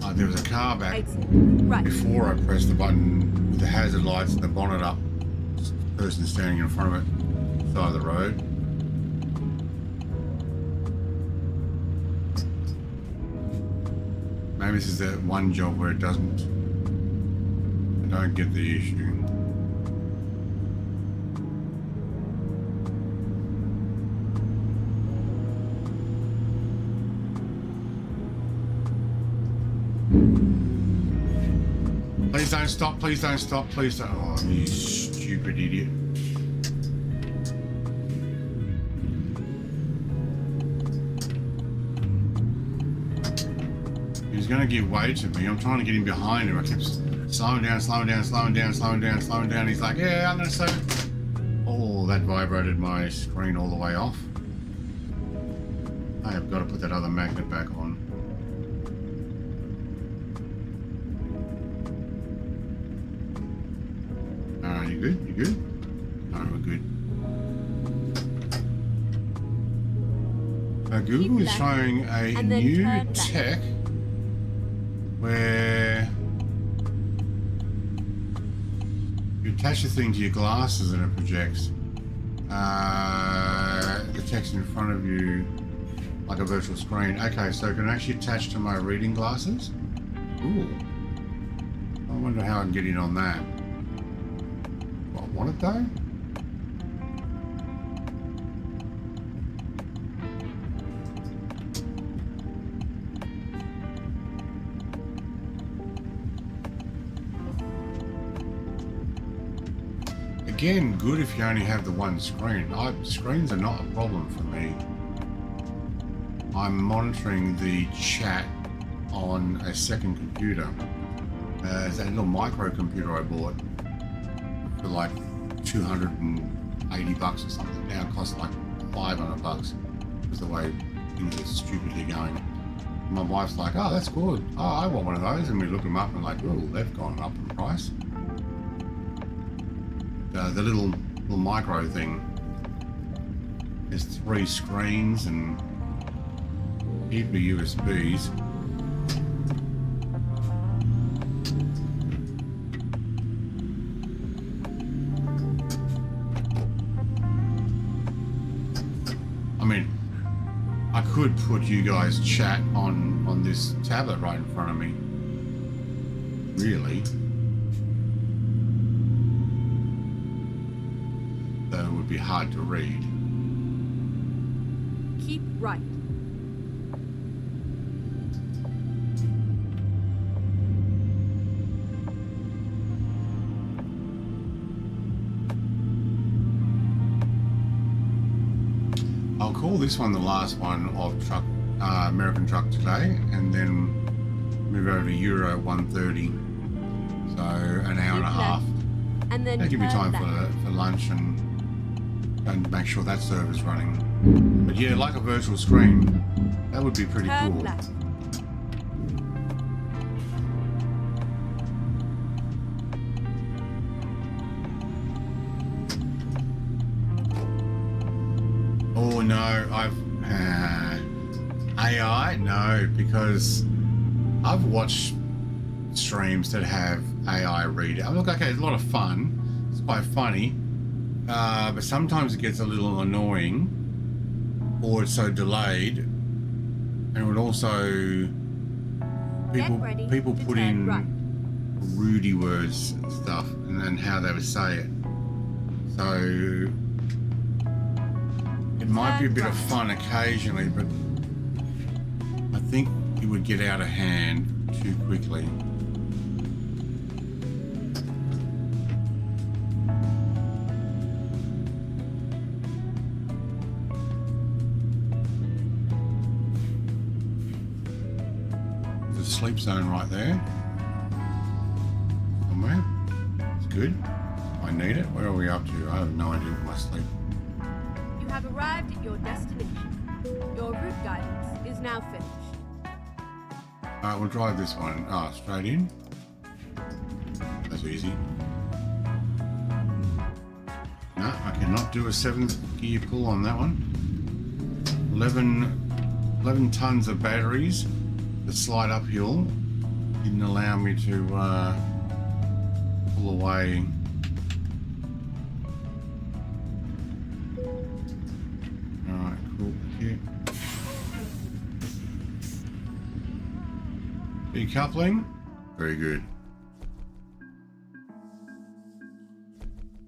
Oh, there was a car back Exit right. before I pressed the button with the hazard lights and the bonnet up. Person standing in front of it, side of the road. Maybe this is that one job where it doesn't. I don't get the issue. Please don't stop, please don't stop, please don't. Oh, you stupid idiot. He's going to give way to me. I'm trying to get him behind him. I kept slowing down, slowing down, slowing down, slowing down, slowing down. He's like, yeah, I'm going to slow. Oh, that vibrated my screen all the way off. I have got to put that other magnet back on. You good? You good? Alright, we're good. Google is showing a new tech where you attach the thing to your glasses and it projects the text in front of you like a virtual screen. Okay, so it can actually attach to my reading glasses. Ooh. I wonder how I can get in on that. Want it though? again, good if you only have the one screen. Screens are not a problem for me. I'm monitoring the chat on a second computer. It's that little micro computer I bought for like 280 bucks or something. Now it costs like 500 bucks because the way things are stupidly going. My wife's like, oh, that's good. Oh, I want one of those. And we look them up and like, oh, they've gone up in price. The little micro thing. There's 3 screens and heap of USBs. I mean, I could put you guys chat on this tablet right in front of me. Really. Though it would be hard to read. Keep right. I'll call this one the last one of American Truck today, and then move over to Euro 130. So an hour and a half. And then That'll give me time for lunch and make sure that server's running. But yeah, like a virtual screen, that would be pretty turn cool. left. Oh no, AI? No, because I've watched streams that have AI read it. Look, okay, it's a lot of fun. It's quite funny. But sometimes it gets a little annoying, or it's so delayed. And it would also people put in Rudy words and stuff, and then how they would say it. So it might be a bit of fun occasionally, but I think it would get out of hand too quickly. There's a sleep zone right there. Somewhere. It's good. I need it. Where are we up to? I have no idea what my sleep. You have arrived at your destination. Your route guidance is now finished. Alright, we'll drive this one. Straight in. That's easy. No, I cannot do a 7th gear pull on that one. 11 tons of batteries that slide uphill didn't allow me to pull away. Alright, cool. Yeah. Decoupling, very good.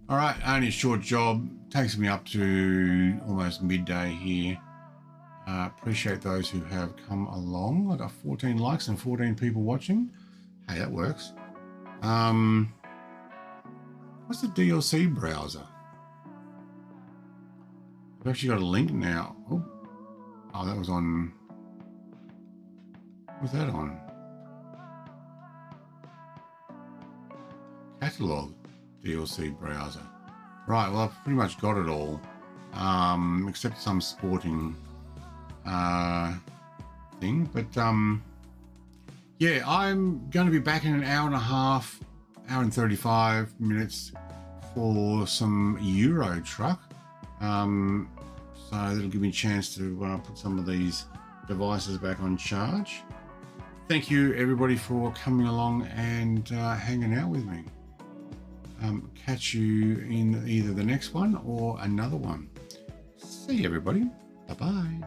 All right, only a short job. Takes me up to almost midday here. Appreciate those who have come along. I got 14 likes and 14 people watching. Hey, that works. What's the DLC browser? I've actually got a link now. Oh, that was on. What was that on? Catalog DLC browser. Right, well, I've pretty much got it all, except some sporting thing. But yeah, I'm going to be back in an hour and a half, hour and 35 minutes for some Euro truck. So that'll give me a chance to put some of these devices back on charge. Thank you everybody for coming along and hanging out with me. Catch you in either the next one or another one. See you everybody. Bye-bye.